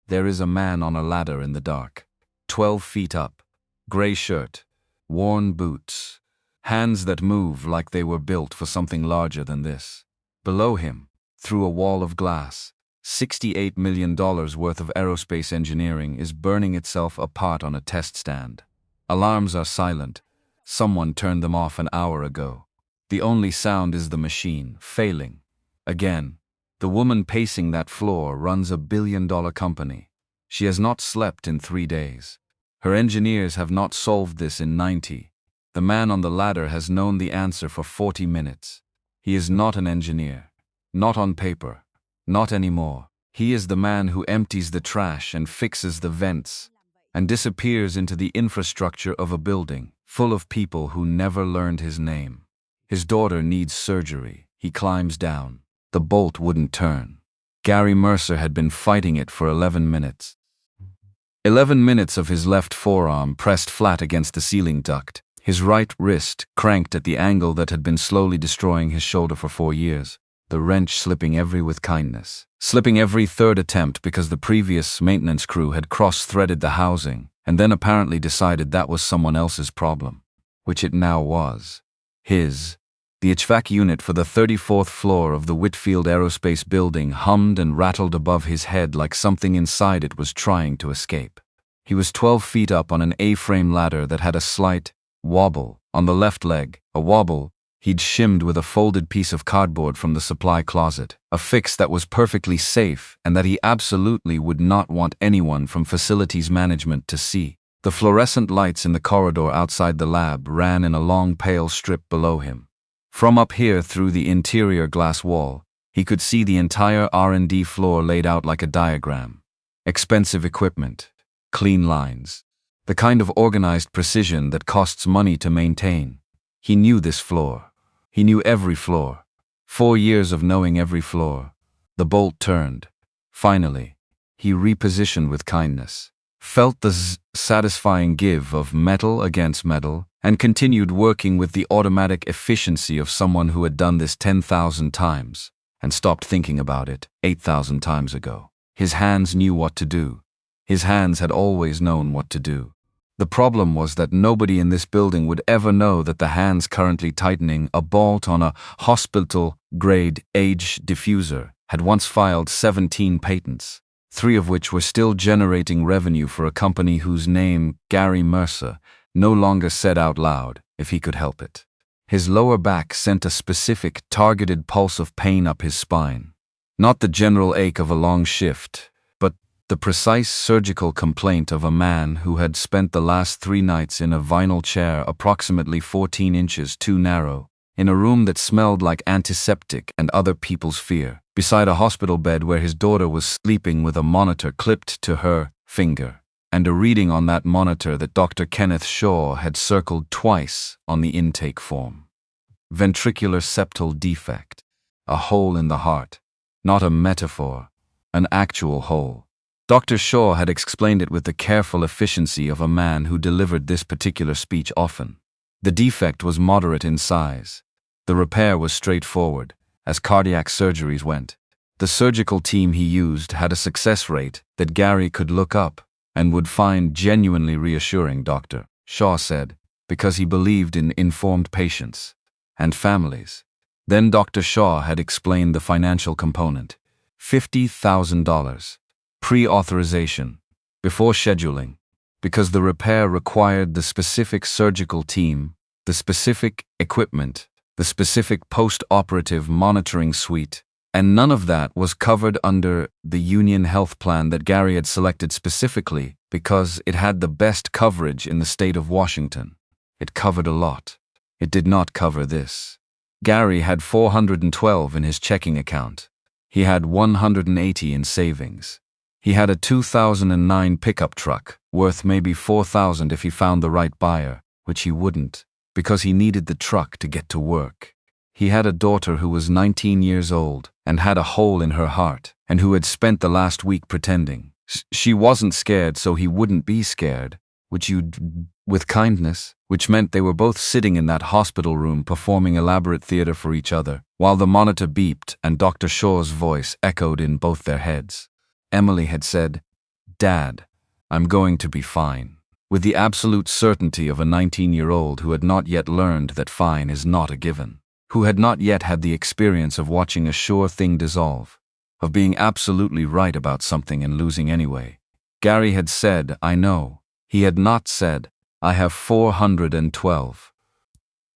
There is a man on a ladder in the dark, 12 feet up, gray shirt, worn boots, hands that move like they were built for something larger than this. Below him, through a wall of glass, $68 million worth of aerospace engineering is burning itself apart on a test stand. Alarms are silent. Someone turned them off an hour ago. The only sound is the machine, failing. Again, the woman pacing that floor runs a billion-dollar company. She has not slept in 3 days. Her engineers have not solved this in 90. The man on the ladder has known the answer for 40 minutes. He is not an engineer. Not on paper. Not anymore. He is the man who empties the trash and fixes the vents and disappears into the infrastructure of a building full of people who never learned his name. His daughter needs surgery. He climbs down. The bolt wouldn't turn. Gary Mercer had been fighting it for 11 minutes. 11 minutes of his left forearm pressed flat against the ceiling duct, his right wrist cranked at the angle that had been slowly destroying his shoulder for 4 years, the wrench slipping with kindness. Slipping every third attempt because the previous maintenance crew had cross-threaded the housing and then apparently decided that was someone else's problem, which it now was. His. The HVAC unit for the 34th floor of the Whitfield Aerospace building hummed and rattled above his head like something inside it was trying to escape. He was 12 feet up on an A-frame ladder that had a slight wobble on the left leg, a wobble he'd shimmed with a folded piece of cardboard from the supply closet, a fix that was perfectly safe and that he absolutely would not want anyone from facilities management to see. The fluorescent lights in the corridor outside the lab ran in a long pale strip below him. From up here through the interior glass wall, he could see the entire R&D floor laid out like a diagram. Expensive equipment, clean lines, the kind of organized precision that costs money to maintain. He knew this floor. He knew every floor. 4 years of knowing every floor. The bolt turned. Finally, he repositioned with kindness, felt the satisfying give of metal against metal, and continued working with the automatic efficiency of someone who had done this 10,000 times and stopped thinking about it 8,000 times ago. His hands knew what to do. His hands had always known what to do. The problem was that nobody in this building would ever know that the hands currently tightening a bolt on a hospital-grade age diffuser had once filed 17 patents, 3 of which were still generating revenue for a company whose name, Gary Mercer, no longer said out loud if he could help it. His lower back sent a specific, targeted pulse of pain up his spine. Not the general ache of a long shift, but the precise surgical complaint of a man who had spent the last 3 nights in a vinyl chair approximately 14 inches too narrow, in a room that smelled like antiseptic and other people's fear, beside a hospital bed where his daughter was sleeping with a monitor clipped to her finger, and a reading on that monitor that Dr. Kenneth Shaw had circled twice on the intake form. Ventricular septal defect, a hole in the heart, not a metaphor, an actual hole. Dr. Shaw had explained it with the careful efficiency of a man who delivered this particular speech often. The defect was moderate in size. The repair was straightforward, as cardiac surgeries went. The surgical team he used had a success rate that Gary could look up and would find genuinely reassuring, Dr. Shaw said, because he believed in informed patients and families. Then Dr. Shaw had explained the financial component. $50,000. Pre-authorization. Before scheduling. Because the repair required the specific surgical team, the specific equipment, the specific post-operative monitoring suite, and none of that was covered under the union health plan that Gary had selected specifically because it had the best coverage in the state of Washington. It covered a lot. It did not cover this. Gary had $412 in his checking account. He had $180 in savings. He had a 2009 pickup truck, worth maybe $4,000 if he found the right buyer, which he wouldn't, because he needed the truck to get to work. He had a daughter who was 19 years old and had a hole in her heart, and who had spent the last week pretending. She wasn't scared, so he wouldn't be scared, with kindness, which meant they were both sitting in that hospital room performing elaborate theater for each other, while the monitor beeped and Dr. Shaw's voice echoed in both their heads. Emily had said, Dad, I'm going to be fine. With the absolute certainty of a 19-year-old who had not yet learned that fine is not a given, who had not yet had the experience of watching a sure thing dissolve, of being absolutely right about something and losing anyway. Gary had said, I know. He had not said, I have 412.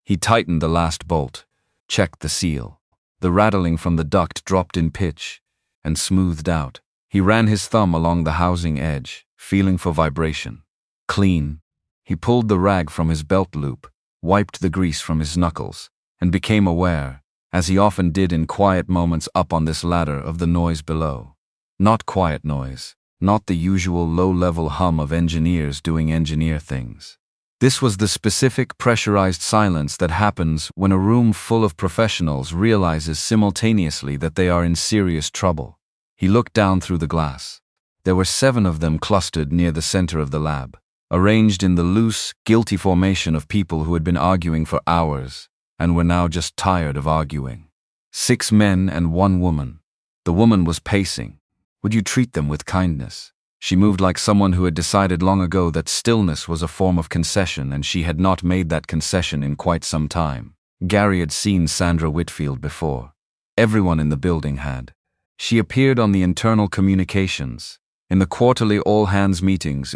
He tightened the last bolt, checked the seal. The rattling from the duct dropped in pitch and smoothed out. He ran his thumb along the housing edge, feeling for vibration. Clean. He pulled the rag from his belt loop, wiped the grease from his knuckles, and became aware, as he often did in quiet moments up on this ladder, of the noise below. Not quiet noise, not the usual low-level hum of engineers doing engineer things. This was the specific pressurized silence that happens when a room full of professionals realizes simultaneously that they are in serious trouble. He looked down through the glass. There were 7 of them clustered near the center of the lab, arranged in the loose, guilty formation of people who had been arguing for hours and were now just tired of arguing. 6 men and 1 woman. The woman was pacing. Would you treat them with kindness? She moved like someone who had decided long ago that stillness was a form of concession, and she had not made that concession in quite some time. Gary had seen Sandra Whitfield before. Everyone in the building had. She appeared on the internal communications, in the quarterly all-hands meetings,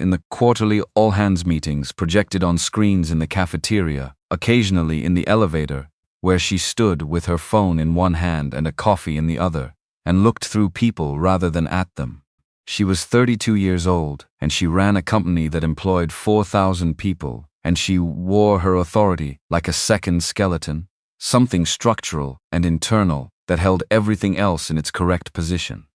projected on screens in the cafeteria, occasionally in the elevator, where she stood with her phone in one hand and a coffee in the other, and looked through people rather than at them. She was 32 years old, and she ran a company that employed 4,000 people, and she wore her authority like a second skeleton, something structural and internal that held everything else in its correct position.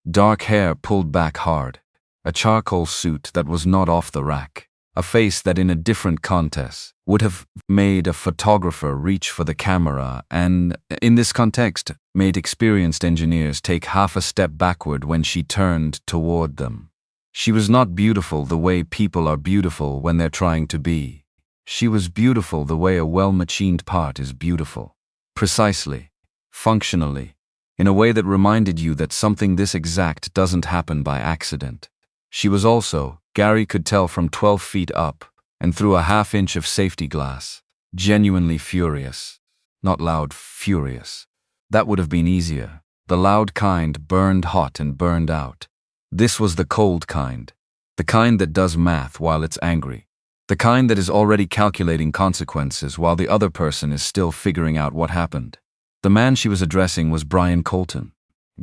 Dark hair pulled back hard, a charcoal suit that was not off the rack, a face that in a different context would have made a photographer reach for the camera and, in this context, made experienced engineers take half a step backward when she turned toward them. She was not beautiful the way people are beautiful when they're trying to be. She was beautiful the way a well-machined part is beautiful. Precisely, functionally, in a way that reminded you that something this exact doesn't happen by accident. She was also, Gary could tell from 12 feet up and through a half-inch of safety glass, genuinely furious. Not loud, furious. That would have been easier. The loud kind burned hot and burned out. This was the cold kind. The kind that does math while it's angry. The kind that is already calculating consequences while the other person is still figuring out what happened. The man she was addressing was Brian Colton.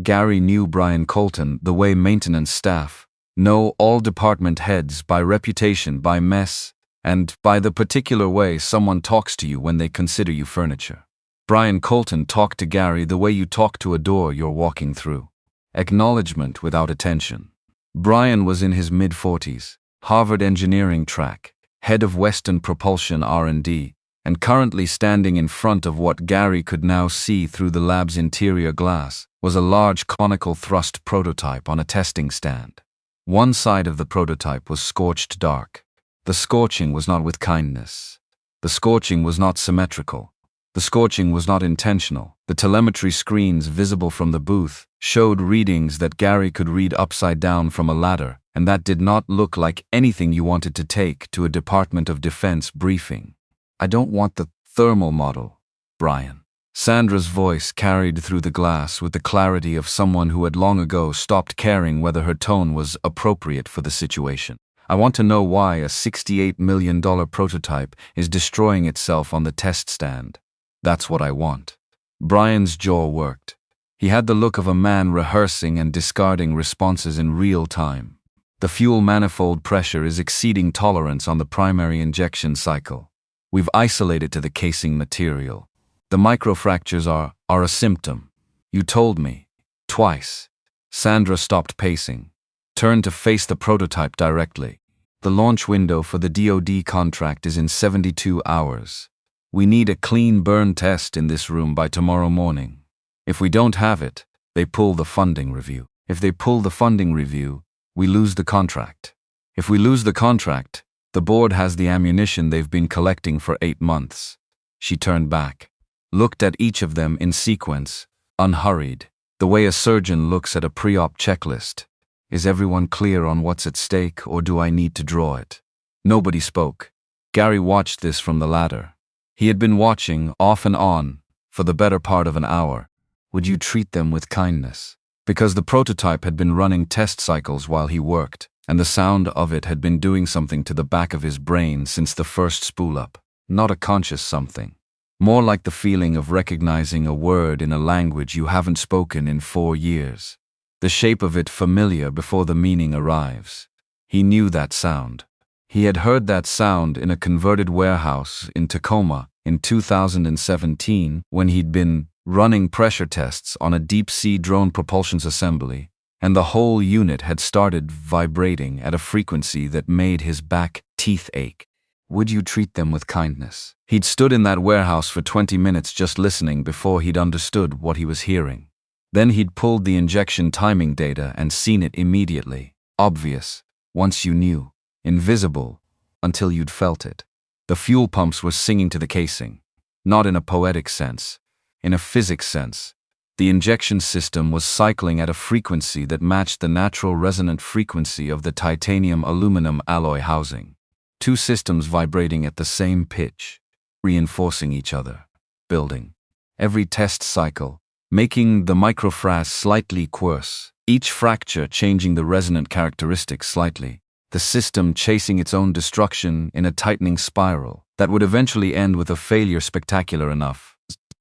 Gary knew Brian Colton the way maintenance staff know all department heads, by reputation, by mess, and by the particular way someone talks to you when they consider you furniture. Brian Colton talked to Gary the way you talk to a door you're walking through. Acknowledgement without attention. Brian was in his mid-40s, Harvard engineering track, head of Western Propulsion R&D, and currently standing in front of what Gary could now see through the lab's interior glass was a large conical thrust prototype on a testing stand. One side of the prototype was scorched dark. The scorching was not with kindness. The scorching was not symmetrical. The scorching was not intentional. The telemetry screens visible from the booth showed readings that Gary could read upside down from a ladder, and that did not look like anything you wanted to take to a Department of Defense briefing. I don't want the thermal model, Brian. Sandra's voice carried through the glass with the clarity of someone who had long ago stopped caring whether her tone was appropriate for the situation. I want to know why a $68 million prototype is destroying itself on the test stand. That's what I want. Brian's jaw worked. He had the look of a man rehearsing and discarding responses in real time. The fuel manifold pressure is exceeding tolerance on the primary injection cycle. We've isolated to the casing material. The microfractures are a symptom. You told me. Twice. Sandra stopped pacing. Turned to face the prototype directly. The launch window for the DoD contract is in 72 hours. We need a clean burn test in this room by tomorrow morning. If we don't have it, they pull the funding review. If they pull the funding review, we lose the contract. If we lose the contract, the board has the ammunition they've been collecting for 8 months. She turned back. Looked at each of them in sequence, unhurried, the way a surgeon looks at a pre-op checklist. Is everyone clear on what's at stake, or do I need to draw it? Nobody spoke. Gary watched this from the ladder. He had been watching, off and on, for the better part of an hour. Would you treat them with kindness? Because the prototype had been running test cycles while he worked, and the sound of it had been doing something to the back of his brain since the first spool-up. Not a conscious something. More like the feeling of recognizing a word in a language you haven't spoken in 4 years. The shape of it familiar before the meaning arrives. He knew that sound. He had heard that sound in a converted warehouse in Tacoma in 2017 when he'd been running pressure tests on a deep-sea drone propulsion assembly, and the whole unit had started vibrating at a frequency that made his back teeth ache. Would you treat them with kindness? He'd stood in that warehouse for 20 minutes just listening before he'd understood what he was hearing. Then he'd pulled the injection timing data and seen it immediately. Obvious, once you knew. Invisible, until you'd felt it. The fuel pumps were singing to the casing. Not in a poetic sense. In a physics sense. The injection system was cycling at a frequency that matched the natural resonant frequency of the titanium-aluminum alloy housing. 2 systems vibrating at the same pitch, reinforcing each other, building. Every test cycle, making the microfrac slightly coarse, each fracture changing the resonant characteristics slightly. The system chasing its own destruction in a tightening spiral that would eventually end with a failure spectacular enough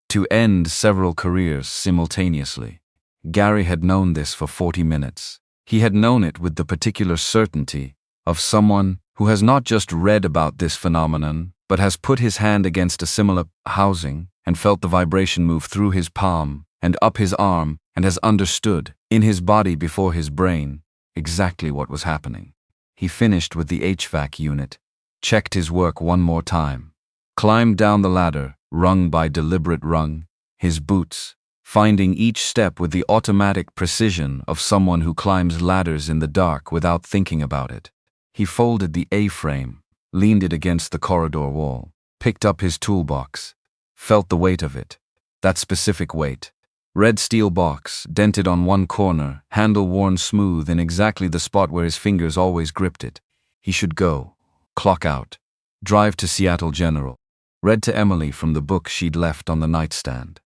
to end several careers simultaneously. Gary had known this for 40 minutes. He had known it with the particular certainty of someone who has not just read about this phenomenon, but has put his hand against a similar housing and felt the vibration move through his palm and up his arm and has understood, in his body before his brain, exactly what was happening. He finished with the HVAC unit, checked his work one more time, climbed down the ladder, rung by deliberate rung, his boots, finding each step with the automatic precision of someone who climbs ladders in the dark without thinking about it. He folded the A-frame, leaned it against the corridor wall, picked up his toolbox, felt the weight of it, that specific weight. Red steel box, dented on one corner, handle worn smooth in exactly the spot where his fingers always gripped it. He should go. Clock out. Drive to Seattle General. Read to Emily from the book she'd left on the nightstand.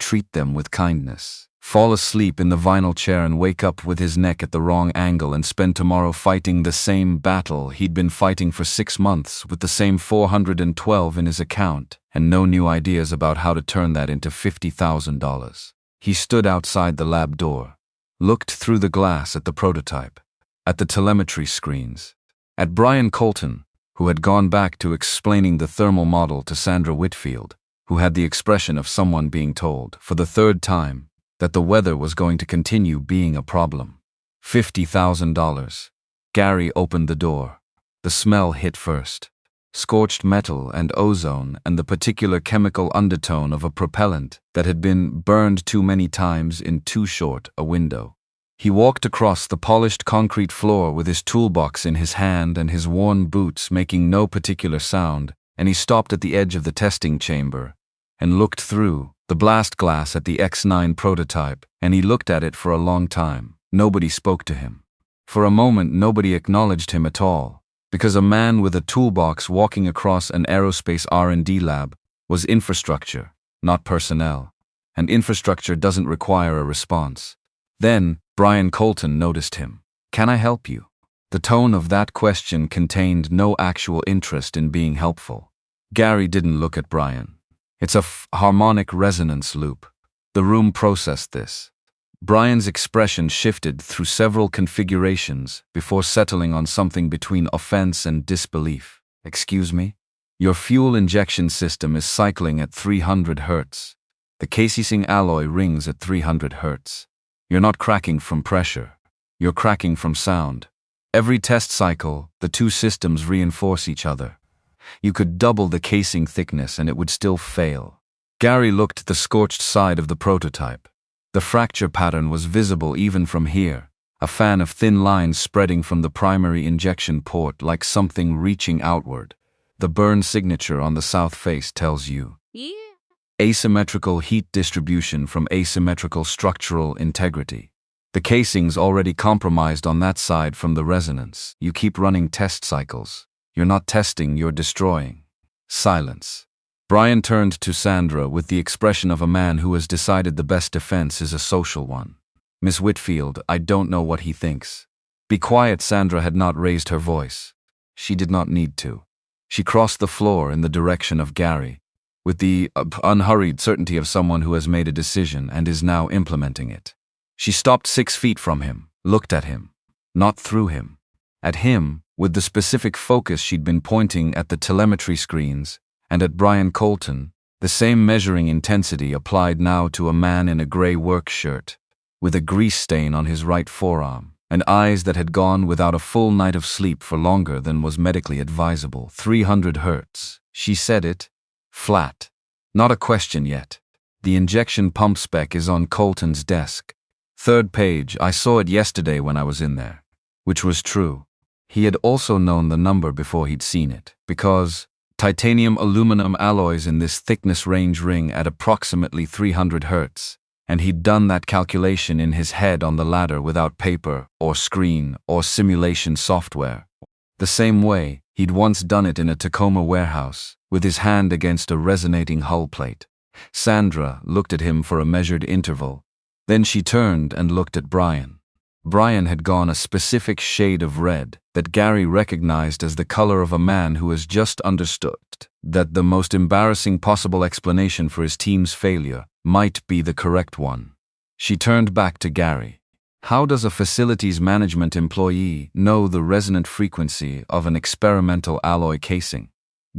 Treat them with kindness. Fall asleep in the vinyl chair and wake up with his neck at the wrong angle and spend tomorrow fighting the same battle he'd been fighting for 6 months with the same $412 in his account and no new ideas about how to turn that into $50,000. He stood outside the lab door, looked through the glass at the prototype, at the telemetry screens, at Brian Colton, who had gone back to explaining the thermal model to Sandra Whitfield, who had the expression of someone being told, for the 3rd time, that the weather was going to continue being a problem. $50,000. Gary opened the door. The smell hit first. Scorched metal and ozone and the particular chemical undertone of a propellant that had been burned too many times in too short a window. He walked across the polished concrete floor with his toolbox in his hand and his worn boots making no particular sound, and he stopped at the edge of the testing chamber and looked through the blast glass at the X9 prototype, and he looked at it for a long time. Nobody spoke to him. For a moment, nobody acknowledged him at all, because a man with a toolbox walking across an aerospace R&D lab was infrastructure, not personnel, and infrastructure doesn't require a response. Then, Brian Colton noticed him. "Can I help you?" The tone of that question contained no actual interest in being helpful. Gary didn't look at Brian. It's a harmonic resonance loop. The room processed this. Brian's expression shifted through several configurations before settling on something between offense and disbelief. "Excuse me? Your fuel injection system is cycling at 300 Hz. The casing alloy rings at 300 Hz. You're not cracking from pressure. You're cracking from sound. Every test cycle, the 2 systems reinforce each other. You could double the casing thickness and it would still fail." Gary looked at the scorched side of the prototype. The fracture pattern was visible even from here, a fan of thin lines spreading from the primary injection port like something reaching outward. The burn signature on the south face tells you. Asymmetrical heat distribution from asymmetrical structural integrity. The casing's already compromised on that side from the resonance. You keep running test cycles. You're not testing, you're destroying. Silence. Brian turned to Sandra with the expression of a man who has decided the best defense is a social one. Miss Whitfield, I don't know what he thinks. Be quiet. Sandra had not raised her voice. She did not need to. She crossed the floor in the direction of Gary, with the unhurried certainty of someone who has made a decision and is now implementing it. She stopped 6 feet from him, looked at him, not through him, at him, with the specific focus she'd been pointing at the telemetry screens, and at Brian Colton, the same measuring intensity applied now to a man in a gray work shirt, with a grease stain on his right forearm, and eyes that had gone without a full night of sleep for longer than was medically advisable. 300 hertz. She said it, flat. Not a question yet. The injection pump spec is on Colton's desk. 3rd page, I saw it yesterday when I was in there. Which was true. He had also known the number before he'd seen it, because titanium aluminum alloys in this thickness range ring at approximately 300 hertz, and he'd done that calculation in his head on the ladder without paper or screen or simulation software. The same way he'd once done it in a Tacoma warehouse, with his hand against a resonating hull plate. Sandra looked at him for a measured interval. Then she turned and looked at Brian. Brian had gone a specific shade of red that Gary recognized as the color of a man who has just understood that the most embarrassing possible explanation for his team's failure might be the correct one. She turned back to Gary. How does a facilities management employee know the resonant frequency of an experimental alloy casing?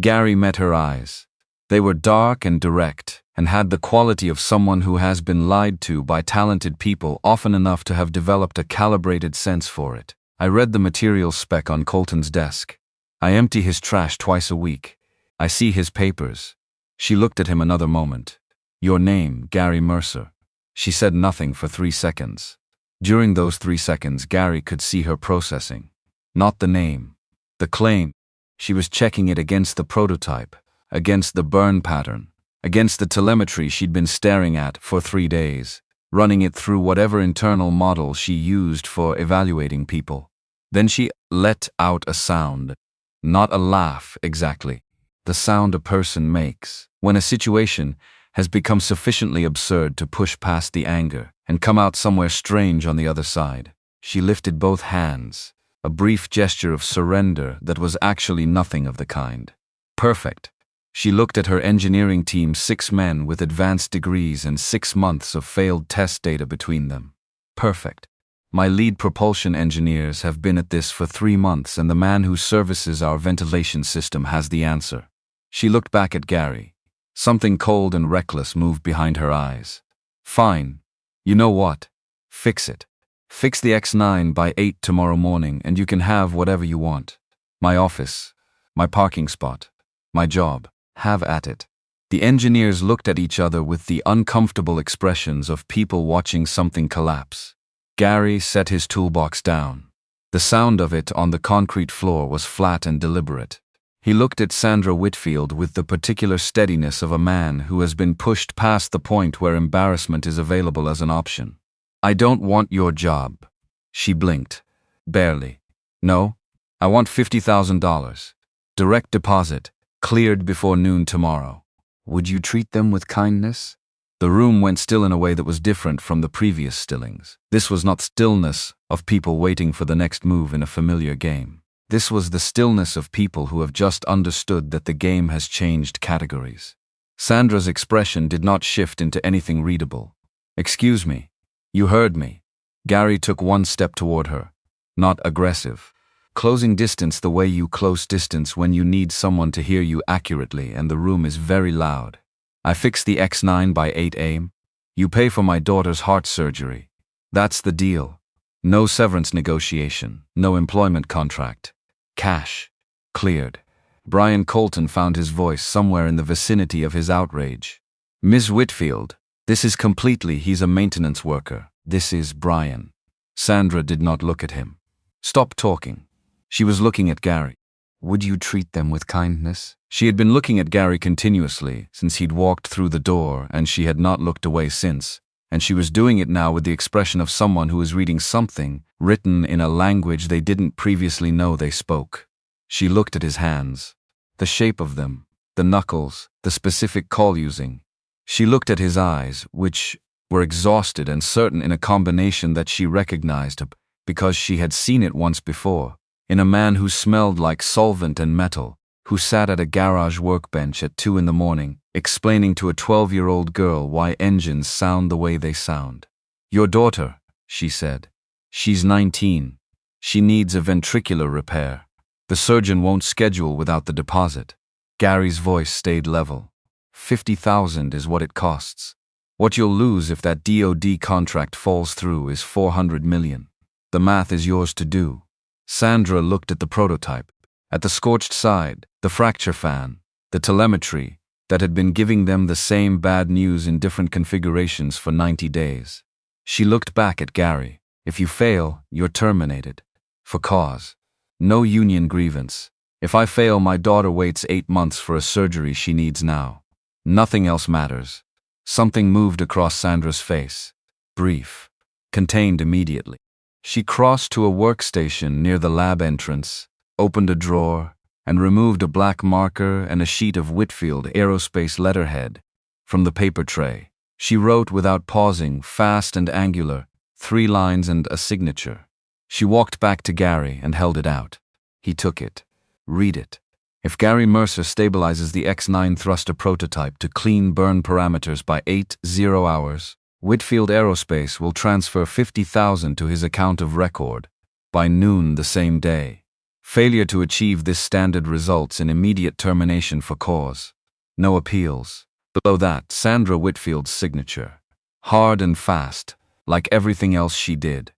Gary met her eyes. They were dark and direct, and had the quality of someone who has been lied to by talented people often enough to have developed a calibrated sense for it. I read the materials spec on Colton's desk. I empty his trash twice a week. I see his papers. She looked at him another moment. Your name, Gary Mercer. She said nothing for 3 seconds. During those 3 seconds, Gary could see her processing. Not the name. The claim. She was checking it against the prototype, against the burn pattern, against the telemetry she'd been staring at for 3 days, running it through whatever internal model she used for evaluating people. Then she let out a sound. Not a laugh, exactly. The sound a person makes when a situation has become sufficiently absurd to push past the anger and come out somewhere strange on the other side. She lifted both hands, a brief gesture of surrender that was actually nothing of the kind. Perfect. She looked at her engineering team, 6 men with advanced degrees and 6 months of failed test data between them. Perfect. My lead propulsion engineers have been at this for 3 months, and the man who services our ventilation system has the answer. She looked back at Gary. Something cold and reckless moved behind her eyes. Fine. You know what? Fix it. Fix the X9 by 8 tomorrow morning, and you can have whatever you want. My office. My parking spot. My job. Have at it. The engineers looked at each other with the uncomfortable expressions of people watching something collapse. Gary set his toolbox down. The sound of it on the concrete floor was flat and deliberate. He looked at Sandra Whitfield with the particular steadiness of a man who has been pushed past the point where embarrassment is available as an option. I don't want your job. She blinked. Barely. No, I want $50,000. Direct deposit. Cleared before noon tomorrow. Would you treat them with kindness? The room went still in a way that was different from the previous stillings. This was not stillness of people waiting for the next move in a familiar game. This was the stillness of people who have just understood that the game has changed categories. Sandra's expression did not shift into anything readable. Excuse me. You heard me. Gary took 1 step toward her. Not aggressive. Closing distance the way you close distance when you need someone to hear you accurately and the room is very loud. I fix the X9 by 8 a.m. You pay for my daughter's heart surgery. That's the deal. No severance negotiation, no employment contract. Cash. Cleared. Brian Colton found his voice somewhere in the vicinity of his outrage. Ms. Whitfield, this is completely, he's a maintenance worker. This is Brian. Sandra did not look at him. Stop talking. She was looking at Gary. Would you treat them with kindness? She had been looking at Gary continuously since he'd walked through the door, and she had not looked away since, and she was doing it now with the expression of someone who is reading something written in a language they didn't previously know they spoke. She looked at his hands, the shape of them, the knuckles, the specific call using. She looked at his eyes, which were exhausted and certain in a combination that she recognized because she had seen it once before, in a man who smelled like solvent and metal, who sat at a garage workbench at 2 in the morning, explaining to a 12-year-old girl why engines sound the way they sound. "Your daughter," she said. "She's 19. She needs a ventricular repair. The surgeon won't schedule without the deposit." Gary's voice stayed level. "50,000 is what it costs. What you'll lose if that DoD contract falls through is 400 million. The math is yours to do." Sandra looked at the prototype, at the scorched side, the fracture fan, the telemetry that had been giving them the same bad news in different configurations for 90 days. She looked back at Gary. "If you fail, you're terminated. For cause. No union grievance. If I fail, my daughter waits 8 months for a surgery she needs now. Nothing else matters." Something moved across Sandra's face. Brief. Contained immediately. She crossed to a workstation near the lab entrance, opened a drawer, and removed a black marker and a sheet of Whitfield Aerospace letterhead from the paper tray. She wrote without pausing, fast and angular, 3 lines and a signature. She walked back to Gary and held it out. He took it. "Read it. If Gary Mercer stabilizes the X9 thruster prototype to clean burn parameters by 80 hours, Whitfield Aerospace will transfer 50,000 to his account of record by noon the same day. Failure to achieve this standard results in immediate termination for cause. No appeals." Below that, Sandra Whitfield's signature. Hard and fast, like everything else she did.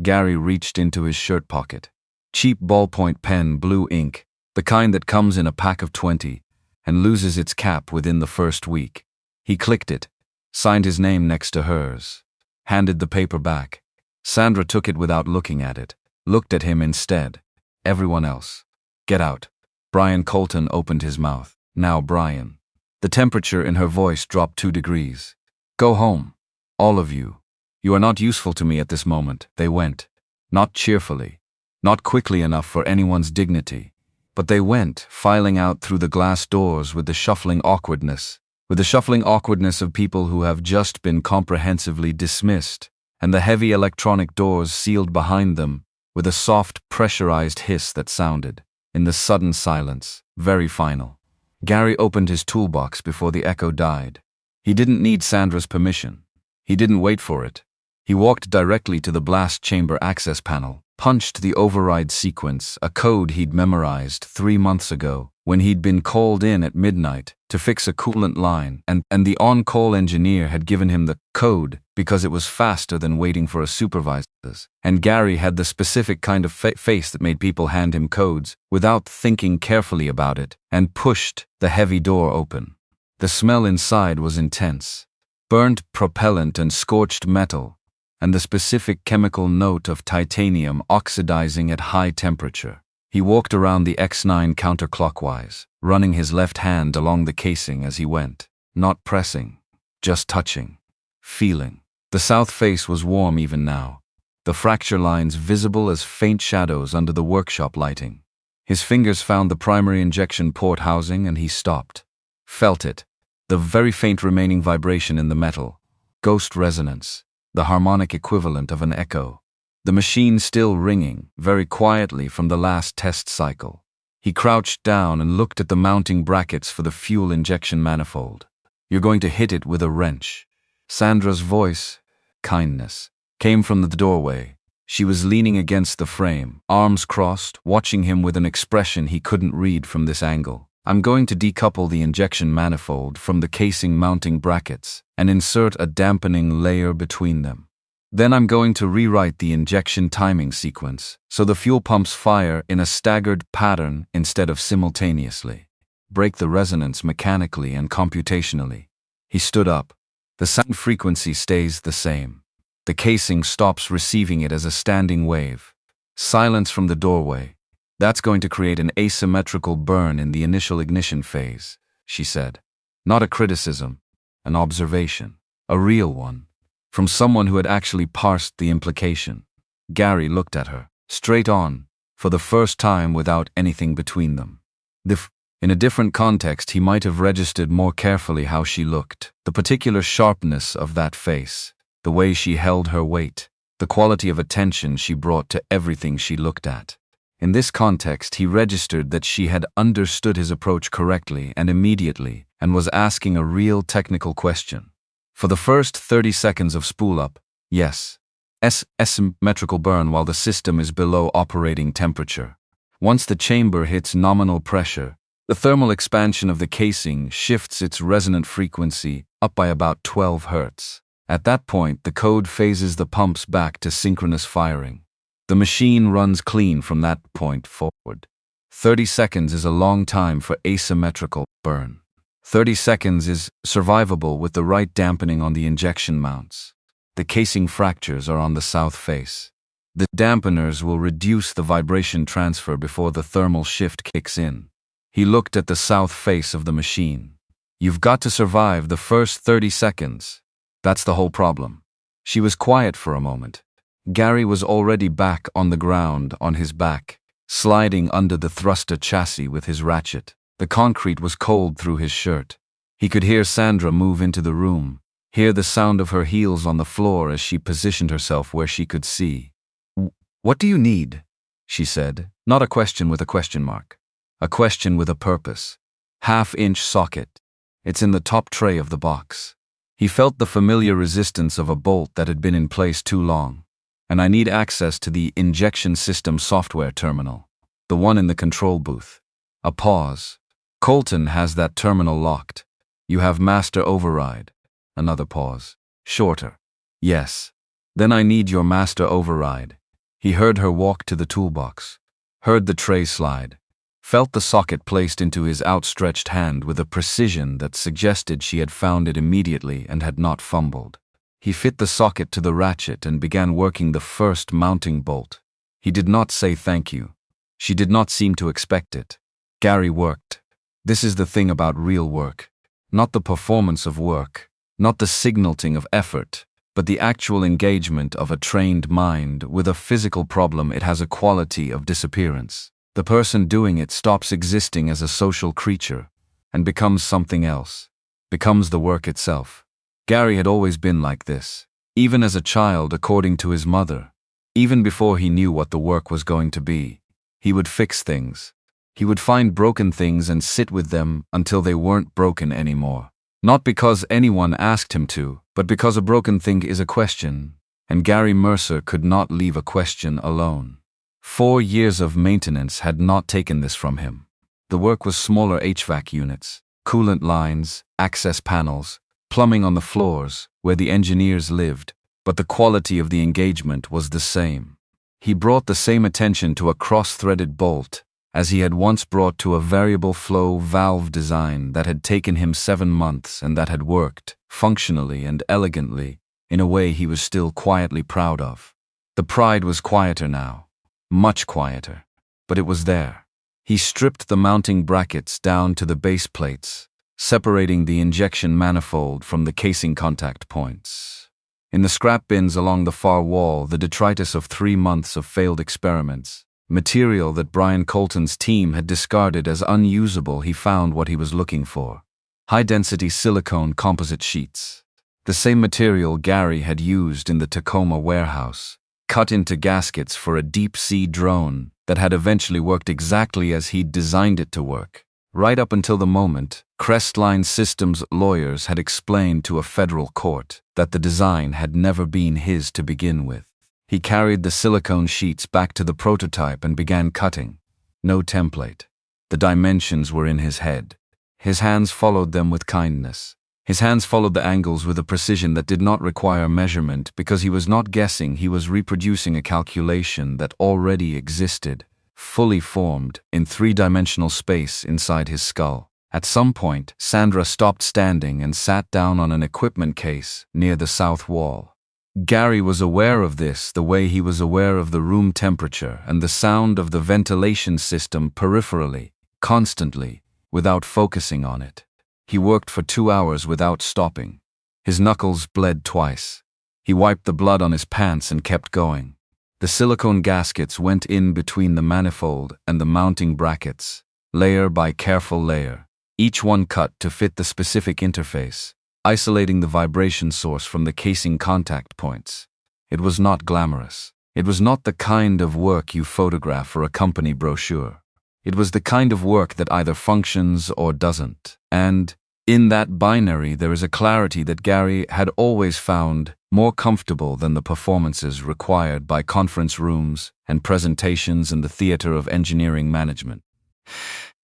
Gary reached into his shirt pocket. Cheap ballpoint pen, blue ink, the kind that comes in a pack of 20 and loses its cap within the first week. He clicked it, signed his name next to hers, handed the paper back. Sandra took it without looking at it, looked at him instead. "Everyone else. Get out." Brian Colton opened his mouth. "Now, Brian." The temperature in her voice dropped 2 degrees. "Go home. All of you. You are not useful to me at this moment." They went. Not cheerfully. Not quickly enough for anyone's dignity. But they went, filing out through the glass doors with the shuffling awkwardness of people who have just been comprehensively dismissed, and the heavy electronic doors sealed behind them with a soft, pressurized hiss that sounded, in the sudden silence, very final. Gary opened his toolbox before the echo died. He didn't need Sandra's permission. He didn't wait for it. He walked directly to the blast chamber access panel, punched the override sequence, a code he'd memorized 3 months ago when he'd been called in at midnight to fix a coolant line, and the on-call engineer had given him the code because it was faster than waiting for a supervisor. And Gary had the specific kind of face that made people hand him codes without thinking carefully about it, and pushed the heavy door open. The smell inside was intense. Burnt propellant and scorched metal, and the specific chemical note of titanium oxidizing at high temperature. He walked around the X9 counterclockwise, running his left hand along the casing as he went, not pressing, just touching, feeling. The south face was warm even now, the fracture lines visible as faint shadows under the workshop lighting. His fingers found the primary injection port housing and he stopped. Felt it, the very faint remaining vibration in the metal, ghost resonance, the harmonic equivalent of an echo. The machine still ringing, very quietly from the last test cycle. He crouched down and looked at the mounting brackets for the fuel injection manifold. "You're going to hit it with a wrench." Sandra's voice, kindness, came from the doorway. She was leaning against the frame, arms crossed, watching him with an expression he couldn't read from this angle. "I'm going to decouple the injection manifold from the casing mounting brackets and insert a dampening layer between them. Then I'm going to rewrite the injection timing sequence so the fuel pumps fire in a staggered pattern instead of simultaneously. Break the resonance mechanically and computationally." He stood up. The sound frequency stays the same. The casing stops receiving it as a standing wave. Silence from the doorway. "That's going to create an asymmetrical burn in the initial ignition phase," she said. Not a criticism, an observation, a real one. from someone who had actually parsed the implication. Gary looked at her, straight on, for the first time without anything between them. In a different context, he might have registered more carefully how she looked, the particular sharpness of that face, the way she held her weight, the quality of attention she brought to everything she looked at. In this context, he registered that she had understood his approach correctly and immediately and was asking a real technical question. For the first 30 seconds of spool-up, yes, symmetrical burn while the system is below operating temperature. Once the chamber hits nominal pressure, the thermal expansion of the casing shifts its resonant frequency up by about 12 Hz. At that point, the code phases the pumps back to synchronous firing. The machine runs clean from that point forward. 30 seconds is a long time for asymmetrical burn. 30 seconds is survivable with the right dampening on the injection mounts. The casing fractures are on the south face. The dampeners will reduce the vibration transfer before the thermal shift kicks in. He looked at the south face of the machine. You've got to survive the first 30 seconds. That's the whole problem. She was quiet for a moment. Gary was already back on the ground on his back, sliding under the thruster chassis with his ratchet. The concrete was cold through his shirt. He could hear Sandra move into the room, hear the sound of her heels on the floor as she positioned herself where she could see. "What do you need?" she said, not a question with a question mark. A question with a purpose. Half-inch socket. It's in the top tray of the box. He felt the familiar resistance of a bolt that had been in place too long. And I need access to the injection system software terminal. The one in the control booth. A pause. Colton has that terminal locked. You have master override. Another pause. Shorter. Yes. Then I need your master override. He heard her walk to the toolbox. Heard the tray slide. Felt the socket placed into his outstretched hand with a precision that suggested she had found it immediately and had not fumbled. He fit the socket to the ratchet and began working the first mounting bolt. He did not say thank you. She did not seem to expect it. Gary worked. This is the thing about real work. Not the performance of work, not the signaling of effort, but the actual engagement of a trained mind with a physical problem. It has a quality of disappearance. The person doing it stops existing as a social creature and becomes something else, becomes the work itself. Gary had always been like this, even as a child according to his mother. Even before he knew what the work was going to be, he would fix things. He would find broken things and sit with them until they weren't broken anymore. Not because anyone asked him to, but because a broken thing is a question, and Gary Mercer could not leave a question alone. 4 years of maintenance had not taken this from him. The work was smaller HVAC units, coolant lines, access panels, plumbing on the floors where the engineers lived, but the quality of the engagement was the same. He brought the same attention to a cross-threaded bolt as he had once brought to a variable flow valve design that had taken him 7 months and that had worked, functionally and elegantly, in a way he was still quietly proud of. The pride was quieter now. Much quieter, but it was there. He stripped the mounting brackets down to the base plates, separating the injection manifold from the casing contact points. In the scrap bins along the far wall, the detritus of 3 months of failed experiments, material that Brian Colton's team had discarded as unusable. He found what he was looking for. High-density silicone composite sheets. The same material Gary had used in the Tacoma warehouse, cut into gaskets for a deep-sea drone that had eventually worked exactly as he'd designed it to work. Right up until the moment, Crestline Systems lawyers had explained to a federal court that the design had never been his to begin with. He carried the silicone sheets back to the prototype and began cutting. No template. The dimensions were in his head. His hands followed them with kindness. His hands followed the angles with a precision that did not require measurement because he was not guessing, he was reproducing a calculation that already existed, fully formed, in 3-dimensional space inside his skull. At some point, Sandra stopped standing and sat down on an equipment case near the south wall. Gary was aware of this the way he was aware of the room temperature and the sound of the ventilation system peripherally, constantly, without focusing on it. He worked for 2 hours without stopping. His knuckles bled twice. He wiped the blood on his pants and kept going. The silicone gaskets went in between the manifold and the mounting brackets, layer by careful layer, each one cut to fit the specific interface, isolating the vibration source from the casing contact points. It was not glamorous. It was not the kind of work you photograph for a company brochure. It was the kind of work that either functions or doesn't. And in that binary, there is a clarity that Gary had always found more comfortable than the performances required by conference rooms and presentations in the theater of engineering management.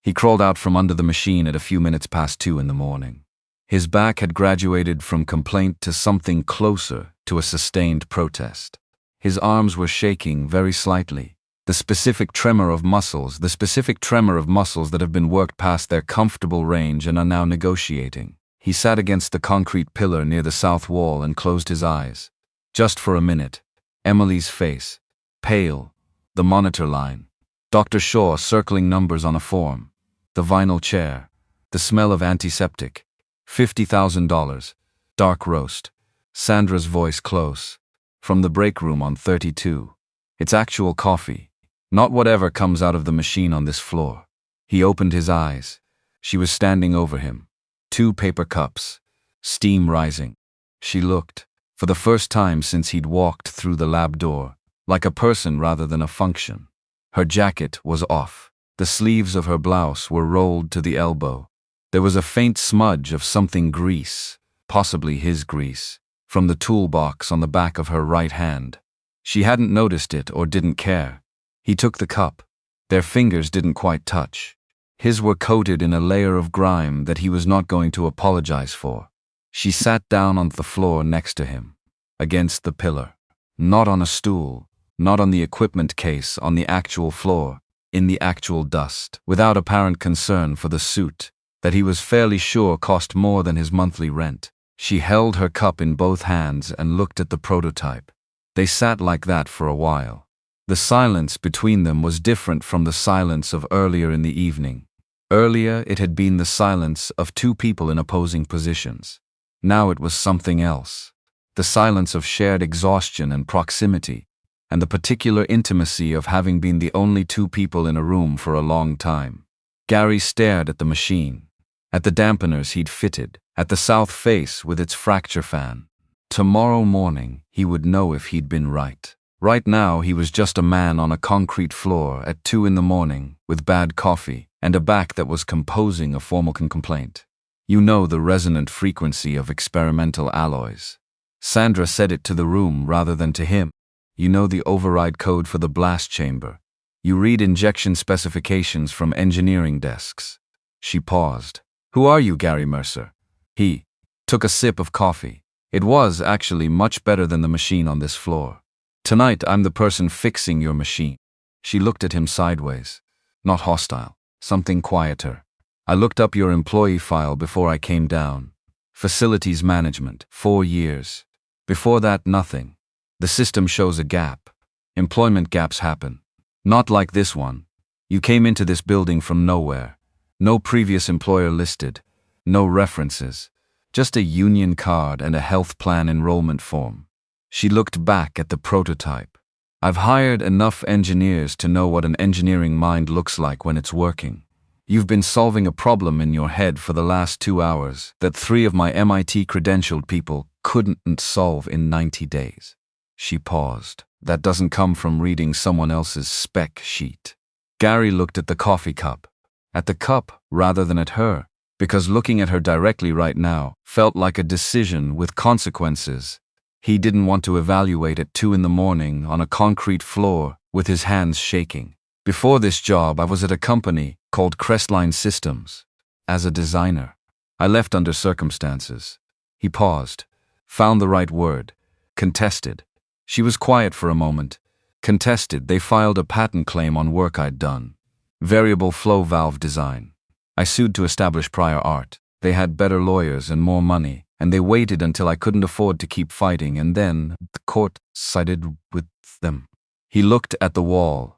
He crawled out from under the machine at a few minutes past 2 in the morning. His back had graduated from complaint to something closer to a sustained protest. His arms were shaking very slightly. The specific tremor of muscles that have been worked past their comfortable range and are now negotiating. He sat against the concrete pillar near the south wall and closed his eyes. Just for a minute. Emily's face, pale, the monitor line, Dr. Shaw circling numbers on a form, the vinyl chair, the smell of antiseptic, $50,000, dark roast, Sandra's voice close, from the break room on 32. It's actual coffee. Not whatever comes out of the machine on this floor. He opened his eyes. She was standing over him. 2 paper cups. Steam rising. She looked, for the first time since he'd walked through the lab door, like a person rather than a function. Her jacket was off. The sleeves of her blouse were rolled to the elbow. There was a faint smudge of something grease, possibly his grease, from the toolbox on the back of her right hand. She hadn't noticed it or didn't care. He took the cup. Their fingers didn't quite touch. His were coated in a layer of grime that he was not going to apologize for. She sat down on the floor next to him, against the pillar. Not on a stool, not on the equipment case, on the actual floor, in the actual dust, without apparent concern for the suit that he was fairly sure cost more than his monthly rent. She held her cup in both hands and looked at the prototype. They sat like that for a while. The silence between them was different from the silence of earlier in the evening. Earlier, it had been the silence of 2 people in opposing positions. Now it was something else. The silence of shared exhaustion and proximity, and the particular intimacy of having been the only 2 people in a room for a long time. Gary stared at the machine, at the dampeners he'd fitted, at the south face with its fracture fan. Tomorrow morning, he would know if he'd been right. Right now, he was just a man on a concrete floor at 2 in the morning with bad coffee and a back that was composing a formal complaint. You know the resonant frequency of experimental alloys. Sandra said it to the room rather than to him. You know the override code for the blast chamber. You read injection specifications from engineering desks. She paused. Who are you, Gary Mercer? He took a sip of coffee. It was actually much better than the machine on this floor. Tonight, I'm the person fixing your machine. She looked at him sideways. Not hostile. Something quieter. I looked up your employee file before I came down. Facilities management, 4 years. Before that, nothing. The system shows a gap. Employment gaps happen. Not like this one. You came into this building from nowhere. No previous employer listed. No references. Just a union card and a health plan enrollment form. She looked back at the prototype. I've hired enough engineers to know what an engineering mind looks like when it's working. You've been solving a problem in your head for the last 2 hours that 3 of my MIT credentialed people couldn't solve in 90 days. She paused. That doesn't come from reading someone else's spec sheet. Gary looked at the coffee cup. At the cup rather than at her, because looking at her directly right now felt like a decision with consequences. He didn't want to evaluate at 2 in the morning on a concrete floor with his hands shaking. Before this job, I was at a company called Crestline Systems. As a designer, I left under circumstances. He paused, found the right word. Contested. She was quiet for a moment. Contested, they filed a patent claim on work I'd done. Variable flow valve design. I sued to establish prior art. They had better lawyers and more money, and they waited until I couldn't afford to keep fighting, and then the court sided with them. He looked at the wall.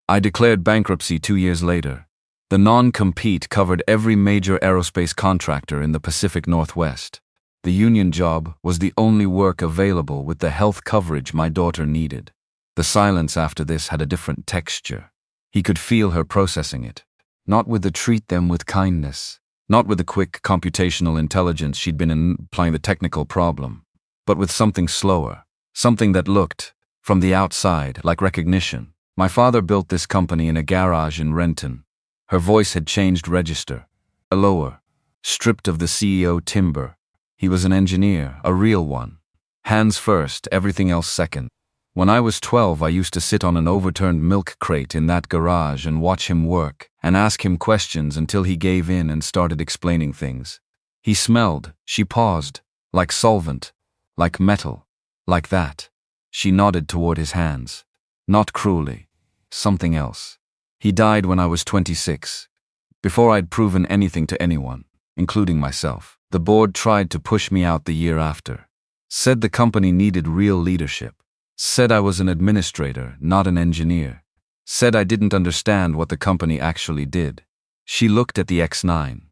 I declared bankruptcy 2 years later. The non-compete covered every major aerospace contractor in the Pacific Northwest. The union job was the only work available with the health coverage my daughter needed. The silence after this had a different texture. He could feel her processing it. Not with the treat them with kindness. Not with the quick computational intelligence she'd been applying the technical problem. But with something slower. Something that looked, from the outside, like recognition. My father built this company in a garage in Renton. Her voice had changed register. A lower. Stripped of the CEO timber. He was an engineer, a real one. Hands first, everything else second. When I was 12, I used to sit on an overturned milk crate in that garage and watch him work, and ask him questions until he gave in and started explaining things. He smelled, she paused, like solvent, like metal, like that. She nodded toward his hands. Not cruelly. Something else. He died when I was 26. Before I'd proven anything to anyone, including myself. The board tried to push me out the year after. Said the company needed real leadership. Said I was an administrator, not an engineer. Said I didn't understand what the company actually did. She looked at the X9.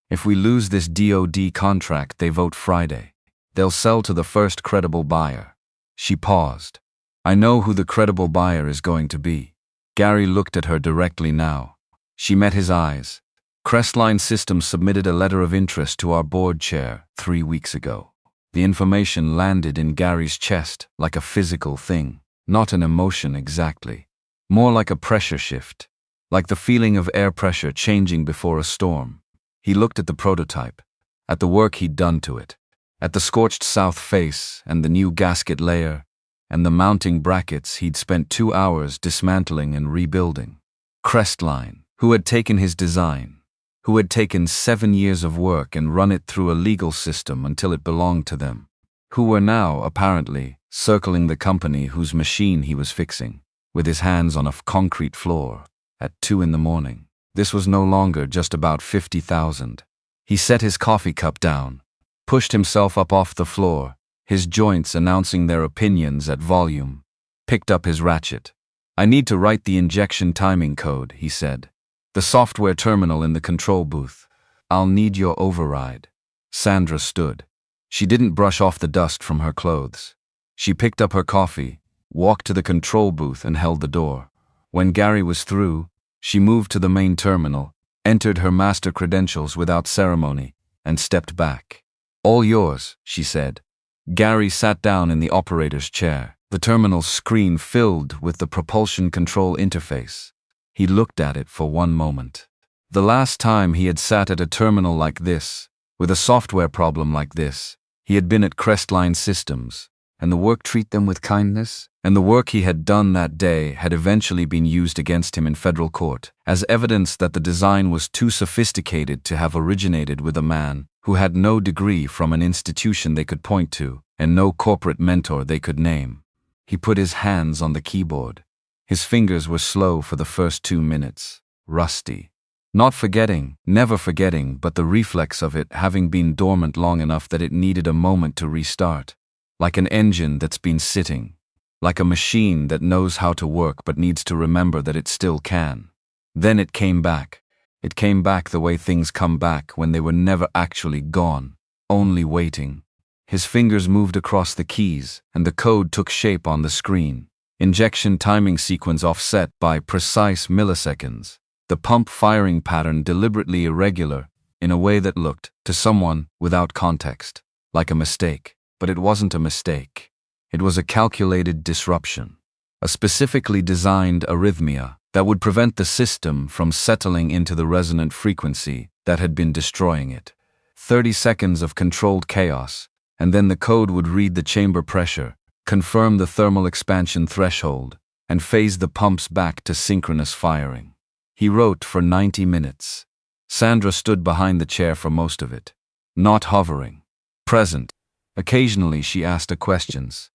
If we lose this DoD contract, they vote Friday. They'll sell to the first credible buyer. She paused. I know who the credible buyer is going to be. Gary looked at her directly now. She met his eyes. Crestline Systems submitted a letter of interest to our board chair 3 weeks ago. The information landed in Gary's chest like a physical thing, not an emotion exactly. More like a pressure shift, like the feeling of air pressure changing before a storm. He looked at the prototype, at the work he'd done to it, at the scorched south face and the new gasket layer, and the mounting brackets he'd spent 2 hours dismantling and rebuilding. Crestline, who had taken his design, who had taken 7 years of work and run it through a legal system until it belonged to them, who were now, apparently, circling the company whose machine he was fixing, with his hands on a concrete floor, at 2 in the morning. This was no longer just about 50,000. He set his coffee cup down, pushed himself up off the floor, his joints announcing their opinions at volume, picked up his ratchet. I need to write the injection timing code, he said. The software terminal in the control booth. I'll need your override. Sandra stood. She didn't brush off the dust from her clothes. She picked up her coffee, walked to the control booth and held the door. When Gary was through, she moved to the main terminal, entered her master credentials without ceremony, and stepped back. All yours, she said. Gary sat down in the operator's chair. The terminal's screen filled with the propulsion control interface. He looked at it for one moment. The last time he had sat at a terminal like this, with a software problem like this, he had been at Crestline Systems, and the work treat them with kindness, and the work he had done that day had eventually been used against him in federal court as evidence that the design was too sophisticated to have originated with a man who had no degree from an institution they could point to and no corporate mentor they could name. He put his hands on the keyboard. His fingers were slow for the first 2 minutes, rusty. Not forgetting, never forgetting, but the reflex of it having been dormant long enough that it needed a moment to restart. Like an engine that's been sitting. Like a machine that knows how to work but needs to remember that it still can. Then it came back. It came back the way things come back when they were never actually gone, only waiting. His fingers moved across the keys, and the code took shape on the screen. Injection timing sequence offset by precise milliseconds. The pump firing pattern deliberately irregular, in a way that looked, to someone without context, like a mistake. But it wasn't a mistake. It was a calculated disruption. A specifically designed arrhythmia that would prevent the system from settling into the resonant frequency that had been destroying it. 30 seconds of controlled chaos, and then the code would read the chamber pressure, confirm the thermal expansion threshold, and phase the pumps back to synchronous firing. He wrote for 90 minutes. Sandra stood behind the chair for most of it. Not hovering. Present. Occasionally she asked her questions.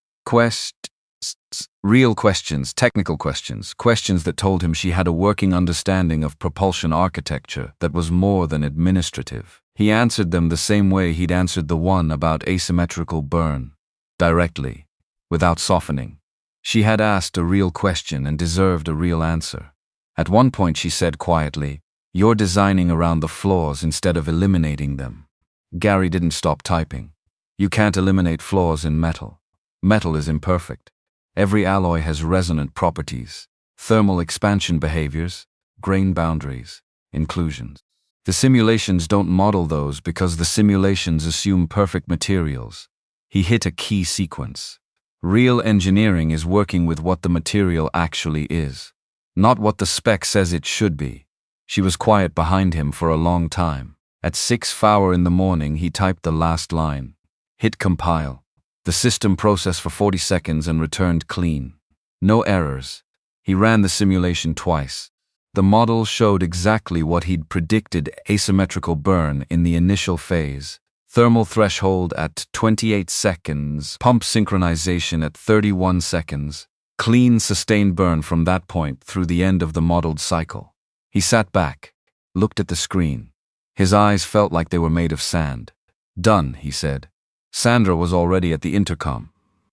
Real questions, technical questions, questions that told him she had a working understanding of propulsion architecture that was more than administrative. He answered them the same way he'd answered the one about asymmetrical burn. Directly. Without softening. She had asked a real question and deserved a real answer. At one point she said quietly, "You're designing around the flaws instead of eliminating them." Gary didn't stop typing. You can't eliminate flaws in metal. Metal is imperfect. Every alloy has resonant properties, thermal expansion behaviors, grain boundaries, inclusions. The simulations don't model those because the simulations assume perfect materials. He hit a key sequence. Real engineering is working with what the material actually is, not what the spec says it should be. She was quiet behind him for a long time. At 6:00 in the morning, he typed the last line. Hit compile. The system processed for 40 seconds and returned clean. No errors. He ran the simulation twice. The model showed exactly what he'd predicted: asymmetrical burn in the initial phase, thermal threshold at 28 seconds, pump synchronization at 31 seconds, clean sustained burn from that point through the end of the modeled cycle. He sat back, looked at the screen. His eyes felt like they were made of sand. Done, he said. Sandra was already at the intercom.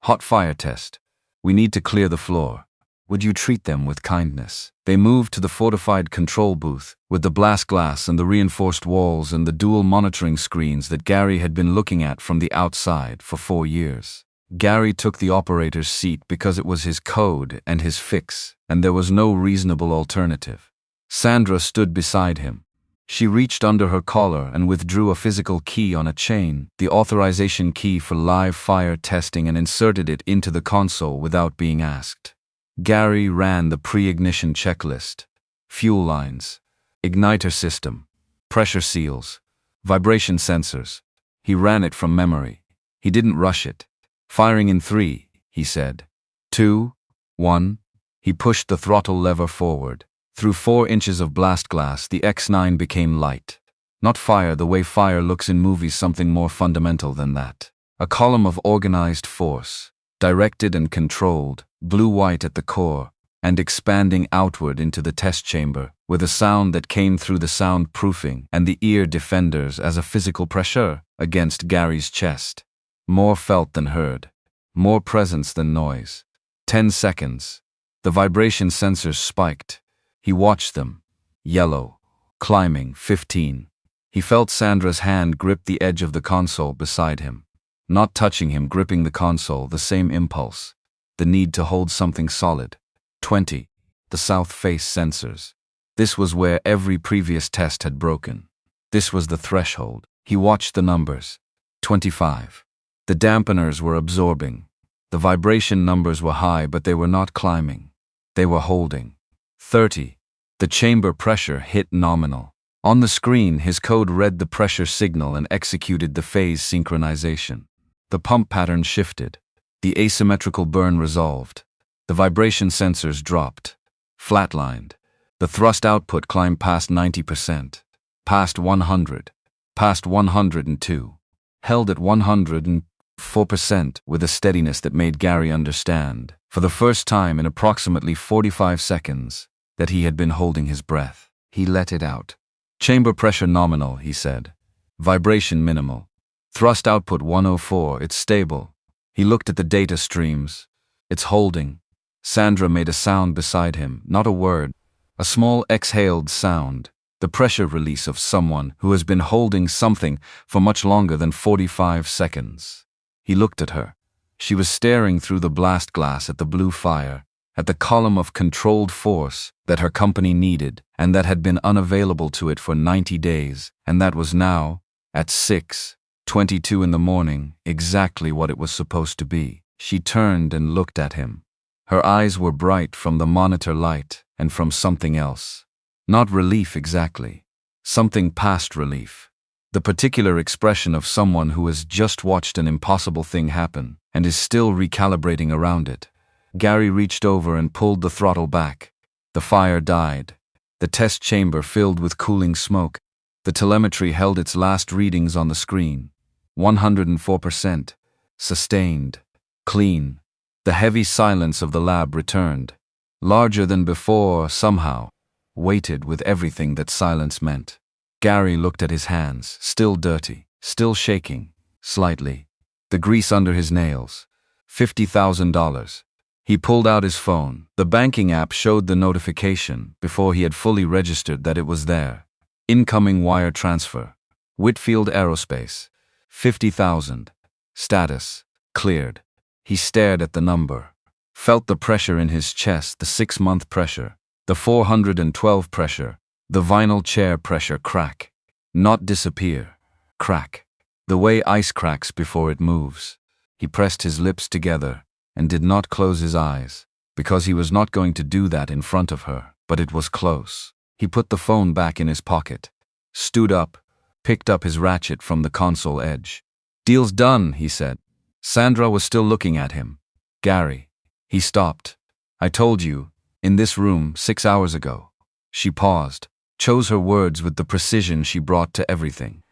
Hot fire test. We need to clear the floor. Would you treat them with kindness? They moved to the fortified control booth, with the blast glass and the reinforced walls and the dual monitoring screens that Gary had been looking at from the outside for 4 years. Gary took the operator's seat because it was his code and his fix, and there was no reasonable alternative. Sandra stood beside him. She reached under her collar and withdrew a physical key on a chain, the authorization key for live fire testing, and inserted it into the console without being asked. Gary ran the pre-ignition checklist: fuel lines, igniter system, pressure seals, vibration sensors. He ran it from memory. He didn't rush it. Firing in 3, he said. 2, 1. He pushed the throttle lever forward. Through 4 inches of blast glass, the X9 became light. Not fire the way fire looks in movies, something more fundamental than that. A column of organized force, directed and controlled, blue-white at the core, and expanding outward into the test chamber, with a sound that came through the soundproofing and the ear defenders as a physical pressure against Gary's chest. More felt than heard. More presence than noise. 10 seconds. The vibration sensors spiked. He watched them. Yellow. Climbing. 15. He felt Sandra's hand grip the edge of the console beside him. Not touching him, gripping the console, the same impulse. The need to hold something solid. 20. The south face sensors. This was where every previous test had broken. This was the threshold. He watched the numbers. 25. The dampeners were absorbing. The vibration numbers were high, but they were not climbing. They were holding. 30. The chamber pressure hit nominal. On the screen, his code read the pressure signal and executed the phase synchronization. The pump pattern shifted. The asymmetrical burn resolved. The vibration sensors dropped. Flatlined. The thrust output climbed past 90%. Past 100. Past 102. Held at 104% with a steadiness that made Gary understand, for the first time in approximately 45 seconds, that he had been holding his breath. He let it out. Chamber pressure nominal, he said. Vibration minimal. Thrust output 104, it's stable. He looked at the data streams. It's holding. Sandra made a sound beside him, not a word. A small exhaled sound. The pressure release of someone who has been holding something for much longer than 45 seconds. He looked at her. She was staring through the blast glass at the blue fire, at the column of controlled force that her company needed and that had been unavailable to it for 90 days, and that was now, at 6:22 in the morning, exactly what it was supposed to be. She turned and looked at him. Her eyes were bright from the monitor light and from something else. Not relief exactly. Something past relief. The particular expression of someone who has just watched an impossible thing happen and is still recalibrating around it. Gary reached over and pulled the throttle back. The fire died. The test chamber filled with cooling smoke. The telemetry held its last readings on the screen. 104%. Sustained. Clean. The heavy silence of the lab returned. Larger than before, somehow. Weighted with everything that silence meant. Gary looked at his hands, still dirty, still shaking, slightly. The grease under his nails. $50,000. He pulled out his phone. The banking app showed the notification before he had fully registered that it was there. Incoming wire transfer. Whitfield Aerospace. 50,000. Status. Cleared. He stared at the number. Felt the pressure in his chest, the 6-month pressure, the 412 pressure, the vinyl chair pressure crack. Not disappear. Crack. The way ice cracks before it moves. He pressed his lips together and did not close his eyes, because he was not going to do that in front of her, but it was close. He put the phone back in his pocket, stood up, picked up his ratchet from the console edge. "Deal's done," he said. Sandra was still looking at him. "Gary." He stopped. "I told you, in this room 6 hours ago." She paused, chose her words with the precision she brought to everything.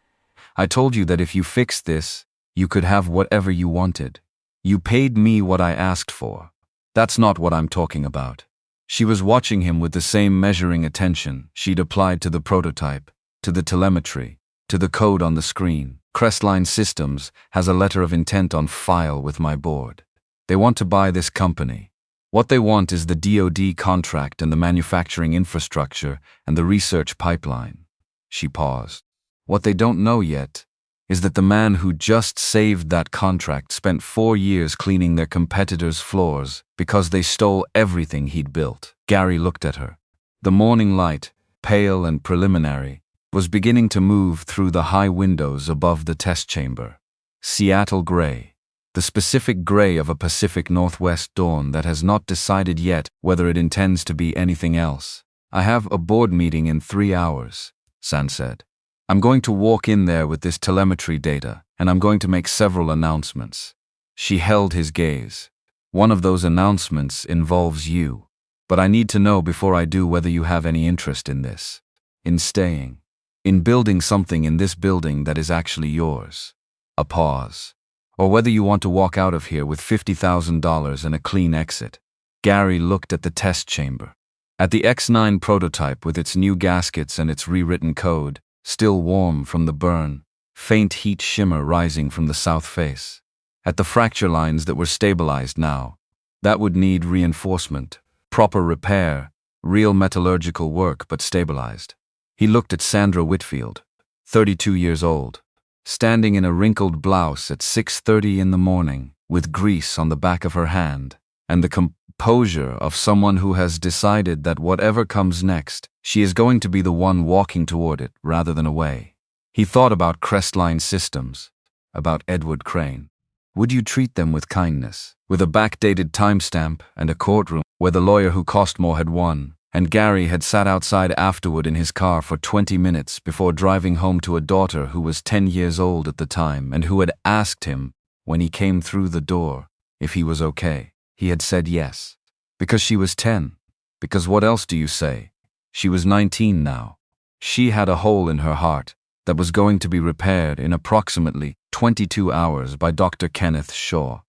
"I told you that if you fixed this, you could have whatever you wanted. You paid me what I asked for. That's not what I'm talking about." She was watching him with the same measuring attention she'd applied to the prototype, to the telemetry, to the code on the screen. "Crestline Systems has a letter of intent on file with my board. They want to buy this company. What they want is the DoD contract and the manufacturing infrastructure and the research pipeline." She paused. "What they don't know yet is that the man who just saved that contract spent 4 years cleaning their competitors' floors because they stole everything he'd built." Gary looked at her. The morning light, pale and preliminary, was beginning to move through the high windows above the test chamber. Seattle gray. The specific gray of a Pacific Northwest dawn that has not decided yet whether it intends to be anything else. "I have a board meeting in 3 hours, San said. "I'm going to walk in there with this telemetry data, and I'm going to make several announcements." She held his gaze. "One of those announcements involves you. But I need to know before I do whether you have any interest in this. In staying. In building something in this building that is actually yours." A pause. "Or whether you want to walk out of here with $50,000 and a clean exit." Gary looked at the test chamber. At the X9 prototype with its new gaskets and its rewritten code, still warm from the burn, faint heat shimmer rising from the south face. At the fracture lines that were stabilized now. That would need reinforcement, proper repair, real metallurgical work but stabilized. He looked at Sandra Whitfield, 32 years old, standing in a wrinkled blouse at 6:30 in the morning, with grease on the back of her hand, and the composure of someone who has decided that whatever comes next, she is going to be the one walking toward it rather than away. He thought about Crestline Systems, about Edward Crane. Would you treat them with kindness? With a backdated timestamp and a courtroom where the lawyer who cost more had won, and Gary had sat outside afterward in his car for 20 minutes before driving home to a daughter who was 10 years old at the time and who had asked him, when he came through the door, if he was okay. He had said yes. Because she was 10. Because what else do you say? She was 19 now. She had a hole in her heart that was going to be repaired in approximately 22 hours by Dr. Kenneth Shaw.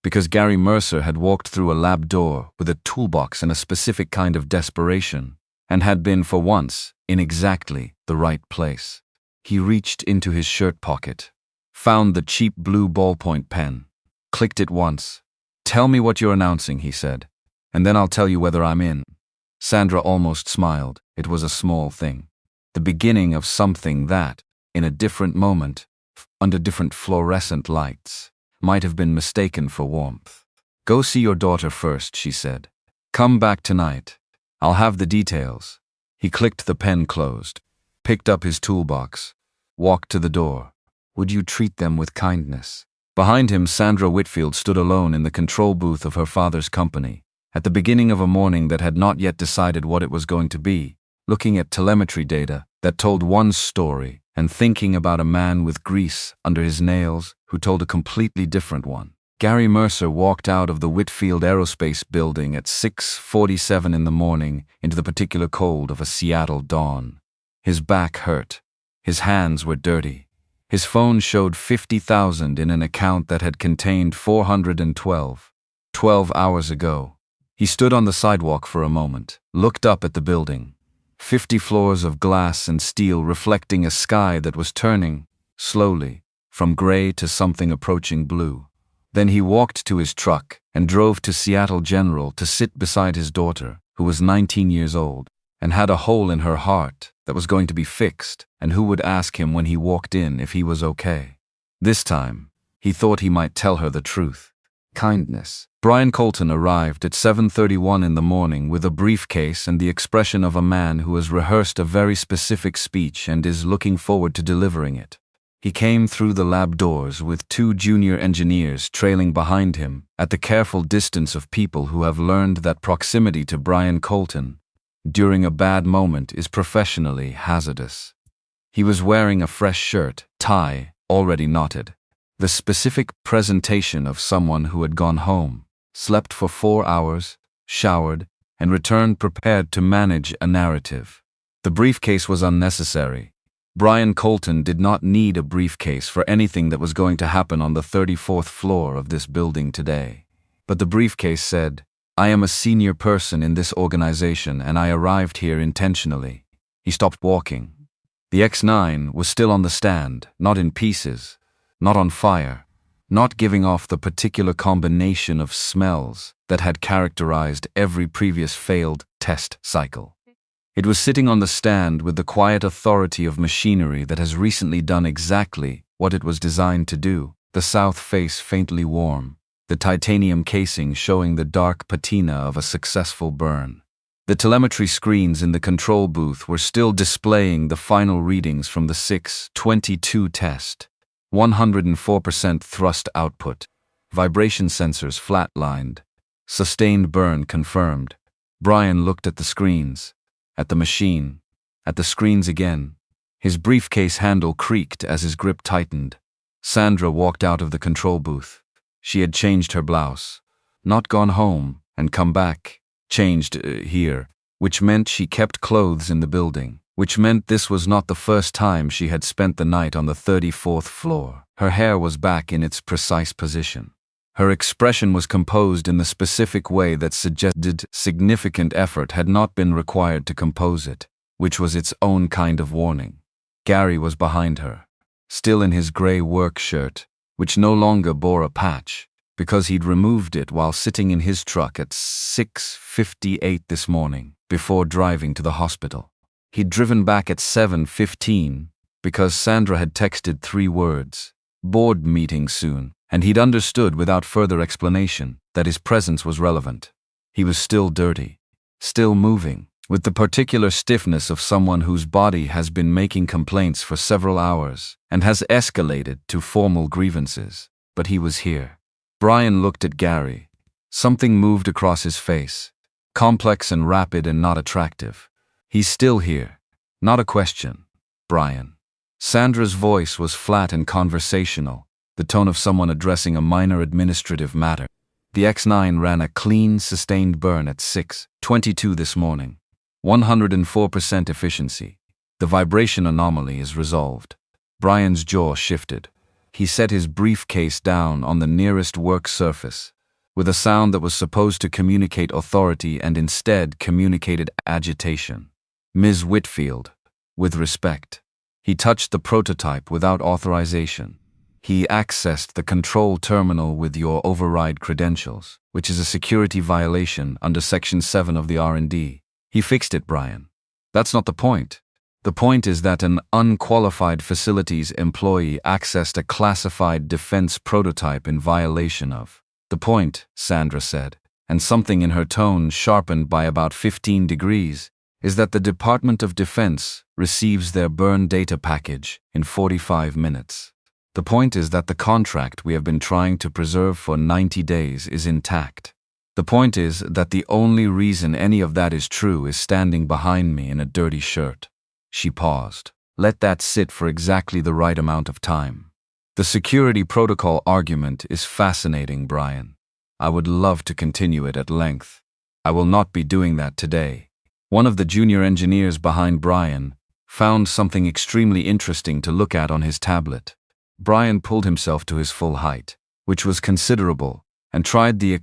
Because Gary Mercer had walked through a lab door with a toolbox and a specific kind of desperation, and had been for once in exactly the right place. He reached into his shirt pocket, found the cheap blue ballpoint pen, clicked it once. "Tell me what you're announcing," he said, "and then I'll tell you whether I'm in." Sandra almost smiled. It was a small thing. The beginning of something that, in a different moment, under different fluorescent lights, might have been mistaken for warmth. "Go see your daughter first," she said. "Come back tonight. I'll have the details." He clicked the pen closed, picked up his toolbox, walked to the door. "Would you treat them with kindness?" Behind him, Sandra Whitfield stood alone in the control booth of her father's company, at the beginning of a morning that had not yet decided what it was going to be, looking at telemetry data that told one story and thinking about a man with grease under his nails who told a completely different one. Gary Mercer walked out of the Whitfield Aerospace building at 6:47 in the morning into the particular cold of a Seattle dawn. His back hurt. His hands were dirty. His phone showed 50,000 in an account that had contained 412. 12 hours ago. He stood on the sidewalk for a moment, looked up at the building. 50 floors of glass and steel reflecting a sky that was turning, slowly, from gray to something approaching blue. Then he walked to his truck and drove to Seattle General to sit beside his daughter, who was 19 years old, and had a hole in her heart that was going to be fixed, and who would ask him when he walked in if he was okay. This time, He thought he might tell her the truth. Kindness. Brian Colton arrived at 7:31 in the morning with a briefcase and the expression of a man who has rehearsed a very specific speech and is looking forward to delivering it. He came through the lab doors with 2 junior engineers trailing behind him, at the careful distance of people who have learned that proximity to Brian Colton during a bad moment is professionally hazardous. He was wearing a fresh shirt, tie, already knotted. The specific presentation of someone who had gone home, slept for 4 hours, showered, and returned prepared to manage a narrative. The briefcase was unnecessary. Brian Colton did not need a briefcase for anything that was going to happen on the 34th floor of this building today. But the briefcase said, "I am a senior person in this organization and I arrived here intentionally." He stopped walking. The X9 was still on the stand, not in pieces, not on fire, not giving off the particular combination of smells that had characterized every previous failed test cycle. It was sitting on the stand with the quiet authority of machinery that has recently done exactly what it was designed to do, the south face faintly warm, the titanium casing showing the dark patina of a successful burn. The telemetry screens in the control booth were still displaying the final readings from the 6/22 test. 104% thrust output. Vibration sensors flatlined. Sustained burn confirmed. Brian looked at the screens, at the machine, at the screens again. His briefcase handle creaked as his grip tightened. Sandra walked out of the control booth. She had changed her blouse. Not gone home and come back. Changed here, which meant she kept clothes in the building. Which meant this was not the first time she had spent the night on the 34th floor. Her hair was back in its precise position. Her expression was composed in the specific way that suggested significant effort had not been required to compose it, which was its own kind of warning. Gary was behind her, still in his gray work shirt, which no longer bore a patch, because he'd removed it while sitting in his truck at 6:58 this morning, before driving to the hospital. He'd driven back at 7:15 because Sandra had texted 3 words, "Board meeting soon," and he'd understood without further explanation that his presence was relevant. He was still dirty, still moving, with the particular stiffness of someone whose body has been making complaints for several hours and has escalated to formal grievances. But he was here. Brian looked at Gary. Something moved across his face, complex and rapid and not attractive. "He's still here. Not a question, Brian." Sandra's voice was flat and conversational, the tone of someone addressing a minor administrative matter. The X9 ran a clean, sustained burn at 6:22 this morning. 104% efficiency. The vibration anomaly is resolved. Brian's jaw shifted. He set his briefcase down on the nearest work surface, with a sound that was supposed to communicate authority and instead communicated agitation. "Ms. Whitfield, with respect." He touched the prototype without authorization. He accessed the control terminal with your override credentials, which is a security violation under Section 7 of the R&D. He fixed it, Brian. That's not the point. The point is that an unqualified facilities employee accessed a classified defense prototype in violation of. "The point," Sandra said, and something in her tone sharpened by about 15 degrees, is that the Department of Defense receives their burn data package in 45 minutes. The point is that the contract we have been trying to preserve for 90 days is intact. The point is that the only reason any of that is true is standing behind me in a dirty shirt. She paused. Let that sit for exactly the right amount of time. The security protocol argument is fascinating, Brian. I would love to continue it at length. I will not be doing that today. One of the junior engineers behind Brian found something extremely interesting to look at on his tablet. Brian pulled himself to his full height, which was considerable, and tried the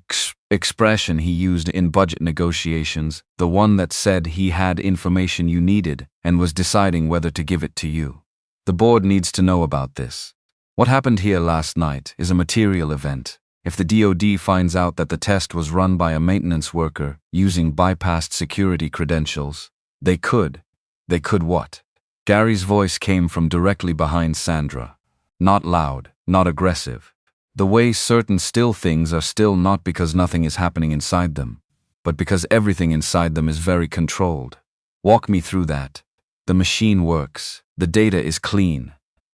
expression he used in budget negotiations, the one that said he had information you needed and was deciding whether to give it to you. The board needs to know about this. What happened here last night is a material event. If the DoD finds out that the test was run by a maintenance worker using bypassed security credentials, they could. They could what? Gary's voice came from directly behind Sandra. Not loud, not aggressive, The way certain still things are still not because nothing is happening inside them, but because everything inside them is very controlled. Walk me through that. The machine works. The data is clean.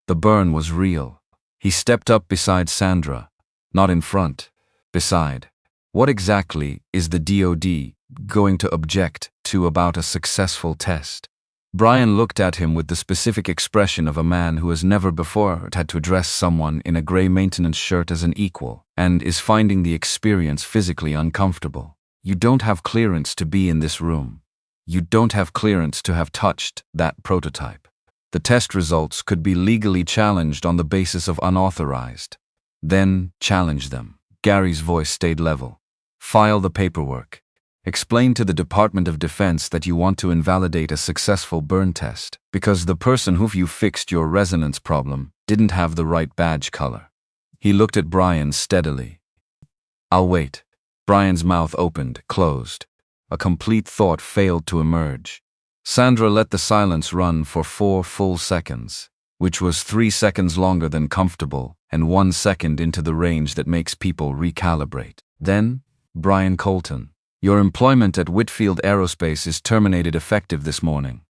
The burn was real. He stepped up beside Sandra. Not in front. Beside. What exactly is the DoD going to object to about a successful test? Brian looked at him with the specific expression of a man who has never before had to address someone in a gray maintenance shirt as an equal, and is finding the experience physically uncomfortable. You don't have clearance to be in this room. You don't have clearance to have touched that prototype. The test results could be legally challenged on the basis of unauthorized. Then challenge them. Gary's voice stayed level. File the paperwork. Explain to the Department of Defense that you want to invalidate a successful burn test because the person who you fixed your resonance problem didn't have the right badge color. He looked at Brian steadily. I'll wait. Brian's mouth opened, closed. A complete thought failed to emerge. Sandra let the silence run for 4 full seconds, which was 3 seconds longer than comfortable and 1 second into the range that makes people recalibrate. Then, Brian Colton. Your employment at Whitfield Aerospace is terminated effective this morning.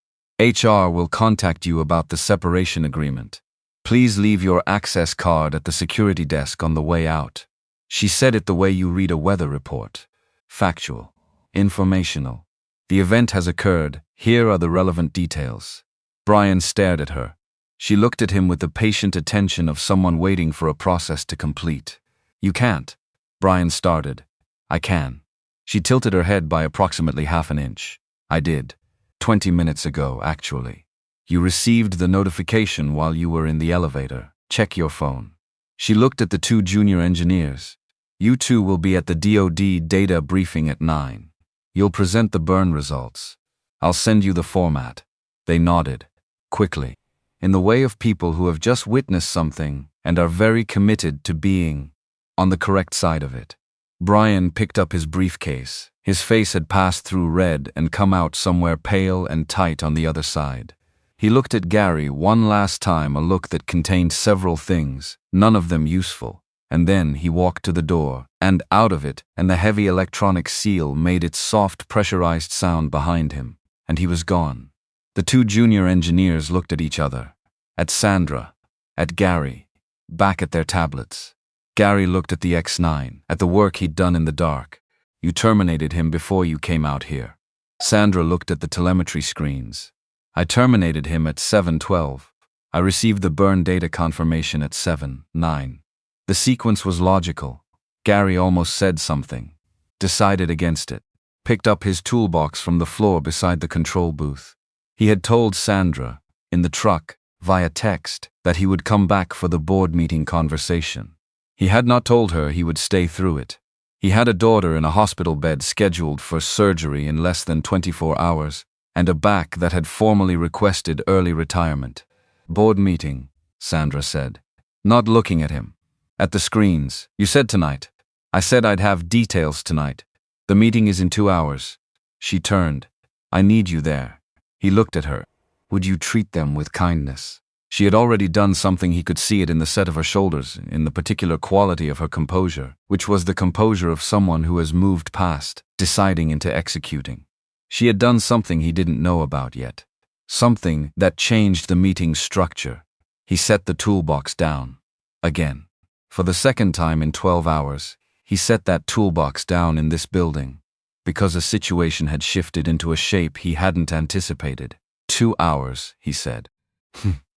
HR will contact you about the separation agreement. Please leave your access card at the security desk on the way out. She said it the way you read a weather report. Factual. Informational. The event has occurred. Here are the relevant details. Brian stared at her. She looked at him with the patient attention of someone waiting for a process to complete. You can't. Brian started. I can. She tilted her head by approximately half an inch. I did. 20 minutes ago, actually. You received the notification while you were in the elevator. Check your phone. She looked at the 2 junior engineers. You 2 will be at the DoD data briefing at 9. You'll present the burn results. I'll send you the format. They nodded. Quickly. In the way of people who have just witnessed something and are very committed to being on the correct side of it. Brian picked up his briefcase. His face had passed through red and come out somewhere pale and tight on the other side. He looked at Gary one last time, a look that contained several things, none of them useful, and then he walked to the door, and out of it, and the heavy electronic seal made its soft pressurized sound behind him, and he was gone. The 2 junior engineers looked at each other, at Sandra, at Gary, back at their tablets. Gary looked at the X9, at the work he'd done in the dark. You terminated him before you came out here. Sandra looked at the telemetry screens. I terminated him at 7:12. I received the burn data confirmation at 7:09. The sequence was logical. Gary almost said something. Decided against it. Picked up his toolbox from the floor beside the control booth. He had told Sandra, in the truck, via text, that he would come back for the board meeting conversation. He had not told her he would stay through it. He had a daughter in a hospital bed scheduled for surgery in less than 24 hours, and a back that had formally requested early retirement. Board meeting, Sandra said, not looking at him. At the screens, you said tonight. I said I'd have details tonight. The meeting is in 2 hours. She turned. I need you there. He looked at her. Would you treat them with kindness? She had already done something. He could see it in the set of her shoulders, in the particular quality of her composure, which was the composure of someone who has moved past deciding into executing. She had done something he didn't know about yet. Something that changed the meeting's structure. He set the toolbox down. Again. For the second time in 12 hours, he set that toolbox down in this building, because a situation had shifted into a shape he hadn't anticipated. 2 hours, he said.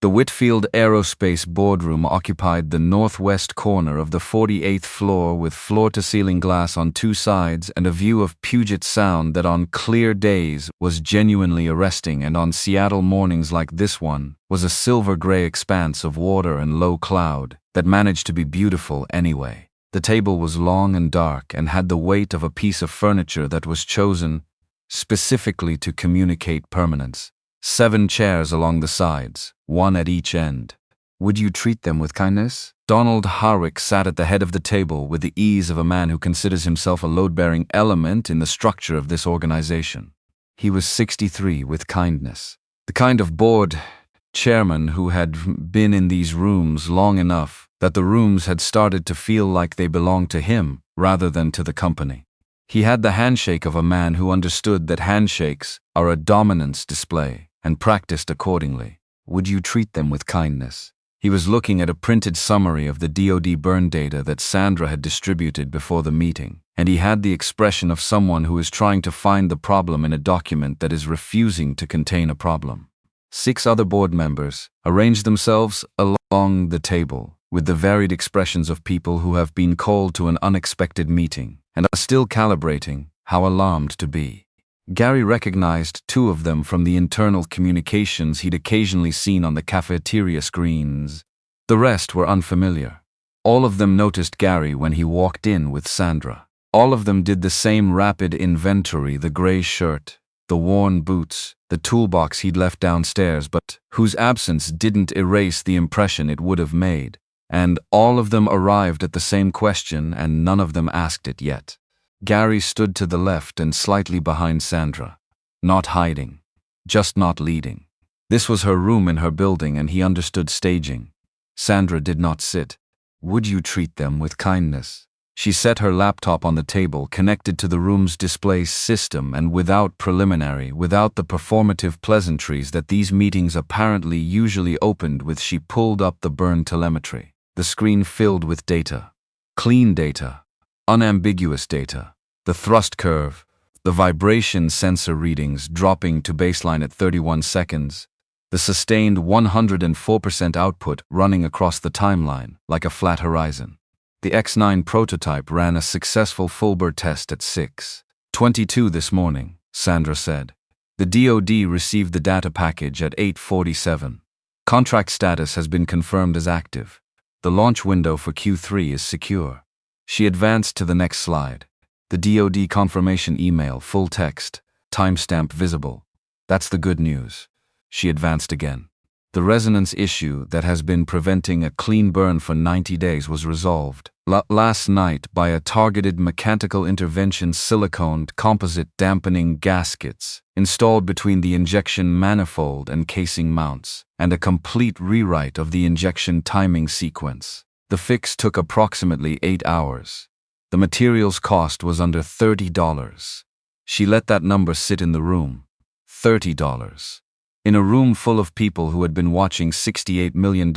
The Whitfield Aerospace boardroom occupied the northwest corner of the 48th floor with floor-to-ceiling glass on 2 sides and a view of Puget Sound that on clear days was genuinely arresting, and on Seattle mornings like this one was a silver-gray expanse of water and low cloud that managed to be beautiful anyway. The table was long and dark and had the weight of a piece of furniture that was chosen specifically to communicate permanence. 7 chairs along the sides, 1 at each end. Would you treat them with kindness? Donald Harwick sat at the head of the table with the ease of a man who considers himself a load-bearing element in the structure of this organization. He was 63 with kindness. The kind of board chairman who had been in these rooms long enough that the rooms had started to feel like they belonged to him rather than to the company. He had the handshake of a man who understood that handshakes are a dominance display and practiced accordingly. Would you treat them with kindness? He was looking at a printed summary of the DoD burn data that Sandra had distributed before the meeting, and he had the expression of someone who is trying to find the problem in a document that is refusing to contain a problem. 6 other board members arranged themselves along the table with the varied expressions of people who have been called to an unexpected meeting and are still calibrating how alarmed to be. Gary recognized 2 of them from the internal communications he'd occasionally seen on the cafeteria screens. The rest were unfamiliar. All of them noticed Gary when he walked in with Sandra. All of them did the same rapid inventory: the gray shirt, the worn boots, the toolbox he'd left downstairs but whose absence didn't erase the impression it would have made. And all of them arrived at the same question, and none of them asked it yet. Gary stood to the left and slightly behind Sandra. Not hiding, just not leading. This was her room in her building, and he understood staging. Sandra did not sit. Would you treat them with kindness? She set her laptop on the table, connected to the room's display system, and without the performative pleasantries that these meetings apparently usually opened with, she pulled up the burn telemetry. The screen filled with data. Clean data. Unambiguous data. The thrust curve. The vibration sensor readings dropping to baseline at 31 seconds. The sustained 104% output running across the timeline like a flat horizon. The X9 prototype ran a successful full-burn test at 6:22 this morning, Sandra said. The DoD received the data package at 8:47. Contract status has been confirmed as active. The launch window for Q3 is secure. She advanced to the next slide. The DoD confirmation email, full text, timestamp visible. That's the good news. She advanced again. The resonance issue that has been preventing a clean burn for 90 days was resolved last night by a targeted mechanical intervention: siliconed composite dampening gaskets installed between the injection manifold and casing mounts, and a complete rewrite of the injection timing sequence. The fix took approximately 8 hours. The materials cost was under $30. She let that number sit in the room. $30. In a room full of people who had been watching $68 million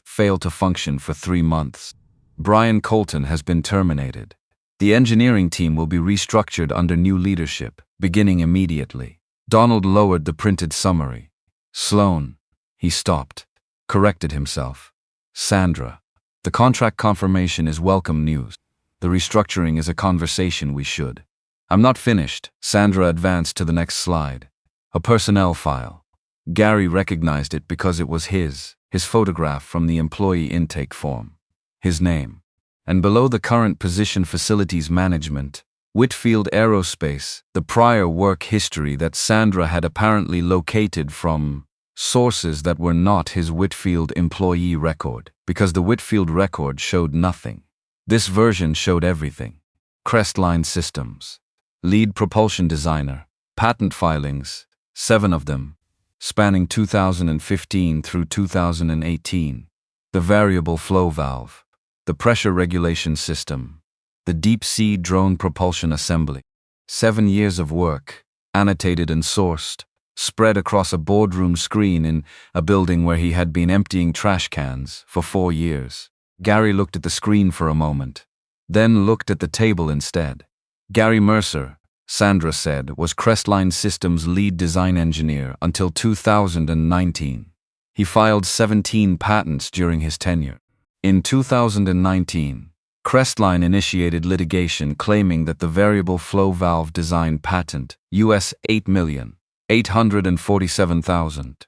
fail to function for 3 months. Brian Colton has been terminated. The engineering team will be restructured under new leadership, beginning immediately. Donald lowered the printed summary. Sloan. He stopped, corrected himself. Sandra. The contract confirmation is welcome news. The restructuring is a conversation we should. I'm not finished. Sandra advanced to the next slide. A personnel file. Gary recognized it because it was his photograph from the employee intake form. His name. And below the current position: facilities management, Whitfield Aerospace, the prior work history that Sandra had apparently located from sources that were not his Whitfield employee record, because the Whitfield record showed nothing. This version showed everything. Crestline Systems. Lead propulsion designer. Patent filings, 7 of them, spanning 2015 through 2018. The variable flow valve. The pressure regulation system. The deep-sea drone propulsion assembly. 7 years of work, annotated and sourced, spread across a boardroom screen in a building where he had been emptying trash cans for 4 years. Gary looked at the screen for a moment, then looked at the table instead. Gary Mercer, Sandra said, was Crestline Systems' lead design engineer until 2019. He filed 17 patents during his tenure. In 2019, Crestline initiated litigation claiming that the variable flow valve design patent, US $8,847,000.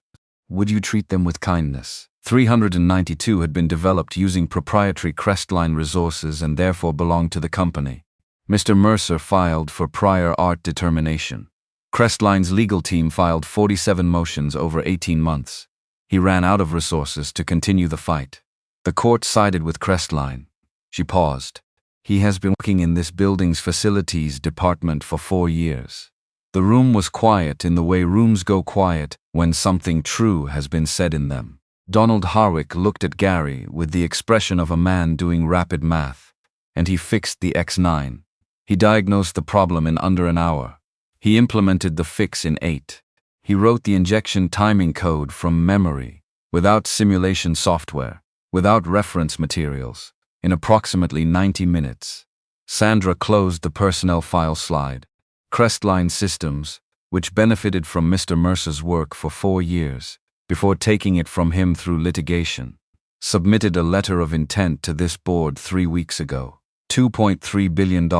Would you treat them with kindness? 392 had been developed using proprietary Crestline resources and therefore belonged to the company. Mr. Mercer filed for prior art determination. Crestline's legal team filed 47 motions over 18 months. He ran out of resources to continue the fight. The court sided with Crestline. She paused. He has been working in this building's facilities department for 4 years. The room was quiet in the way rooms go quiet when something true has been said in them. Donald Harwick looked at Gary with the expression of a man doing rapid math, and he fixed the X9. He diagnosed the problem in under an hour. He implemented the fix in 8. He wrote the injection timing code from memory, without simulation software, without reference materials, in approximately 90 minutes. Sandra closed the personnel file slide. Crestline Systems, which benefited from Mr. Mercer's work for 4 years, before taking it from him through litigation, submitted a letter of intent to this board 3 weeks ago. $2.3 billion,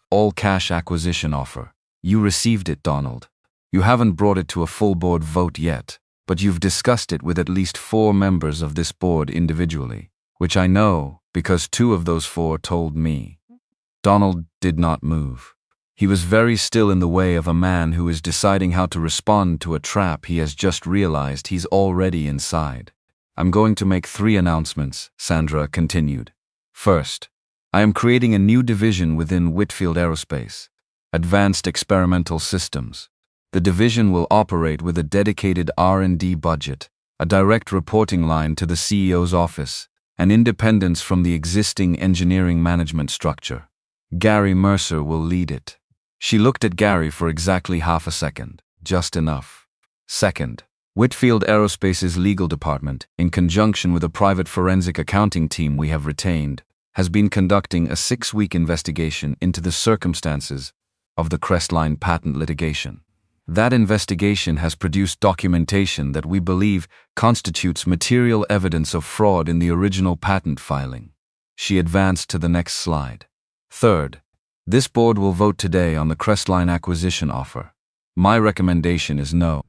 all-cash acquisition offer. You received it, Donald. You haven't brought it to a full board vote yet, but you've discussed it with at least 4 members of this board individually, which I know because 2 of those 4 told me. Donald did not move. He was very still in the way of a man who is deciding how to respond to a trap he has just realized he's already inside. I'm going to make 3 announcements, Sandra continued. First, I am creating a new division within Whitfield Aerospace, Advanced Experimental Systems. The division will operate with a dedicated R&D budget, a direct reporting line to the CEO's office, and independence from the existing engineering management structure. Gary Mercer will lead it. She looked at Gary for exactly half a second, just enough. Second, Whitfield Aerospace's legal department, in conjunction with a private forensic accounting team we have retained, has been conducting a 6-week investigation into the circumstances of the Crestline patent litigation. That investigation has produced documentation that we believe constitutes material evidence of fraud in the original patent filing. She advanced to the next slide. Third, this board will vote today on the Crestline acquisition offer. My recommendation is no.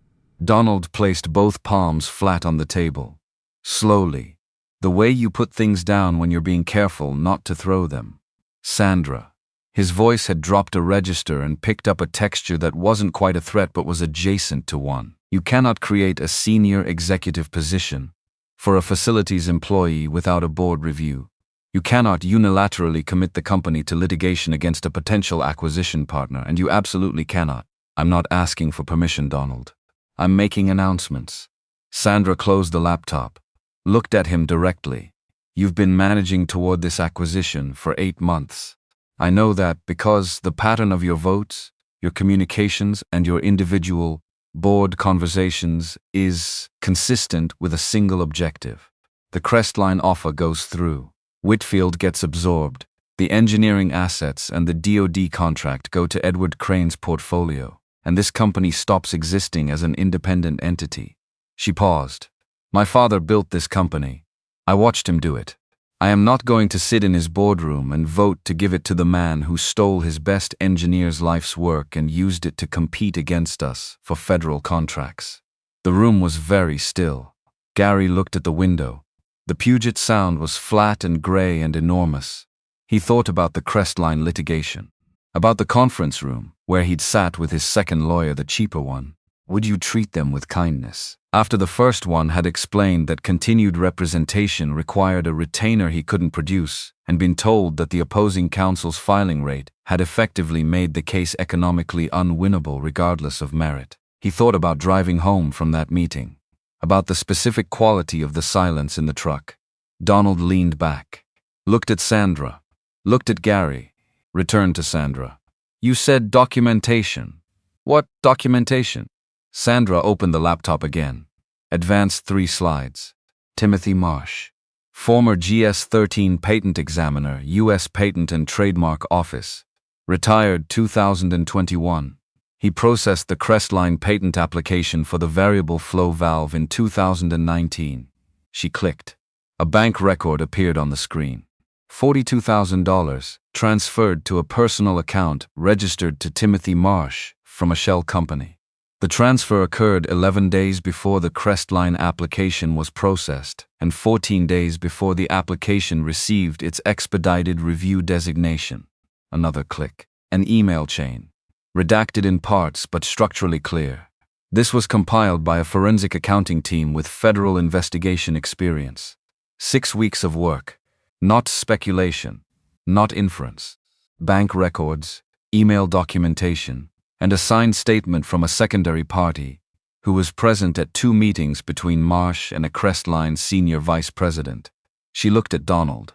Donald placed both palms flat on the table. Slowly. The way you put things down when you're being careful not to throw them. Sandra. His voice had dropped a register and picked up a texture that wasn't quite a threat but was adjacent to one. You cannot create a senior executive position for a facilities employee without a board review. You cannot unilaterally commit the company to litigation against a potential acquisition partner, and you absolutely cannot. I'm not asking for permission, Donald. I'm making announcements. Sandra closed the laptop, looked at him directly. You've been managing toward this acquisition for 8 months. I know that because the pattern of your votes, your communications, and your individual board conversations is consistent with a single objective. The Crestline offer goes through. Whitfield gets absorbed. The engineering assets and the DoD contract go to Edward Crane's portfolio, and this company stops existing as an independent entity. She paused. My father built this company. I watched him do it. I am not going to sit in his boardroom and vote to give it to the man who stole his best engineer's life's work and used it to compete against us for federal contracts. The room was very still. Gary looked at the window. The Puget Sound was flat and gray and enormous. He thought about the Crestline litigation, about the conference room where he'd sat with his second lawyer, the cheaper one. Would you treat them with kindness? After the first one had explained that continued representation required a retainer he couldn't produce, and been told that the opposing counsel's filing rate had effectively made the case economically unwinnable regardless of merit. He thought about driving home from that meeting, about the specific quality of the silence in the truck. Donald leaned back, looked at Sandra, looked at Gary, returned to Sandra. You said documentation. What documentation? Sandra opened the laptop again. Advanced 3 slides. Timothy Marsh, former GS-13 patent examiner, U.S. Patent and Trademark Office, retired 2021. He processed the Crestline patent application for the variable flow valve in 2019. She clicked. A bank record appeared on the screen. $42,000 transferred to a personal account registered to Timothy Marsh from a shell company. The transfer occurred 11 days before the Crestline application was processed and 14 days before the application received its expedited review designation. Another click. An email chain. Redacted in parts but structurally clear. This was compiled by a forensic accounting team with federal investigation experience. 6 weeks of work. Not speculation. Not inference. Bank records, email documentation, and a signed statement from a secondary party, who was present at 2 meetings between Marsh and a Crestline senior vice president. She looked at Donald.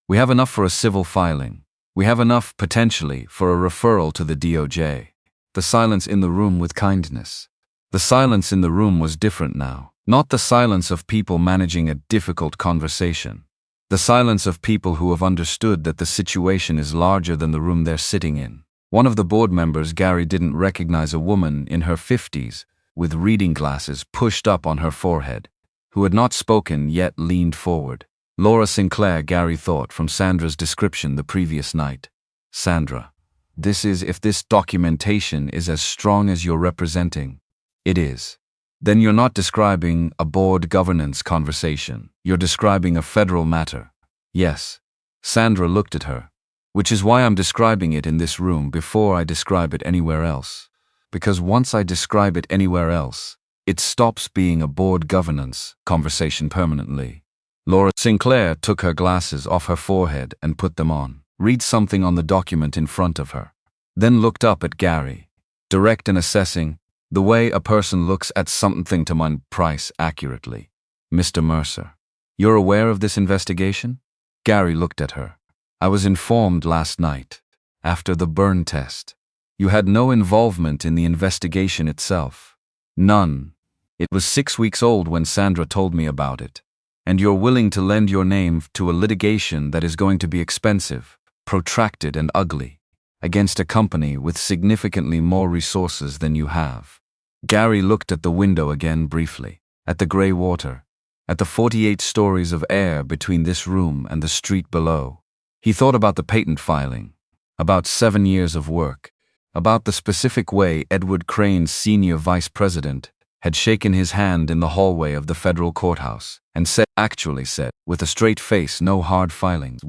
We have enough for a civil filing. We have enough, potentially, for a referral to the DOJ. The silence in the room with kindness. The silence in the room was different now. Not the silence of people managing a difficult conversation. The silence of people who have understood that the situation is larger than the room they're sitting in. One of the board members, Gary, didn't recognize a woman in her 50s, with reading glasses pushed up on her forehead, who had not spoken yet leaned forward. Laura Sinclair, Gary thought, from Sandra's description the previous night. Sandra, this is, if this documentation is as strong as you're representing. It is. Then you're not describing a board governance conversation. You're describing a federal matter. Yes. Sandra looked at her. Which is why I'm describing it in this room before I describe it anywhere else. Because once I describe it anywhere else, it stops being a board governance conversation permanently. Laura Sinclair took her glasses off her forehead and put them on. Read something on the document in front of her. Then looked up at Gary. Direct and assessing, the way a person looks at something to mind price accurately. Mr. Mercer, you're aware of this investigation? Gary looked at her. I was informed last night, after the burn test. You had no involvement in the investigation itself. None. It was 6 weeks old when Sandra told me about it. And you're willing to lend your name to a litigation that is going to be expensive, protracted and ugly, against a company with significantly more resources than you have. Gary looked at the window again briefly, at the grey water, at the 48 stories of air between this room and the street below. He thought about the patent filing, about 7 years of work, about the specific way Edward Crane's senior vice president had shaken his hand in the hallway of the federal courthouse and actually said, with a straight face, no hard filings.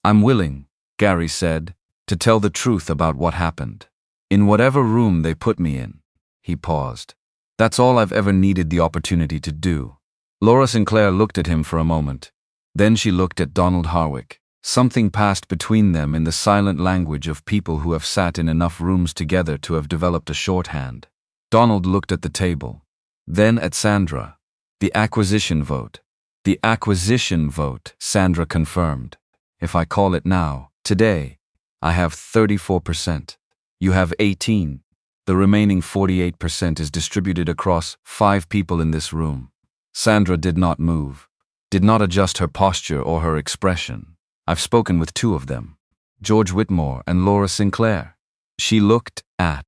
I'm willing, Gary said, to tell the truth about what happened. In whatever room they put me in. He paused. That's all I've ever needed the opportunity to do. Laura Sinclair looked at him for a moment. Then she looked at Donald Harwick. Something passed between them in the silent language of people who have sat in enough rooms together to have developed a shorthand. Donald looked at the table. Then at Sandra. The acquisition vote. The acquisition vote, Sandra confirmed. If I call it now, today, I have 34%. You have 18%. The remaining 48% is distributed across 5 people in this room. Sandra did not move, did not adjust her posture or her expression. I've spoken with 2 of them, George Whitmore and Laura Sinclair. She looked at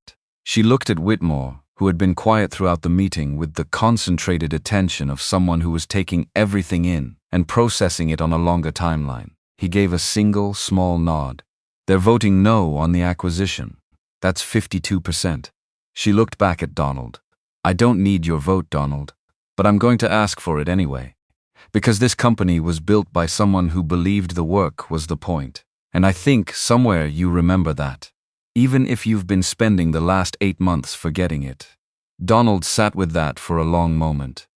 Whitmore, who had been quiet throughout the meeting with the concentrated attention of someone who was taking everything in and processing it on a longer timeline. He gave a single, small nod. They're voting no on the acquisition. That's 52%. She looked back at Donald. I don't need your vote, Donald, but I'm going to ask for it anyway. Because this company was built by someone who believed the work was the point. And I think somewhere you remember that. Even if you've been spending the last 8 months forgetting it. Donald sat with that for a long moment.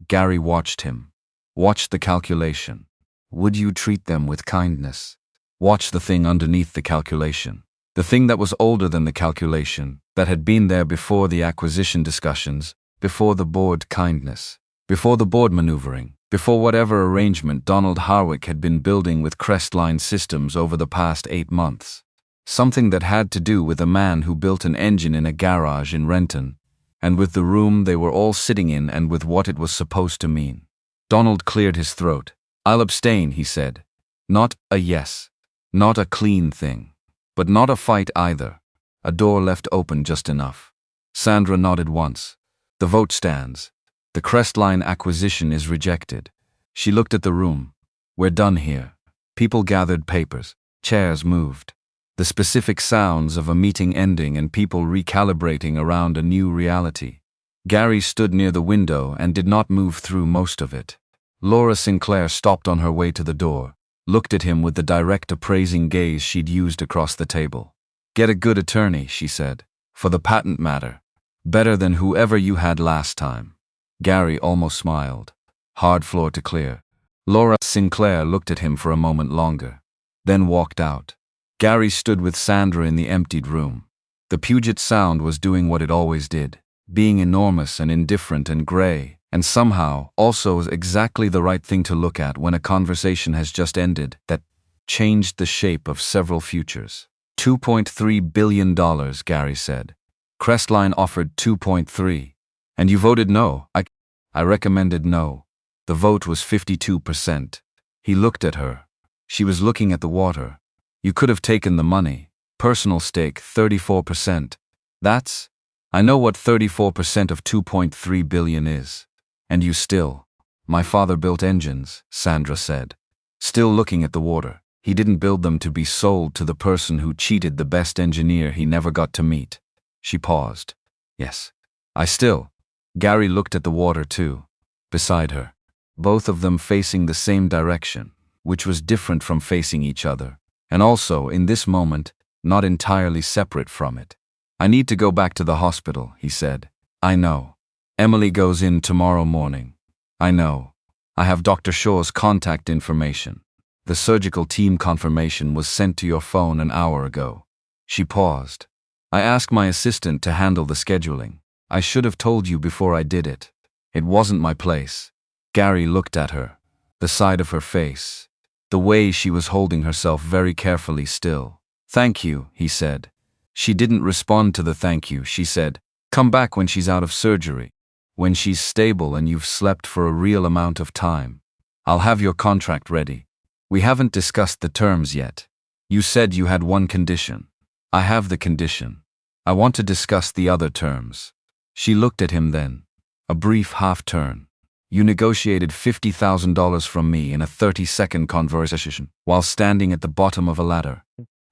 Gary watched him. Watched the calculation. Would you treat them with kindness? Watch the thing underneath the calculation. The thing that was older than the calculation, that had been there before the acquisition discussions, before the board kindness, before the board maneuvering, before whatever arrangement Donald Harwick had been building with Crestline Systems over the past 8 months. Something that had to do with a man who built an engine in a garage in Renton, and with the room they were all sitting in and with what it was supposed to mean. Donald cleared his throat. I'll abstain, he said. Not a yes. Not a clean thing. But not a fight either. A door left open just enough. Sandra nodded once. The vote stands. The Crestline acquisition is rejected. She looked at the room. We're done here. People gathered papers. Chairs moved. The specific sounds of a meeting ending and people recalibrating around a new reality. Gary stood near the window and did not move through most of it. Laura Sinclair stopped on her way to the door, looked at him with the direct appraising gaze she'd used across the table. Get a good attorney, she said, for the patent matter. Better than whoever you had last time. Gary almost smiled. Hard floor to clear. Laura Sinclair looked at him for a moment longer, then walked out. Gary stood with Sandra in the emptied room. The Puget Sound was doing what it always did, being enormous and indifferent and gray, and somehow also exactly the right thing to look at when a conversation has just ended that changed the shape of several futures. $2.3 billion, Gary said. Crestline offered 2.3. And you voted no. I recommended no. The vote was 52%. He looked at her. She was looking at the water. You could have taken the money. Personal stake, 34%. I know what 34% of 2.3 billion is. And you still. My father built engines, Sandra said. Still looking at the water. He didn't build them to be sold to the person who cheated the best engineer he never got to meet. She paused. Yes. Gary looked at the water too. Beside her. Both of them facing the same direction, which was different from facing each other. And also, in this moment, not entirely separate from it. I need to go back to the hospital, he said. I know. Emily goes in tomorrow morning. I know. I have Dr. Shaw's contact information. The surgical team confirmation was sent to your phone an hour ago. She paused. I asked my assistant to handle the scheduling. I should have told you before I did it. It wasn't my place. Gary looked at her. The side of her face. The way she was holding herself very carefully still. Thank you, he said. She didn't respond to the thank you. She said, come back when she's out of surgery. When she's stable and you've slept for a real amount of time. I'll have your contract ready. We haven't discussed the terms yet. You said you had one condition. I have the condition. I want to discuss the other terms. She looked at him then. A brief half-turn. You negotiated $50,000 from me in a 30-second conversation while standing at the bottom of a ladder.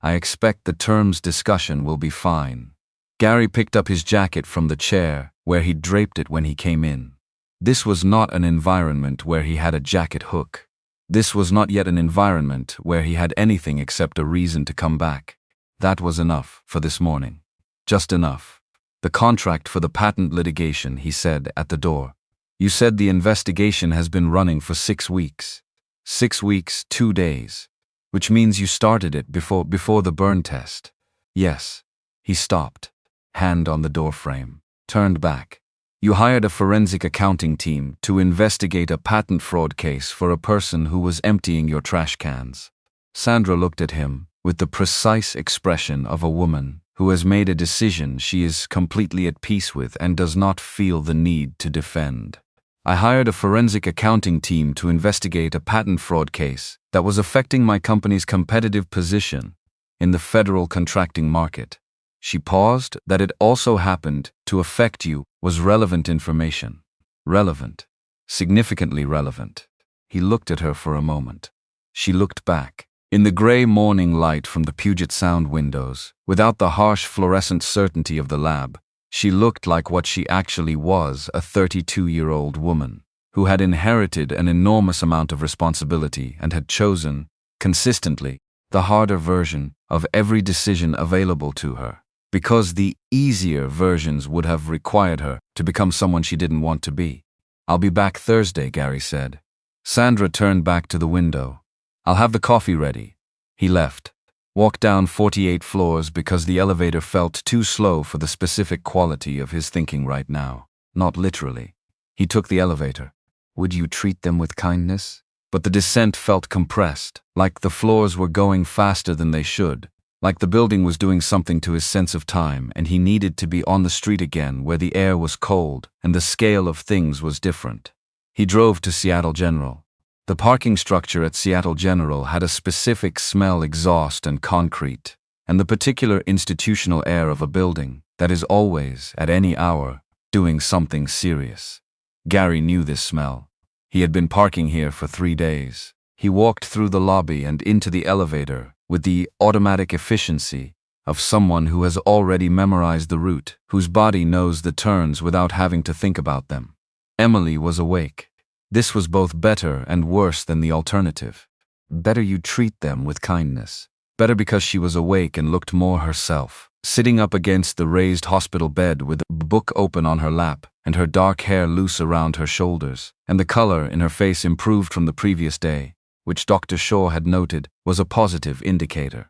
I expect the terms discussion will be fine. Gary picked up his jacket from the chair where he'd draped it when he came in. This was not an environment where he had a jacket hook. This was not yet an environment where he had anything except a reason to come back. That was enough for this morning. Just enough. The contract for the patent litigation, he said at the door. You said the investigation has been running for 6 weeks. 6 weeks, 2 days. Which means you started it before the burn test. Yes. He stopped. Hand on the doorframe. Turned back. You hired a forensic accounting team to investigate a patent fraud case for a person who was emptying your trash cans. Sandra looked at him with the precise expression of a woman who has made a decision she is completely at peace with and does not feel the need to defend. I hired a forensic accounting team to investigate a patent fraud case that was affecting my company's competitive position in the federal contracting market. She paused. That it also happened to affect you was relevant information. Relevant. Significantly relevant. He looked at her for a moment. She looked back. In the gray morning light from the Puget Sound windows, without the harsh fluorescent certainty of the lab, she looked like what she actually was, a 32-year-old woman who had inherited an enormous amount of responsibility and had chosen, consistently, the harder version of every decision available to her, because the easier versions would have required her to become someone she didn't want to be. I'll be back Thursday, Gary said. Sandra turned back to the window. I'll have the coffee ready. He left. Walked down 48 floors because the elevator felt too slow for the specific quality of his thinking right now. Not literally. He took the elevator. Would you treat them with kindness? But the descent felt compressed, like the floors were going faster than they should, like the building was doing something to his sense of time and he needed to be on the street again where the air was cold and the scale of things was different. He drove to Seattle General. The parking structure at Seattle General had a specific smell, exhaust and concrete, and the particular institutional air of a building that is always, at any hour, doing something serious. Gary knew this smell. He had been parking here for 3 days. He walked through the lobby and into the elevator with the automatic efficiency of someone who has already memorized the route, whose body knows the turns without having to think about them. Emily was awake. This was both better and worse than the alternative. Better you treat them with kindness. Better because she was awake and looked more herself, sitting up against the raised hospital bed with a book open on her lap and her dark hair loose around her shoulders, and the color in her face improved from the previous day, which Dr. Shaw had noted was a positive indicator.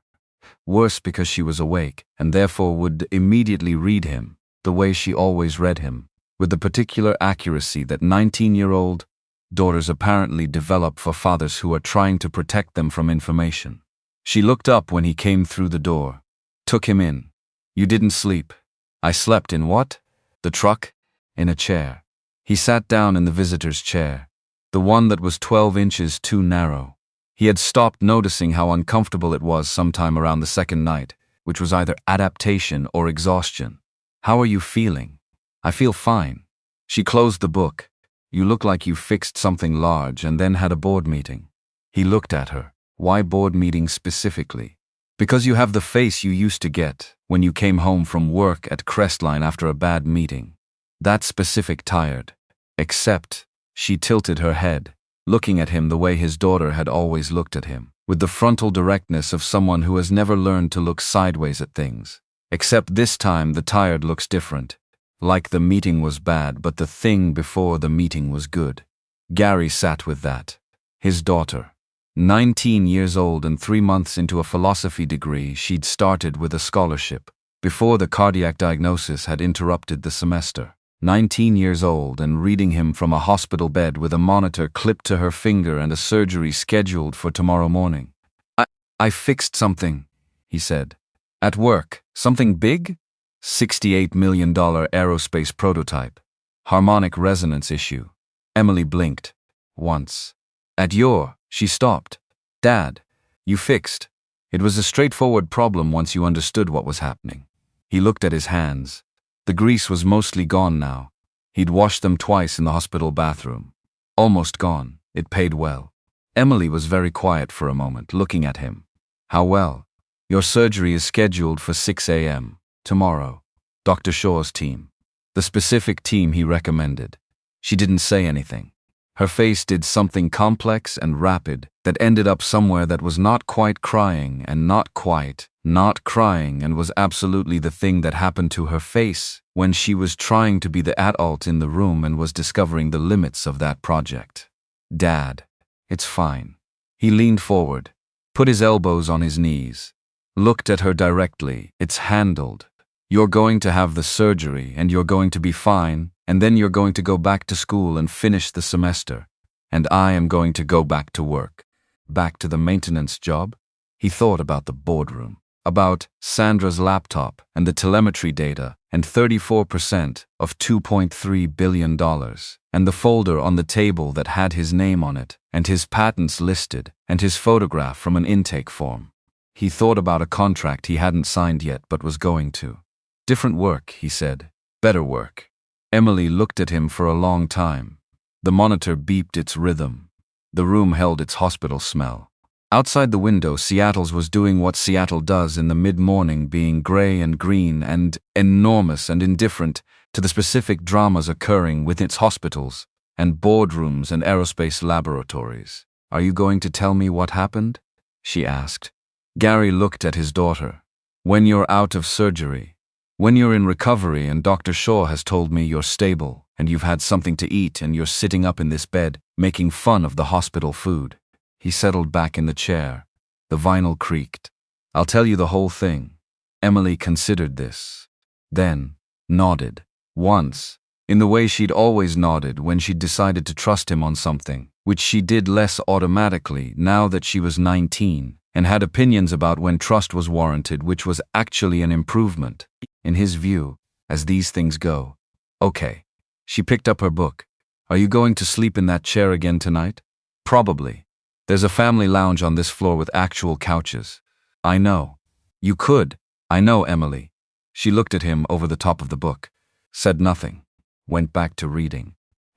Worse because she was awake, and therefore would immediately read him, the way she always read him, with the particular accuracy that 19-year-old daughters apparently develop for fathers who are trying to protect them from information. She looked up when he came through the door, took him in. "You didn't sleep." "I slept in what?" "The truck." "In a chair." He sat down in the visitor's chair, the one that was 12 inches too narrow. He had stopped noticing how uncomfortable it was sometime around the second night, which was either adaptation or exhaustion. "How are you feeling?" "I feel fine." She closed the book. "You look like you fixed something large and then had a board meeting." He looked at her. "Why board meeting specifically?" "Because you have the face you used to get when you came home from work at Crestline after a bad meeting. That specific tired." Except, she tilted her head, looking at him the way his daughter had always looked at him, with the frontal directness of someone who has never learned to look sideways at things. Except this time the tired looks different. Like the meeting was bad, but the thing before the meeting was good. Gary sat with that. His daughter. 19 years old and 3 months into a philosophy degree she'd started with a scholarship, before the cardiac diagnosis had interrupted the semester. 19 years old and reading him from a hospital bed with a monitor clipped to her finger and a surgery scheduled for tomorrow morning. I fixed something," he said. "At work. Something big?" $68 million aerospace prototype. Harmonic resonance issue. Emily blinked. Once. She stopped. "Dad, you fixed." It was a straightforward problem once you understood what was happening. He looked at his hands. The grease was mostly gone now. He'd washed them twice in the hospital bathroom. Almost gone. It paid well. Emily was very quiet for a moment, looking at him. "How well?" "Your surgery is scheduled for 6 a.m. tomorrow. Dr. Shaw's team." The specific team he recommended. She didn't say anything. Her face did something complex and rapid that ended up somewhere that was not quite crying and not crying and was absolutely the thing that happened to her face when she was trying to be the adult in the room and was discovering the limits of that project. "Dad, it's fine." He leaned forward, put his elbows on his knees, looked at her directly. "It's handled. You're going to have the surgery and you're going to be fine, and then you're going to go back to school and finish the semester. And I am going to go back to work." Back to the maintenance job? He thought about the boardroom, about Sandra's laptop and the telemetry data and 34% of $2.3 billion, and the folder on the table that had his name on it, and his patents listed, and his photograph from an intake form. He thought about a contract he hadn't signed yet but was going to. "Different work," he said. "Better work." Emily looked at him for a long time. The monitor beeped its rhythm. The room held its hospital smell. Outside the window, Seattle's was doing what Seattle does in the mid-morning, being gray and green and enormous and indifferent to the specific dramas occurring within its hospitals and boardrooms and aerospace laboratories. "Are you going to tell me what happened?" she asked. Gary looked at his daughter. "When you're out of surgery, when you're in recovery and Dr. Shaw has told me you're stable and you've had something to eat and you're sitting up in this bed making fun of the hospital food." He settled back in the chair. The vinyl creaked. "I'll tell you the whole thing." Emily considered this. Then, nodded. Once, in the way she'd always nodded when she'd decided to trust him on something, which she did less automatically now that she was 19, and had opinions about when trust was warranted, which was actually an improvement, in his view, as these things go. "Okay." She picked up her book. "Are you going to sleep in that chair again tonight?" "Probably. There's a family lounge on this floor with actual couches." "I know." "You could." "I know, Emily." She looked at him over the top of the book, said nothing, went back to reading.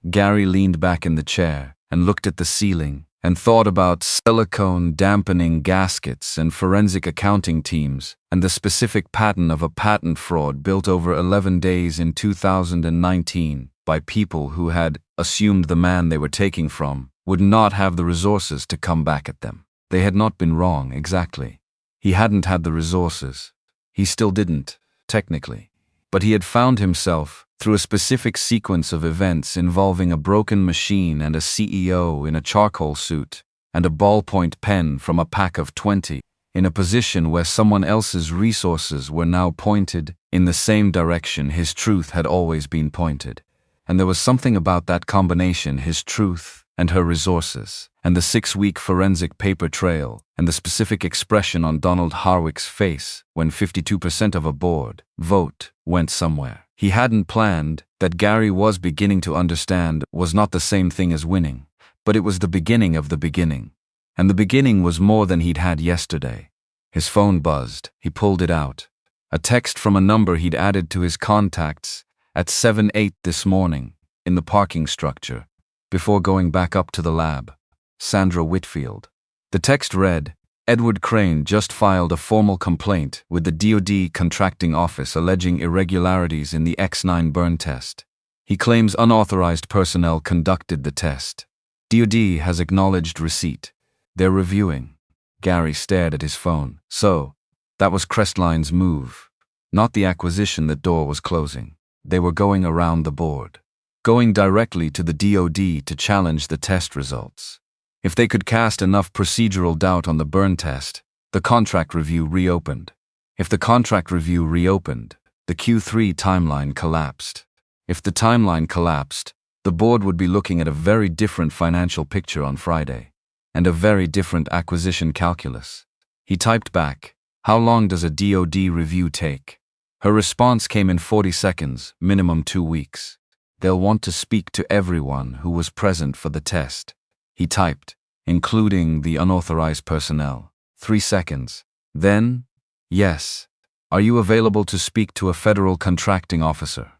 Gary leaned back in the chair and looked at the ceiling and thought about silicone dampening gaskets and forensic accounting teams and the specific pattern of a patent fraud built over 11 days in 2019 by people who had assumed the man they were taking from would not have the resources to come back at them. They had not been wrong, exactly. He hadn't had the resources. He still didn't, technically. But he had found himself, through a specific sequence of events involving a broken machine and a CEO in a charcoal suit, and a ballpoint pen from a pack of 20, in a position where someone else's resources were now pointed in the same direction his truth had always been pointed. And there was something about that combination, his truth and her resources, and the 6-week forensic paper trail, and the specific expression on Donald Harwick's face when 52% of a board vote went somewhere he hadn't planned, that Gary was beginning to understand was not the same thing as winning, but it was the beginning of the beginning. And the beginning was more than he'd had yesterday. His phone buzzed. He pulled it out. A text from a number he'd added to his contacts at 7:08 this morning in the parking structure, before going back up to the lab. Sandra Whitfield. The text read, Edward Crane just filed a formal complaint with the DoD contracting office alleging irregularities in the X9 burn test. He claims unauthorized personnel conducted the test. DoD has acknowledged receipt. They're reviewing. Gary stared at his phone. So, that was Crestline's move. Not the acquisition. The door was closing. They were going around the board. Going directly to the DoD to challenge the test results. If they could cast enough procedural doubt on the burn test, the contract review reopened. If the contract review reopened, the Q3 timeline collapsed. If the timeline collapsed, the board would be looking at a very different financial picture on Friday, and a very different acquisition calculus. He typed back, "How long does a DoD review take?" Her response came in 40 seconds, minimum 2 weeks. "They'll want to speak to everyone who was present for the test." He typed, "including the unauthorized personnel." 3 seconds. Then, "Yes. Are you available to speak to a federal contracting officer?"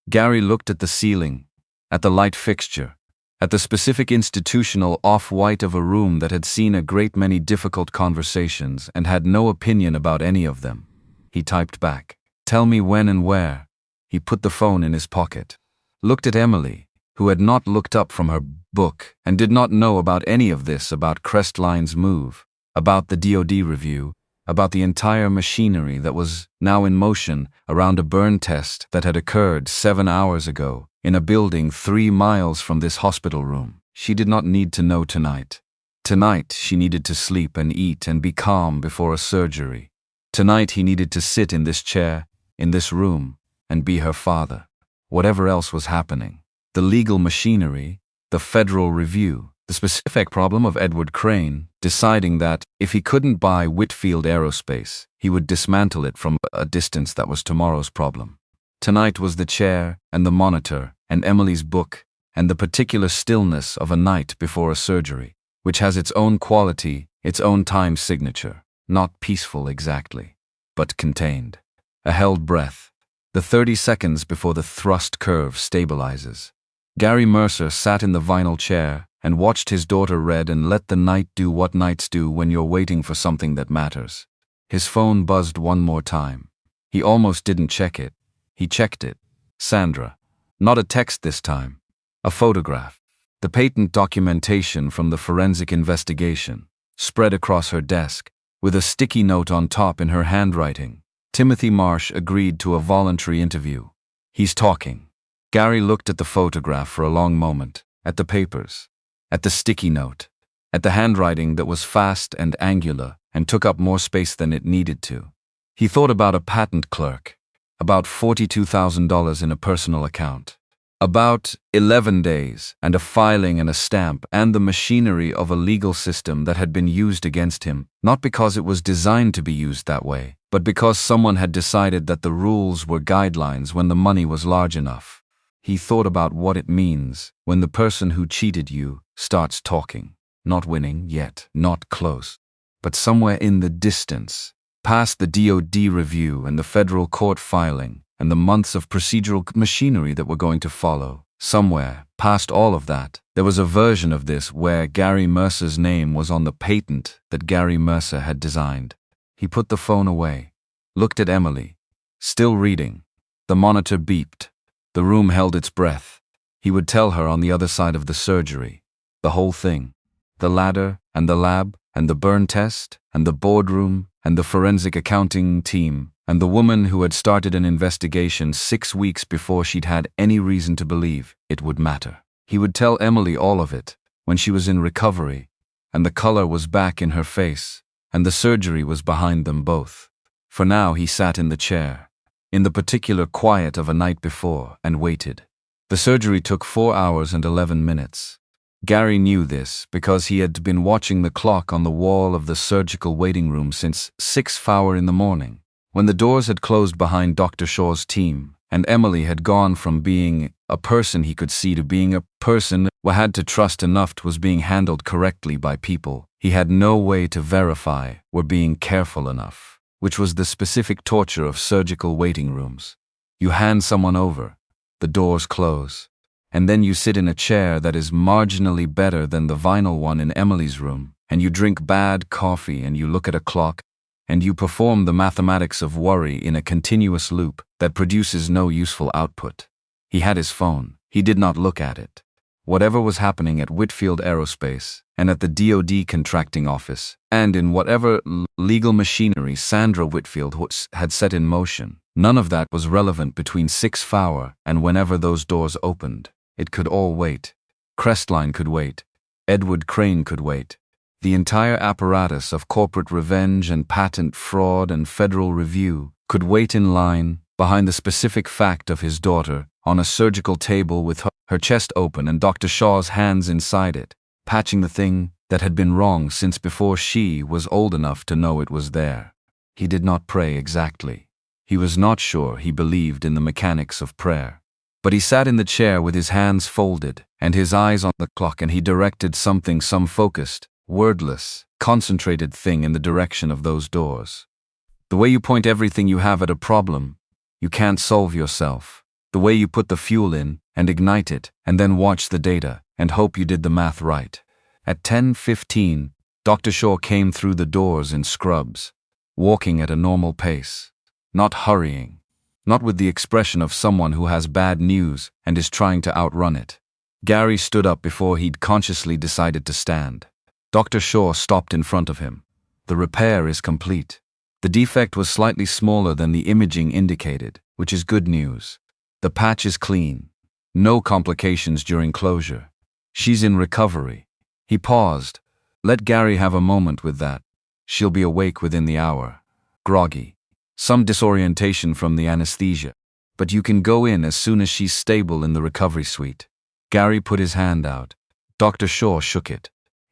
Gary looked at the ceiling, at the light fixture, at the specific institutional off-white of a room that had seen a great many difficult conversations and had no opinion about any of them. He typed back, "Tell me when and where." He put the phone in his pocket. Looked at Emily, who had not looked up from her book and did not know about any of this, about Crestline's move, about the DoD review, about the entire machinery that was now in motion around a burn test that had occurred 7 hours ago in a building 3 miles from this hospital room. She did not need to know tonight. Tonight she needed to sleep and eat and be calm before a surgery. Tonight he needed to sit in this chair, in this room, and be her father. Whatever else was happening. The legal machinery, the federal review, the specific problem of Edward Crane deciding that if he couldn't buy Whitfield Aerospace, he would dismantle it from a distance. That was tomorrow's problem. Tonight was the chair and the monitor and Emily's book and the particular stillness of a night before a surgery, which has its own quality, its own time signature, not peaceful exactly, but contained. A held breath, the 30 seconds before the thrust curve stabilizes. Gary Mercer sat in the vinyl chair and watched his daughter read and let the night do what nights do when you're waiting for something that matters. His phone buzzed one more time. He almost didn't check it. He checked it. Sandra. Not a text this time. A photograph. The patent documentation from the forensic investigation, spread across her desk, with a sticky note on top in her handwriting. Timothy Marsh agreed to a voluntary interview. He's talking. Gary looked at the photograph for a long moment, at the papers, at the sticky note, at the handwriting that was fast and angular and took up more space than it needed to. He thought about a patent clerk, about $42,000 in a personal account, about 11 days and a filing and a stamp and the machinery of a legal system that had been used against him, not because it was designed to be used that way, but because someone had decided that the rules were guidelines when the money was large enough. He thought about what it means when the person who cheated you starts talking, not winning yet, not close, but somewhere in the distance, past the DoD review and the federal court filing and the months of procedural machinery that were going to follow. Somewhere, past all of that, there was a version of this where Gary Mercer's name was on the patent that Gary Mercer had designed. He put the phone away, looked at Emily, still reading. The monitor beeped. The room held its breath. He would tell her on the other side of the surgery. The whole thing. The ladder and the lab and the burn test and the boardroom and the forensic accounting team and the woman who had started an investigation 6 weeks before she'd had any reason to believe it would matter. He would tell Emily all of it when she was in recovery and the color was back in her face and the surgery was behind them both. For now he sat in the chair, in the particular quiet of a night before, and waited. The surgery took 4 hours and 11 minutes. Gary knew this because he had been watching the clock on the wall of the surgical waiting room since 6 hours in the morning, when the doors had closed behind Dr. Shaw's team, and Emily had gone from being a person he could see to being a person who had to trust enough was being handled correctly by people he had no way to verify were being careful enough, which was the specific torture of surgical waiting rooms. You hand someone over, the doors close, and then you sit in a chair that is marginally better than the vinyl one in Emily's room, and you drink bad coffee and you look at a clock, and you perform the mathematics of worry in a continuous loop that produces no useful output. He had his phone. He did not look at it. Whatever was happening at Whitfield Aerospace, and at the DoD contracting office, and in whatever legal machinery Sandra Whitfield had set in motion, none of that was relevant between 6 hours and whenever those doors opened. It could all wait. Crestline could wait. Edward Crane could wait. The entire apparatus of corporate revenge and patent fraud and federal review could wait in line behind the specific fact of his daughter on a surgical table with her chest open and Dr. Shaw's hands inside it, patching the thing that had been wrong since before she was old enough to know it was there. He did not pray exactly. He was not sure he believed in the mechanics of prayer. But he sat in the chair with his hands folded and his eyes on the clock, and he directed some focused, wordless, concentrated thing in the direction of those doors. The way you point everything you have at a problem you can't solve yourself. The way you put the fuel in and ignite it and then watch the data and hope you did the math right. At 10:15, Dr. Shaw came through the doors in scrubs, walking at a normal pace, not hurrying. Not with the expression of someone who has bad news and is trying to outrun it. Gary stood up before he'd consciously decided to stand. Dr. Shaw stopped in front of him. The repair is complete. The defect was slightly smaller than the imaging indicated, which is good news. The patch is clean. No complications during closure. She's in recovery. He paused. Let Gary have a moment with that. She'll be awake within the hour. Groggy. Some disorientation from the anesthesia, but you can go in as soon as she's stable in the recovery suite. Gary put his hand out. Dr. Shaw shook it.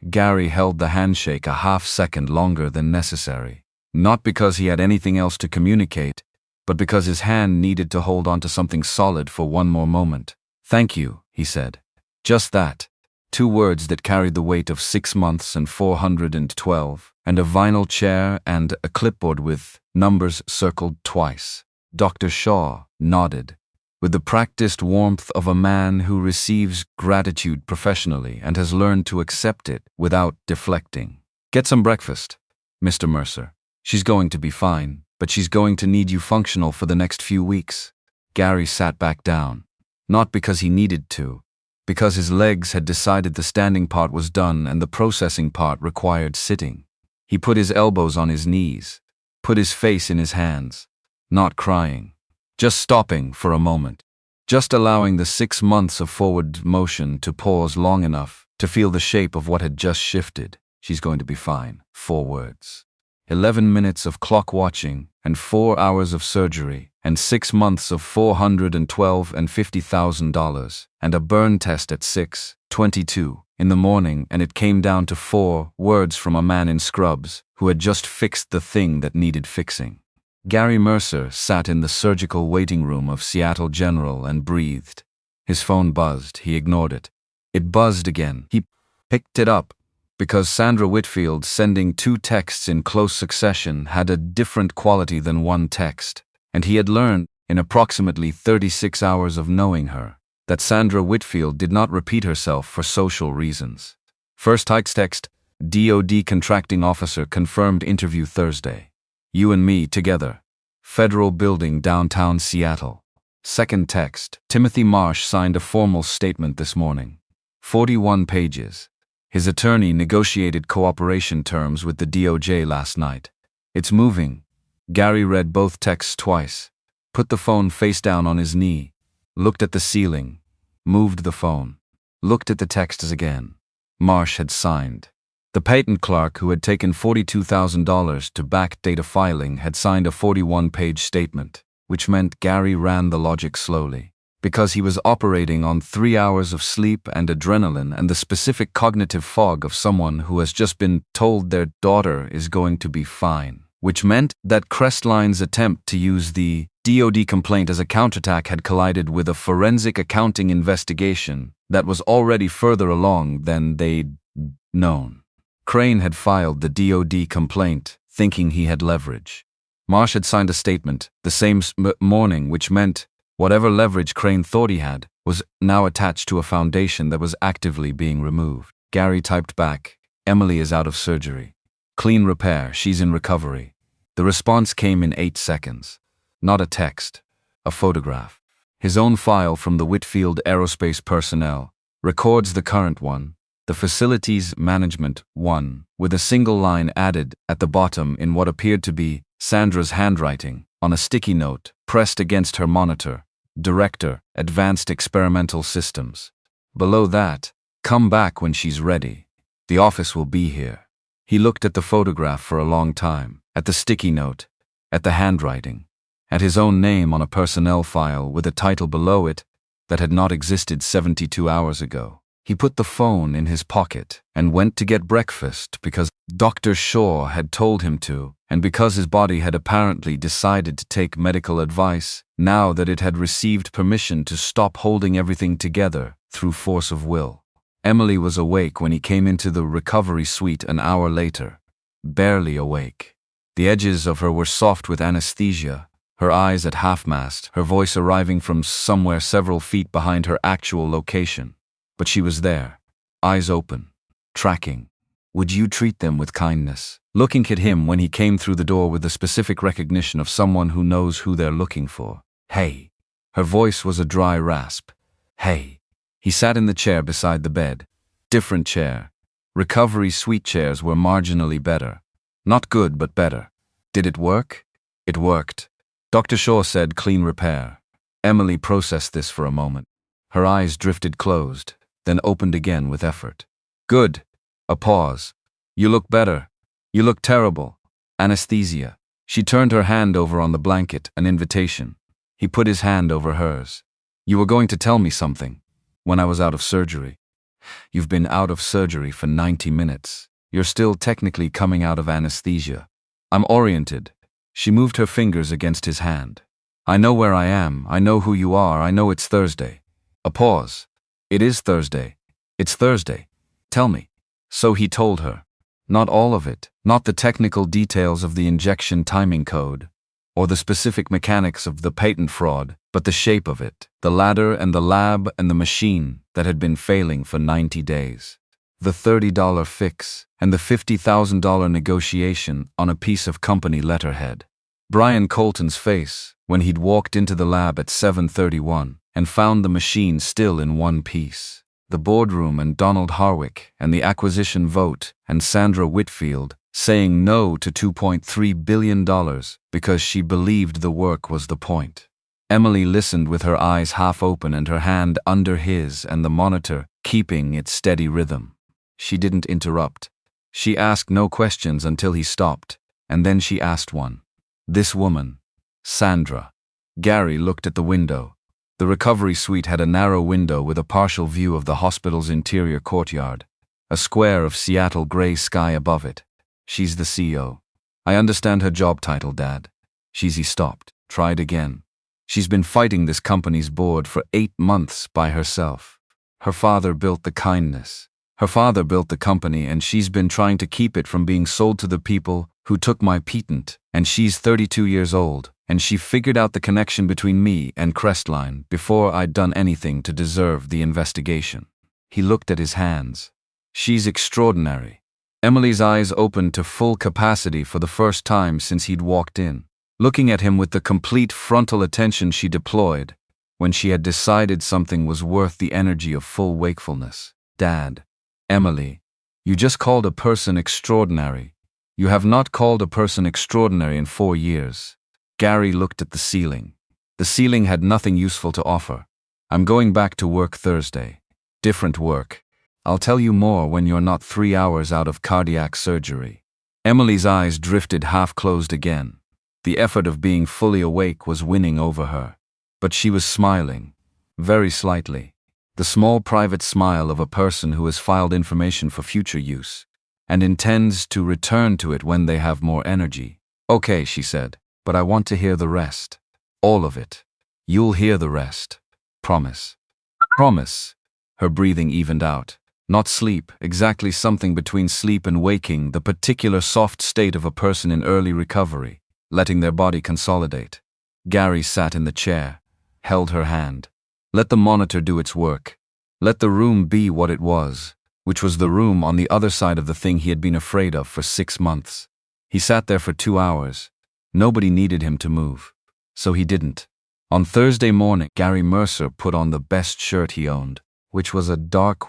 Gary held the handshake a half-second longer than necessary, not because he had anything else to communicate, but because his hand needed to hold on to something solid for one more moment. "Thank you," he said. Just that. 2 words that carried the weight of 6 months and 412, and a vinyl chair and a clipboard with numbers circled twice. Dr. Shaw nodded, with the practiced warmth of a man who receives gratitude professionally and has learned to accept it without deflecting. "Get some breakfast, Mr. Mercer. She's going to be fine, but she's going to need you functional for the next few weeks." Gary sat back down, not because he needed to, because his legs had decided the standing part was done and the processing part required sitting. He put his elbows on his knees, put his face in his hands, not crying, just stopping for a moment, just allowing the 6 months of forward motion to pause long enough to feel the shape of what had just shifted. "She's going to be fine." 4 words. 11 minutes of clock watching and 4 hours of surgery and 6 months of $412 and $50,000 and a burn test at 6:22 in the morning, and it came down to 4 words from a man in scrubs who had just fixed the thing that needed fixing. Gary Mercer sat in the surgical waiting room of Seattle General and breathed. His phone buzzed. He ignored it. It buzzed again. He picked it up because Sandra Whitfield sending 2 texts in close succession had a different quality than 1 text, and he had learned, in approximately 36 hours of knowing her, that Sandra Whitfield did not repeat herself for social reasons. First text, DoD contracting officer confirmed interview Thursday. You and me together. Federal building downtown Seattle. Second text, Timothy Marsh signed a formal statement this morning. 41 pages. His attorney negotiated cooperation terms with the DOJ last night. It's moving. Gary read both texts twice, put the phone face down on his knee, looked at the ceiling, moved the phone, looked at the texts again. Marsh had signed. The patent clerk who had taken $42,000 to back data filing had signed a 41-page statement, which meant Gary ran the logic slowly. Because he was operating on 3 hours of sleep and adrenaline and the specific cognitive fog of someone who has just been told their daughter is going to be fine. Which meant that Crestline's attempt to use the DoD complaint as a counterattack had collided with a forensic accounting investigation that was already further along than they'd known. Crane had filed the DoD complaint, thinking he had leverage. Marsh had signed a statement the same morning, which meant whatever leverage Crane thought he had was now attached to a foundation that was actively being removed. Gary typed back, "Emily is out of surgery. Clean repair, she's in recovery." The response came in 8 seconds. Not a text, a photograph. His own file from the Whitfield Aerospace personnel records the current one, the facilities management one, with a single line added at the bottom in what appeared to be Sandra's handwriting on a sticky note pressed against her monitor. Director, Advanced Experimental Systems. Below that, "Come back when she's ready. The office will be here." He looked at the photograph for a long time, at the sticky note, at the handwriting, at his own name on a personnel file with a title below it that had not existed 72 hours ago. He put the phone in his pocket and went to get breakfast because Dr. Shaw had told him to, and because his body had apparently decided to take medical advice now that it had received permission to stop holding everything together through force of will. Emily was awake when he came into the recovery suite an hour later. Barely awake. The edges of her were soft with anesthesia, her eyes at half-mast, her voice arriving from somewhere several feet behind her actual location. But she was there, eyes open, tracking. Would you treat them with kindness? Looking at him when he came through the door with the specific recognition of someone who knows who they're looking for. "Hey." Her voice was a dry rasp. "Hey." He sat in the chair beside the bed. Different chair. Recovery suite chairs were marginally better. Not good, but better. Did it work? It worked. Dr. Shaw said clean repair. Emily processed this for a moment. Her eyes drifted closed, then opened again with effort. "Good." A pause. "You look better. You look terrible." Anesthesia. She turned her hand over on the blanket, an invitation. He put his hand over hers. "You were going to tell me something." "When I was out of surgery." "You've been out of surgery for 90 minutes. You're still technically coming out of anesthesia." "I'm oriented." She moved her fingers against his hand. "I know where I am. I know who you are. I know it's Thursday." A pause. "It is Thursday. It's Thursday. Tell me." So he told her. Not all of it, not the technical details of the injection timing code, or the specific mechanics of the patent fraud, but the shape of it, the ladder and the lab and the machine that had been failing for 90 days. The $30 fix and the $50,000 negotiation on a piece of company letterhead. Brian Colton's face when he'd walked into the lab at 7:31 and found the machine still in one piece. The boardroom and Donald Harwick and the acquisition vote and Sandra Whitfield saying no to $2.3 billion because she believed the work was the point. Emily listened with her eyes half open and her hand under his and the monitor keeping its steady rhythm. She didn't interrupt. She asked no questions until he stopped, and then she asked one. This woman, Sandra. Gary looked at the window. The recovery suite had a narrow window with a partial view of the hospital's interior courtyard, a square of Seattle gray sky above it. She's the CEO. I understand her job title, Dad. He stopped, tried again. She's been fighting this company's board for 8 months by herself. Her father built the kindness. Her father built the company and she's been trying to keep it from being sold to the people who took my patent, and she's 32 years old, and she figured out the connection between me and Crestline before I'd done anything to deserve the investigation. He looked at his hands. She's extraordinary. Emily's eyes opened to full capacity for the first time since he'd walked in, looking at him with the complete frontal attention she deployed when she had decided something was worth the energy of full wakefulness. Dad. Emily, you just called a person extraordinary. You have not called a person extraordinary in 4 years. Gary looked at the ceiling. The ceiling had nothing useful to offer. I'm going back to work Thursday. Different work. I'll tell you more when you're not 3 hours out of cardiac surgery. Emily's eyes drifted half-closed again. The effort of being fully awake was winning over her. But she was smiling, very slightly. The small private smile of a person who has filed information for future use, and intends to return to it when they have more energy. Okay, she said, but I want to hear the rest. All of it. You'll hear the rest. Promise. Promise. Her breathing evened out. Not sleep, exactly something between sleep and waking, the particular soft state of a person in early recovery, letting their body consolidate. Gary sat in the chair, held her hand. Let the monitor do its work. Let the room be what it was, which was the room on the other side of the thing he had been afraid of for 6 months. He sat there for 2 hours. Nobody needed him to move. So he didn't. On Thursday morning, Gary Mercer put on the best shirt he owned, which was a dark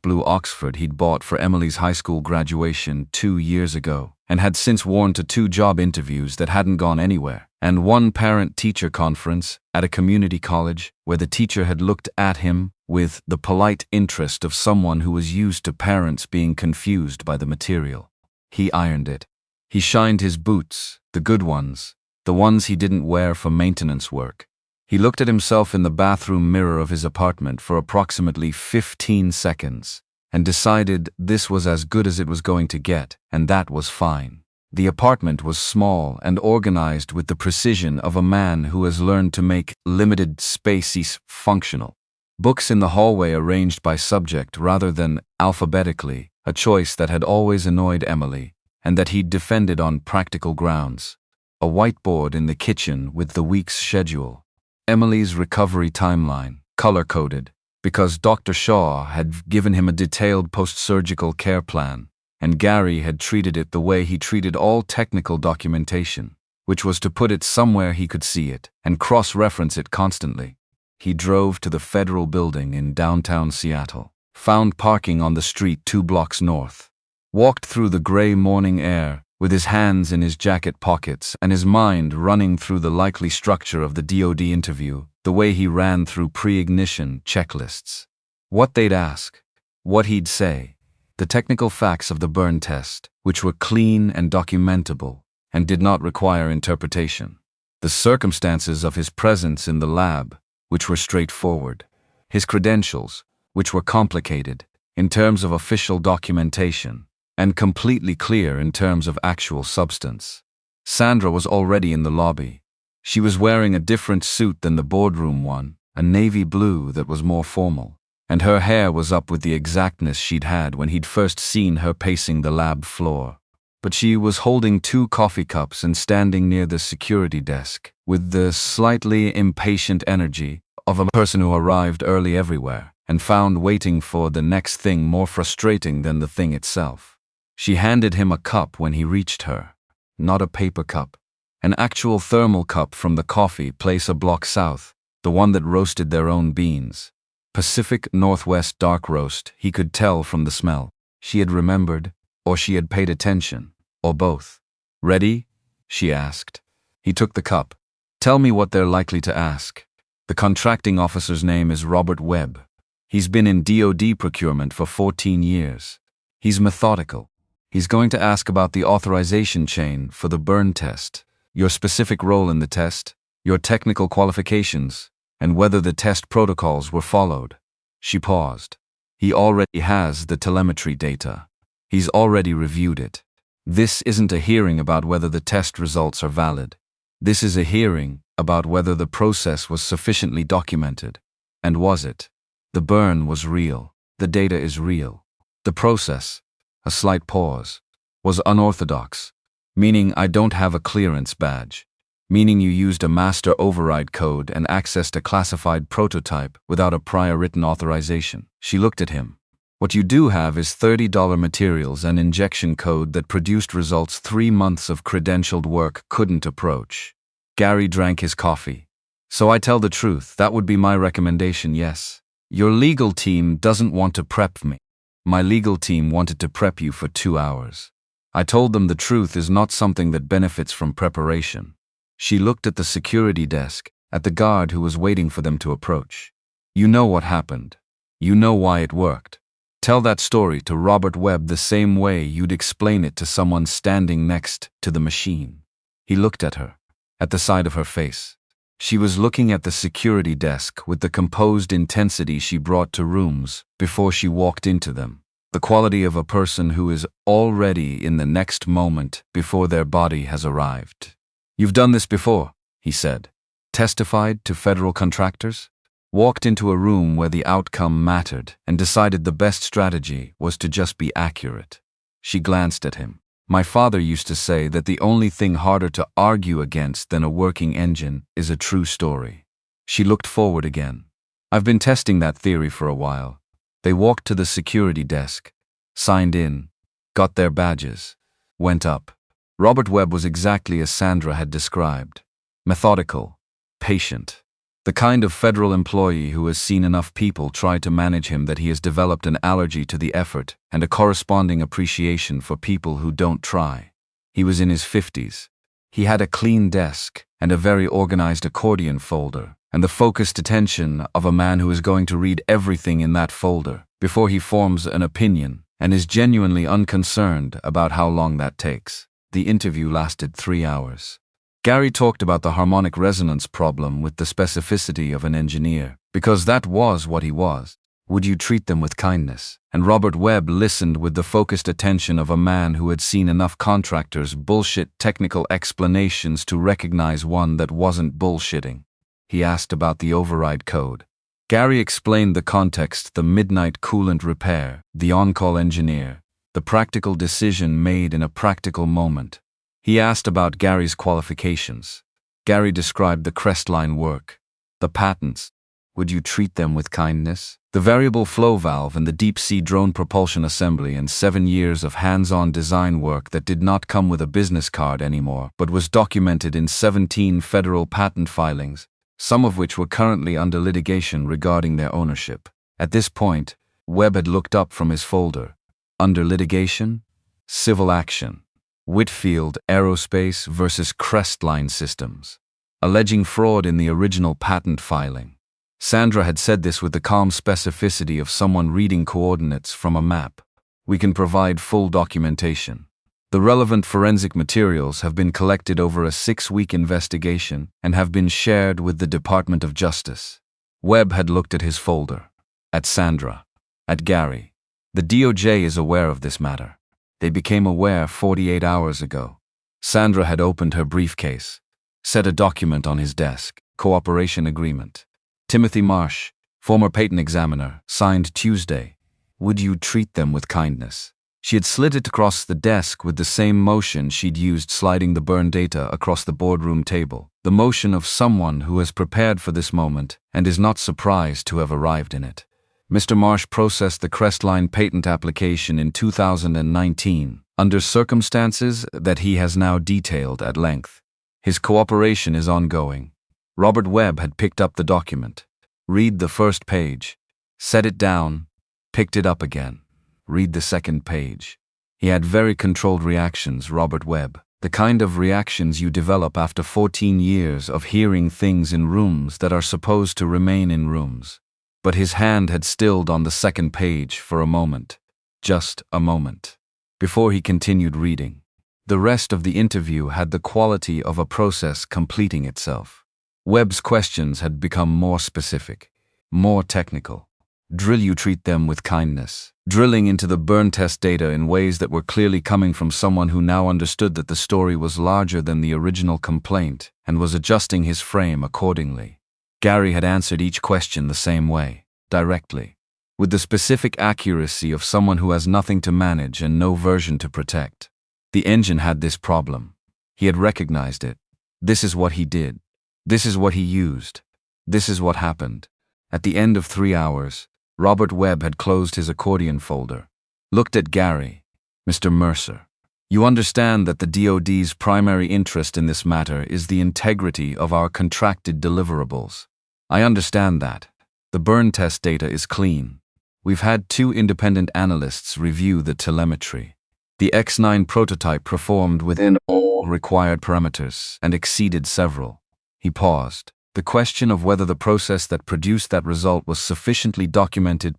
blue Oxford he'd bought for Emily's high school graduation 2 years ago, and had since worn to 2 job interviews that hadn't gone anywhere, and 1 parent-teacher conference at a community college where the teacher had looked at him with the polite interest of someone who was used to parents being confused by the material. He ironed it. He shined his boots, the good ones, the ones he didn't wear for maintenance work. He looked at himself in the bathroom mirror of his apartment for approximately 15 seconds and decided this was as good as it was going to get, and that was fine. The apartment was small and organized with the precision of a man who has learned to make limited spaces functional. Books in the hallway arranged by subject rather than alphabetically, a choice that had always annoyed Emily and that he'd defended on practical grounds. A whiteboard in the kitchen with the week's schedule. Emily's recovery timeline, color-coded, because Dr. Shaw had given him a detailed post-surgical care plan, and Gary had treated it the way he treated all technical documentation, which was to put it somewhere he could see it and cross-reference it constantly. He drove to the Federal Building in downtown Seattle, found parking on the street 2 blocks north, walked through the gray morning air, with his hands in his jacket pockets and his mind running through the likely structure of the DoD interview, the way he ran through pre-ignition checklists. What they'd ask, what he'd say, the technical facts of the burn test, which were clean and documentable and did not require interpretation. The circumstances of his presence in the lab, which were straightforward. His credentials, which were complicated in terms of official documentation, and completely clear in terms of actual substance. Sandra was already in the lobby. She was wearing a different suit than the boardroom one, a navy blue that was more formal, and her hair was up with the exactness she'd had when he'd first seen her pacing the lab floor. But she was holding 2 coffee cups and standing near the security desk, with the slightly impatient energy of a person who arrived early everywhere and found waiting for the next thing more frustrating than the thing itself. She handed him a cup when he reached her. Not a paper cup. An actual thermal cup from the coffee place a block south, the one that roasted their own beans. Pacific Northwest dark roast, he could tell from the smell. She had remembered, or she had paid attention, or both. Ready? She asked. He took the cup. Tell me what they're likely to ask. The contracting officer's name is Robert Webb. He's been in DoD procurement for 14 years. He's methodical. He's going to ask about the authorization chain for the burn test, your specific role in the test, your technical qualifications, and whether the test protocols were followed. She paused. He already has the telemetry data. He's already reviewed it. This isn't a hearing about whether the test results are valid. This is a hearing about whether the process was sufficiently documented. And was it? The burn was real. The data is real. The process, a slight pause, was unorthodox, meaning I don't have a clearance badge, meaning you used a master override code and accessed a classified prototype without a prior written authorization. She looked at him. What you do have is $30 materials and injection code that produced results 3 months of credentialed work couldn't approach. Gary drank his coffee. So I tell the truth, that would be my recommendation, yes. Your legal team doesn't want to prep me. My legal team wanted to prep you for 2 hours. I told them the truth is not something that benefits from preparation. She looked at the security desk, at the guard who was waiting for them to approach. You know what happened. You know why it worked. Tell that story to Robert Webb the same way you'd explain it to someone standing next to the machine. He looked at her, at the side of her face. She was looking at the security desk with the composed intensity she brought to rooms before she walked into them. The quality of a person who is already in the next moment before their body has arrived. You've done this before, he said. Testified to federal contractors? Walked into a room where the outcome mattered and decided the best strategy was to just be accurate. She glanced at him. My father used to say that the only thing harder to argue against than a working engine is a true story. She looked forward again. I've been testing that theory for a while. They walked to the security desk, signed in, got their badges, went up. Robert Webb was exactly as Sandra had described. Methodical, patient. The kind of federal employee who has seen enough people try to manage him that he has developed an allergy to the effort and a corresponding appreciation for people who don't try. He was in his 50s. He had a clean desk and a very organized accordion folder, and the focused attention of a man who is going to read everything in that folder before he forms an opinion and is genuinely unconcerned about how long that takes. The interview lasted 3 hours. Gary talked about the harmonic resonance problem with the specificity of an engineer, because that was what he was. Would you treat them with kindness? And Robert Webb listened with the focused attention of a man who had seen enough contractors' bullshit technical explanations to recognize one that wasn't bullshitting. He asked about the override code. Gary explained the context, the midnight coolant repair, the on-call engineer, the practical decision made in a practical moment. He asked about Gary's qualifications. Gary described the Crestline work, the patents. Would you treat them with kindness? The variable flow valve and the deep-sea drone propulsion assembly, and 7 years of hands-on design work that did not come with a business card anymore, but was documented in 17 federal patent filings, some of which were currently under litigation regarding their ownership. At this point, Webb had looked up from his folder. Under litigation? Civil action. Whitfield Aerospace versus Crestline Systems, alleging fraud in the original patent filing. Sandra had said this with the calm specificity of someone reading coordinates from a map. We can provide full documentation. The relevant forensic materials have been collected over a 6-week investigation and have been shared with the Department of Justice. Webb had looked at his folder, at Sandra, at Gary. The DOJ is aware of this matter. They became aware 48 hours ago. Sandra had opened her briefcase, set a document on his desk, cooperation agreement. Timothy Marsh, former patent examiner, signed Tuesday. Would you treat them with kindness? She had slid it across the desk with the same motion she'd used sliding the burned data across the boardroom table, the motion of someone who has prepared for this moment and is not surprised to have arrived in it. Mr. Marsh processed the Crestline patent application in 2019, under circumstances that he has now detailed at length. His cooperation is ongoing. Robert Webb had picked up the document. Read the first page. Set it down. Picked it up again. Read the second page. He had very controlled reactions, Robert Webb. The kind of reactions you develop after 14 years of hearing things in rooms that are supposed to remain in rooms. But his hand had stilled on the second page for a moment. Just a moment. Before he continued reading. The rest of the interview had the quality of a process completing itself. Webb's questions had become more specific, more technical. Drill you treat them with kindness. Drilling into the burn test data in ways that were clearly coming from someone who now understood that the story was larger than the original complaint and was adjusting his frame accordingly. Gary had answered each question the same way, directly, with the specific accuracy of someone who has nothing to manage and no version to protect. The engine had this problem. He had recognized it. This is what he did. This is what he used. This is what happened. At the end of 3 hours, Robert Webb had closed his accordion folder, looked at Gary. Mr. Mercer, you understand that the DoD's primary interest in this matter is the integrity of our contracted deliverables. I understand that. The burn test data is clean. We've had 2 independent analysts review the telemetry. The X9 prototype performed within all required parameters and exceeded several. He paused. The The question of whether the process that produced that result was sufficiently documented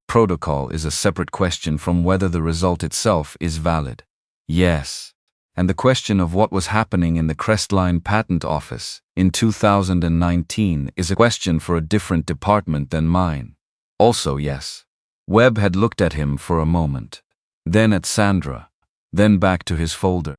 protocol is a separate question from whether the result itself is valid. Yes. And the question of what was happening in the Crestline Patent Office in 2019 is a question for a different department than mine. Also yes. Webb had looked at him for a moment, then at Sandra, then back to his folder.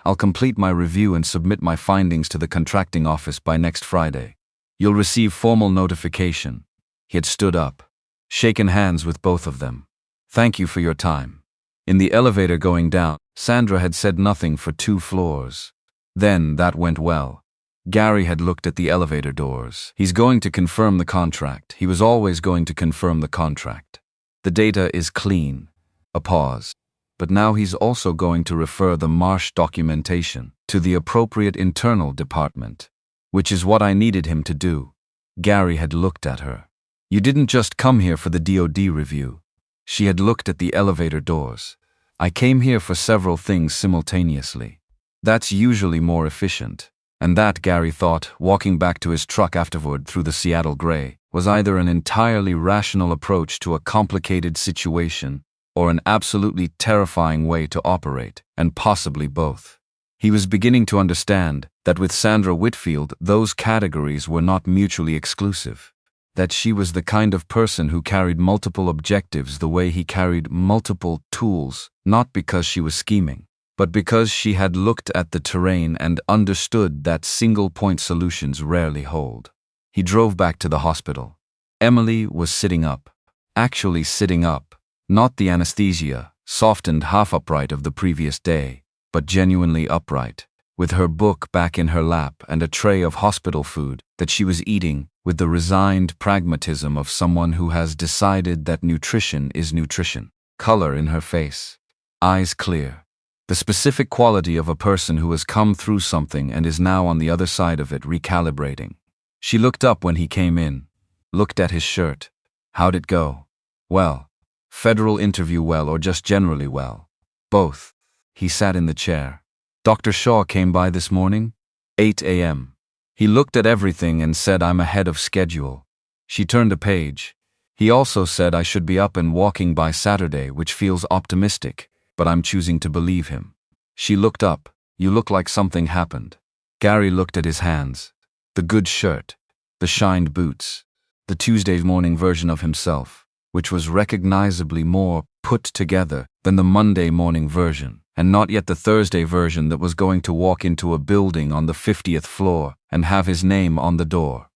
I'll complete my review and submit my findings to the contracting office by next Friday. You'll receive formal notification. He had stood up, shaken hands with both of them. Thank you for your time. In the elevator going down, Sandra had said nothing for 2 floors. Then that went well. Gary had looked at the elevator doors. He's going to confirm the contract. He was always going to confirm the contract. The data is clean. A pause. But now he's also going to refer the Marsh documentation to the appropriate internal department, which is what I needed him to do. Gary had looked at her. You didn't just come here for the DoD review. She had looked at the elevator doors. I came here for several things simultaneously. That's usually more efficient. And that, Gary thought, walking back to his truck afterward through the Seattle gray, was either an entirely rational approach to a complicated situation or an absolutely terrifying way to operate, and possibly both. He was beginning to understand that with Sandra Whitfield, those categories were not mutually exclusive. That she was the kind of person who carried multiple objectives the way he carried multiple tools, not because she was scheming, but because she had looked at the terrain and understood that single-point solutions rarely hold. He drove back to the hospital. Emily was sitting up. Actually sitting up. Not the anesthesia, softened half upright of the previous day, but genuinely upright, with her book back in her lap and a tray of hospital food that she was eating with the resigned pragmatism of someone who has decided that nutrition is nutrition. Color in her face. Eyes clear. The specific quality of a person who has come through something and is now on the other side of it recalibrating. She looked up when he came in, looked at his shirt. How'd it go? Well. Federal interview well or just generally well? Both. He sat in the chair. Dr. Shaw came by this morning? 8 a.m. He looked at everything and said I'm ahead of schedule. She turned a page. He also said I should be up and walking by Saturday, which feels optimistic, but I'm choosing to believe him. She looked up. You look like something happened. Gary looked at his hands. The good shirt. The shined boots. The Tuesday morning version of himself, which was recognizably more put together than the Monday morning version, and not yet the Thursday version that was going to walk into a building on the 50th floor and have his name on the door.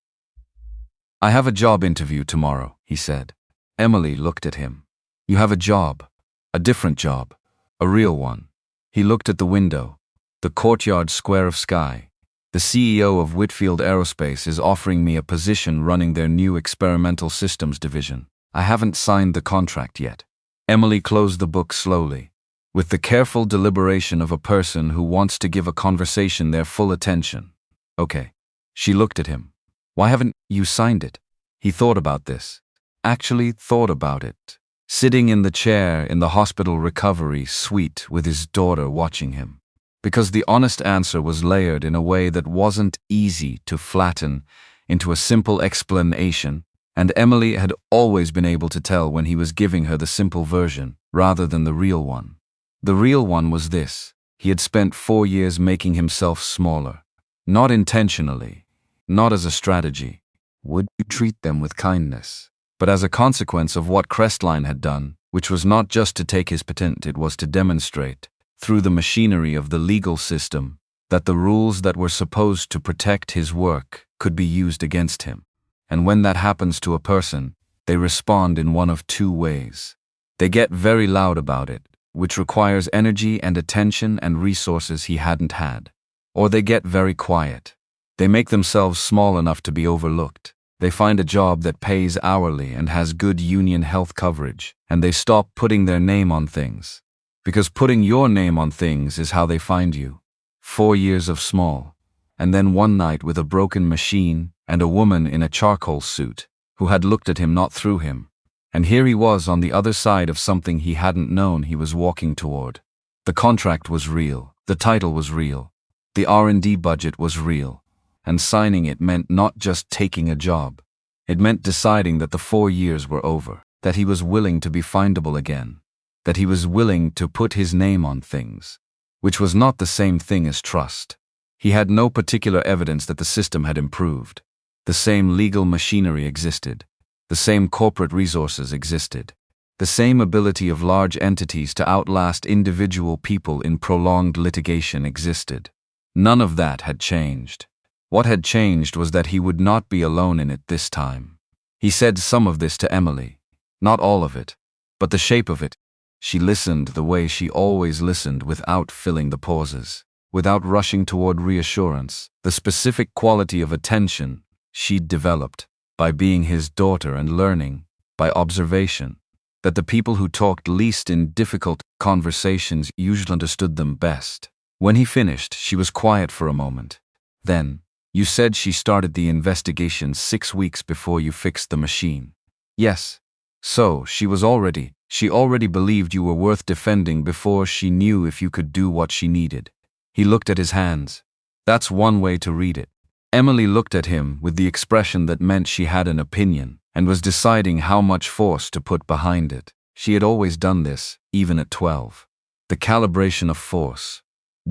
I have a job interview tomorrow, he said. Emily looked at him. You have a job. A different job. A real one. He looked at the window. The courtyard square of sky. The CEO of Whitfield Aerospace is offering me a position running their new experimental systems division. I haven't signed the contract yet. Emily closed the book slowly, with the careful deliberation of a person who wants to give a conversation their full attention. Okay. She looked at him. Why haven't you signed it? He thought about this. Actually thought about it. Sitting in the chair in the hospital recovery suite with his daughter watching him. Because the honest answer was layered in a way that wasn't easy to flatten into a simple explanation, and Emily had always been able to tell when he was giving her the simple version rather than the real one. The real one was this. He had spent 4 years making himself smaller. Not intentionally, not as a strategy. Would you treat them with kindness? But as a consequence of what Crestline had done, which was not just to take his patent, it was to demonstrate, through the machinery of the legal system, that the rules that were supposed to protect his work could be used against him. And when that happens to a person, they respond in one of 2 ways. They get very loud about it, which requires energy and attention and resources he hadn't had. Or they get very quiet. They make themselves small enough to be overlooked. They find a job that pays hourly and has good union health coverage, and they stop putting their name on things. Because putting your name on things is how they find you. 4 years of small, and then one night with a broken machine and a woman in a charcoal suit who had looked at him not through him. And here he was on the other side of something he hadn't known he was walking toward. The contract was real. The title was real. The R&D budget was real. and signing it meant not just taking a job. It meant deciding that the 4 years were over, that he was willing to be findable again, that he was willing to put his name on things, which was not the same thing as trust. He had no particular evidence that the system had improved. The same legal machinery existed. The same corporate resources existed. The same ability of large entities to outlast individual people in prolonged litigation existed. None of that had changed. What had changed was that he would not be alone in it this time. He said some of this to Emily. Not all of it, but the shape of it. She listened the way she always listened, without filling the pauses, without rushing toward reassurance, the specific quality of attention she'd developed by being his daughter and learning, by observation, that the people who talked least in difficult conversations usually understood them best. When he finished, she was quiet for a moment. Then, "You said she started the investigation 6 weeks before you fixed the machine." "Yes. So, she already believed you were worth defending before she knew if you could do what she needed." He looked at his hands. "That's one way to read it." Emily looked at him with the expression that meant she had an opinion and was deciding how much force to put behind it. She had always done this, even at 12. The calibration of force.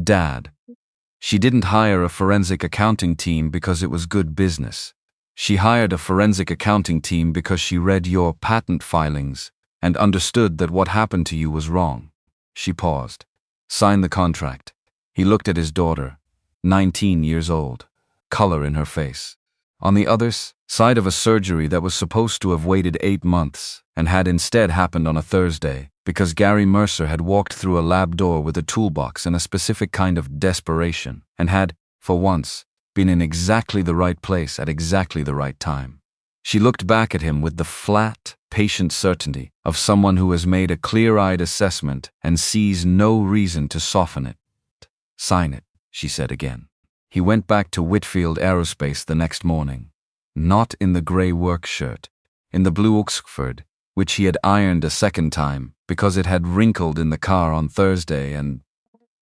Dad. She didn't hire a forensic accounting team because it was good business. She hired a forensic accounting team because she read your patent filings and understood that what happened to you was wrong. She paused. "Sign the contract." He looked at his daughter, 19 years old, color in her face, on the other side of a surgery that was supposed to have waited 8 months and had instead happened on a Thursday because Gary Mercer had walked through a lab door with a toolbox and a specific kind of desperation and had, for once, been in exactly the right place at exactly the right time. She looked back at him with the flat, patient certainty of someone who has made a clear-eyed assessment and sees no reason to soften it. "Sign it," she said again. He went back to Whitfield Aerospace the next morning. Not in the grey work shirt, in the blue Oxford, which he had ironed a second time because it had wrinkled in the car on Thursday, and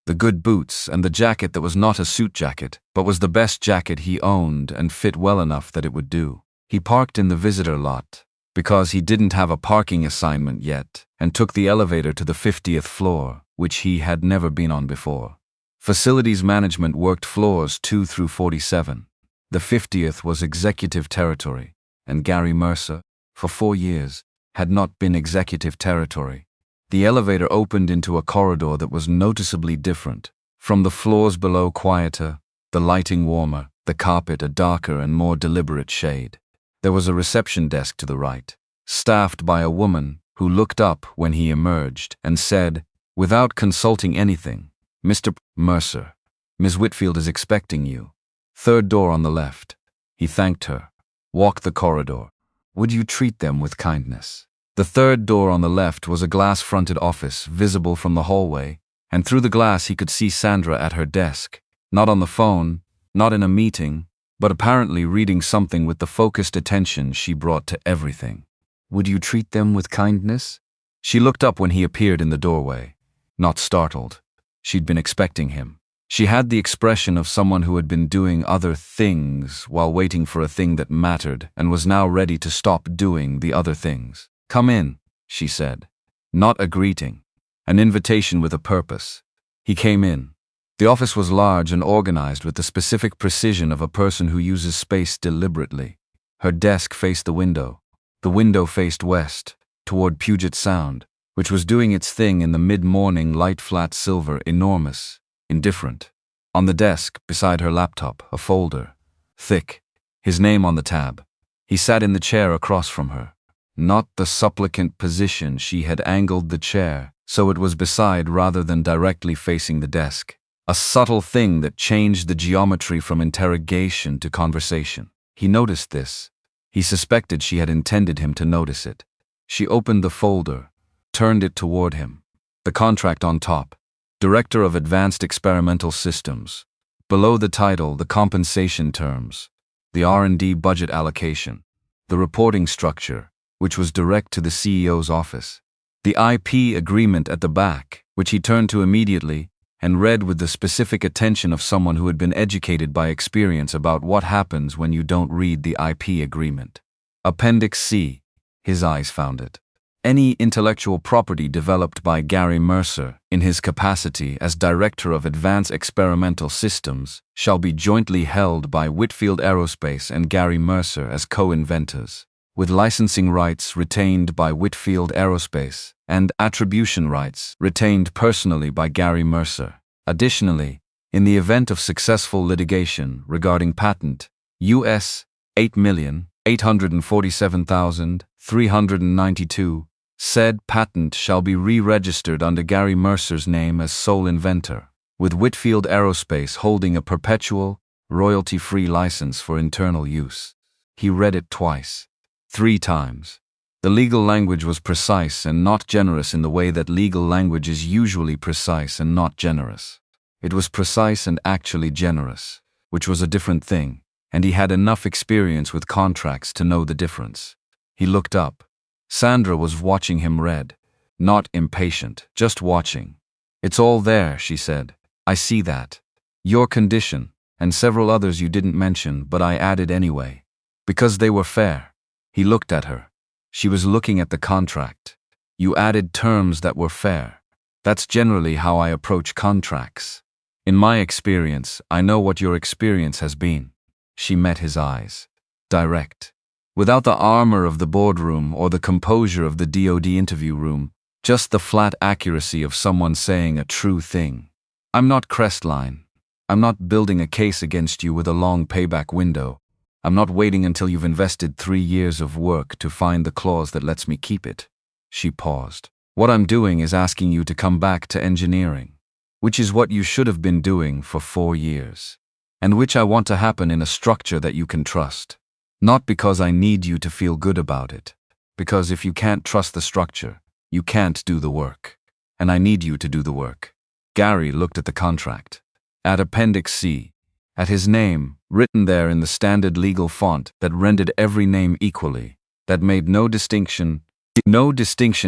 the good boots and the jacket that was not a suit jacket, but was the best jacket he owned and fit well enough that it would do. He parked in the visitor lot because he didn't have a parking assignment yet and took the elevator to the 50th floor, which he had never been on before. Facilities management worked floors 2 through 47. The 50th was executive territory, and Gary Mercer, for 4 years, had not been executive territory. The elevator opened into a corridor that was noticeably different. From the floors below, quieter, the lighting warmer, the carpet a darker and more deliberate shade. There was a reception desk to the right, staffed by a woman who looked up when he emerged and said, without consulting anything, "Mr. Mercer, Ms. Whitfield is expecting you. 3rd door on the left." He thanked her. "Walk the corridor. Would you treat them with kindness?" The 3rd door on the left was a glass-fronted office visible from the hallway, and through the glass he could see Sandra at her desk, not on the phone, not in a meeting, but apparently reading something with the focused attention she brought to everything. "Would you treat them with kindness?" She looked up when he appeared in the doorway, not startled. She'd been expecting him. She had the expression of someone who had been doing other things while waiting for a thing that mattered and was now ready to stop doing the other things. "Come in," she said. Not a greeting. An invitation with a purpose. He came in. The office was large and organized with the specific precision of a person who uses space deliberately. Her desk faced the window. The window faced west, toward Puget Sound, which was doing its thing in the mid-morning light, flat silver, enormous, indifferent. On the desk, beside her laptop, a folder, thick, his name on the tab. He sat in the chair across from her. Not the supplicant position, she had angled the chair, so it was beside rather than directly facing the desk. A subtle thing that changed the geometry from interrogation to conversation. He noticed this. He suspected she had intended him to notice it. She opened the folder, turned it toward him. The contract on top. Director of Advanced Experimental Systems. Below the title, the compensation terms. The R&D budget allocation. The reporting structure, which was direct to the CEO's office. The IP agreement at the back, which he turned to immediately, and read with the specific attention of someone who had been educated by experience about what happens when you don't read the IP agreement. Appendix C. His eyes found it. Any intellectual property developed by Gary Mercer, in his capacity as Director of Advanced Experimental Systems, shall be jointly held by Whitfield Aerospace and Gary Mercer as co-inventors, with licensing rights retained by Whitfield Aerospace and attribution rights retained personally by Gary Mercer. Additionally, in the event of successful litigation regarding patent US 8,847,392, said patent shall be re-registered under Gary Mercer's name as sole inventor, with Whitfield Aerospace holding a perpetual, royalty-free license for internal use. He read it twice, 3 times. The legal language was precise and not generous in the way that legal language is usually precise and not generous. It was precise and actually generous, which was a different thing, and he had enough experience with contracts to know the difference. He looked up. Sandra was watching him read, not impatient, just watching. "It's all there," she said. "I see that. Your condition, and several others you didn't mention, but I added anyway. Because they were fair." He looked at her. She was looking at the contract. "You added terms that were fair. That's generally how I approach contracts. In my experience, I know what your experience has been." She met his eyes. Direct. Without the armor of the boardroom or the composure of the DoD interview room, just the flat accuracy of someone saying a true thing. "I'm not Crestline. I'm not building a case against you with a long payback window. I'm not waiting until you've invested 3 years of work to find the clause that lets me keep it." She paused. "What I'm doing is asking you to come back to engineering, which is what you should have been doing for 4 years, and which I want to happen in a structure that you can trust. Not because I need you to feel good about it, because if you can't trust the structure, you can't do the work. And I need you to do the work." Gary looked at the contract. At Appendix C. At his name, written there in the standard legal font that rendered every name equally, that made no distinction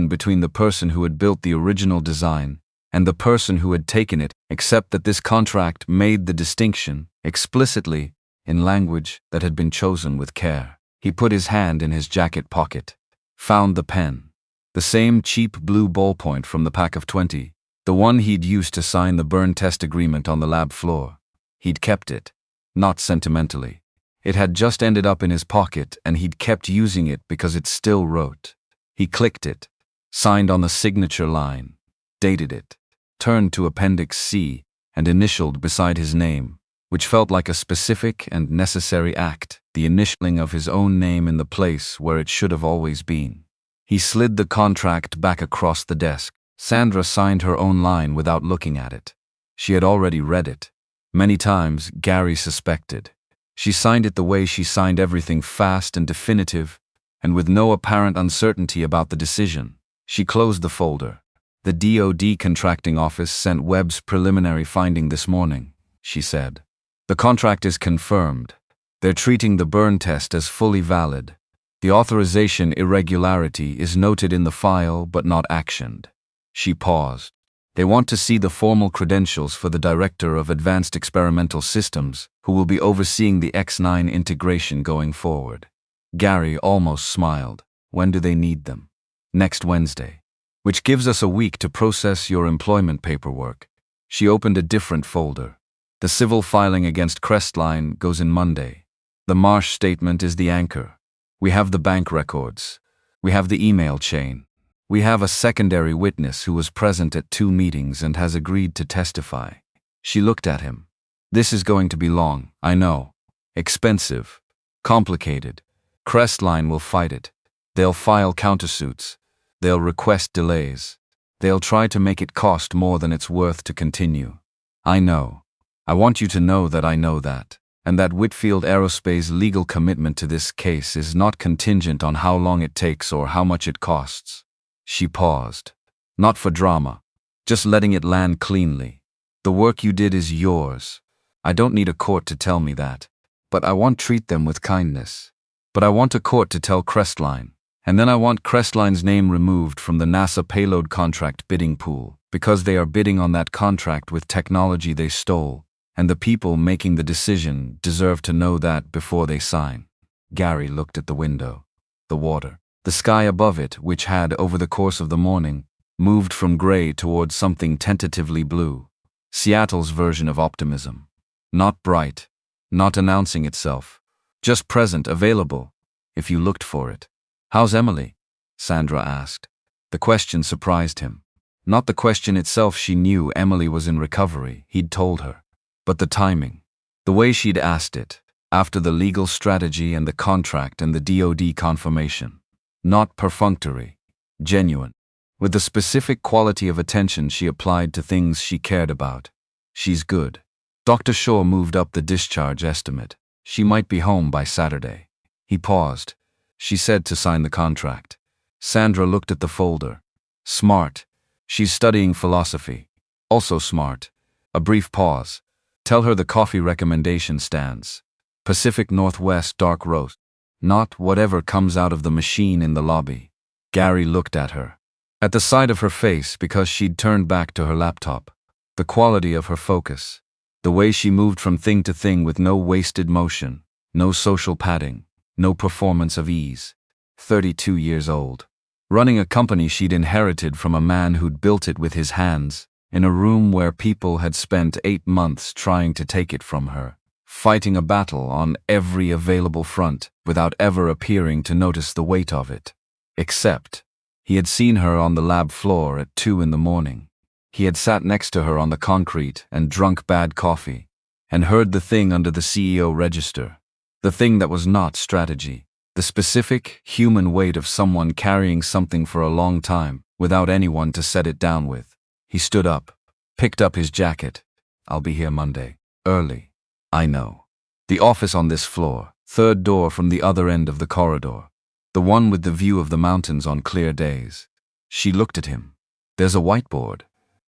between the person who had built the original design and the person who had taken it, except that this contract made the distinction explicitly in language that had been chosen with care. He put his hand in his jacket pocket, found the pen, the same cheap blue ballpoint from the pack of 20, the one he'd used to sign the burn test agreement on the lab floor. He'd kept it, not sentimentally. It had just ended up in his pocket and he'd kept using it because it still wrote. He clicked it, signed on the signature line, dated it, turned to Appendix C and initialed beside his name, which felt like a specific and necessary act, the initialing of his own name in the place where it should have always been. He slid the contract back across the desk. Sandra signed her own line without looking at it. She had already read it. Many times, Gary suspected. She signed it the way she signed everything, fast and definitive, and with no apparent uncertainty about the decision. She closed the folder. "The DoD contracting office sent Webb's preliminary finding this morning," she said. "The contract is confirmed. They're treating the burn test as fully valid. The authorization irregularity is noted in the file but not actioned." She paused. "They want to see the formal credentials for the Director of Advanced Experimental Systems, who will be overseeing the X9 integration going forward." Gary almost smiled. "When do they need them?" "Next Wednesday. Which gives us a week to process your employment paperwork." She opened a different folder. "The civil filing against Crestline goes in Monday. The Marsh statement is the anchor. We have the bank records. We have the email chain. We have a secondary witness who was present at 2 meetings and has agreed to testify." She looked at him. "This is going to be long, I know. Expensive. Complicated. Crestline will fight it. They'll file countersuits. They'll request delays. They'll try to make it cost more than it's worth to continue. I know. I want you to know that I know that, and that Whitfield Aerospace's legal commitment to this case is not contingent on how long it takes or how much it costs." She paused. "Not for drama. Just letting it land cleanly. The work you did is yours. I don't need a court to tell me that. But I won't treat them with kindness. But I want a court to tell Crestline, And then I want Crestline's name removed from the NASA payload contract bidding pool, because they are bidding on that contract with technology they stole, and the people making the decision deserve to know that before they sign. Gary looked at the window, the water, the sky above it, which had, over the course of the morning, moved from gray towards something tentatively blue. Seattle's version of optimism. Not bright, not announcing itself, just present, available, if you looked for it. "How's Emily?" Sandra asked. The question surprised him. Not the question itself. She knew Emily was in recovery, he'd told her. But the timing, the way she'd asked it, after the legal strategy and the contract and the DoD confirmation. Not perfunctory, genuine, with the specific quality of attention she applied to things she cared about. "She's good." Dr. Shaw moved up the discharge estimate. "She might be home by Saturday." He paused. "She said to sign the contract." Sandra looked at the folder. "Smart. She's studying philosophy. Also smart." A brief pause. "Tell her the coffee recommendation stands. Pacific Northwest dark roast. Not whatever comes out of the machine in the lobby." Gary looked at her. At the side of her face, because she'd turned back to her laptop. The quality of her focus. The way she moved from thing to thing with no wasted motion, no social padding, no performance of ease. 32 years old. Running a company she'd inherited from a man who'd built it with his hands, in a room where people had spent 8 months trying to take it from her, fighting a battle on every available front without ever appearing to notice the weight of it. Except, he had seen her on the lab floor at 2 in the morning. He had sat next to her on the concrete and drunk bad coffee, and heard the thing under the CEO register. The thing that was not strategy. The specific, human weight of someone carrying something for a long time, without anyone to set it down with. He stood up, picked up his jacket. "I'll be here Monday. Early." "I know." The office on this floor, third door from the other end of the corridor. The one with the view of the mountains on clear days. She looked at him. "There's a whiteboard.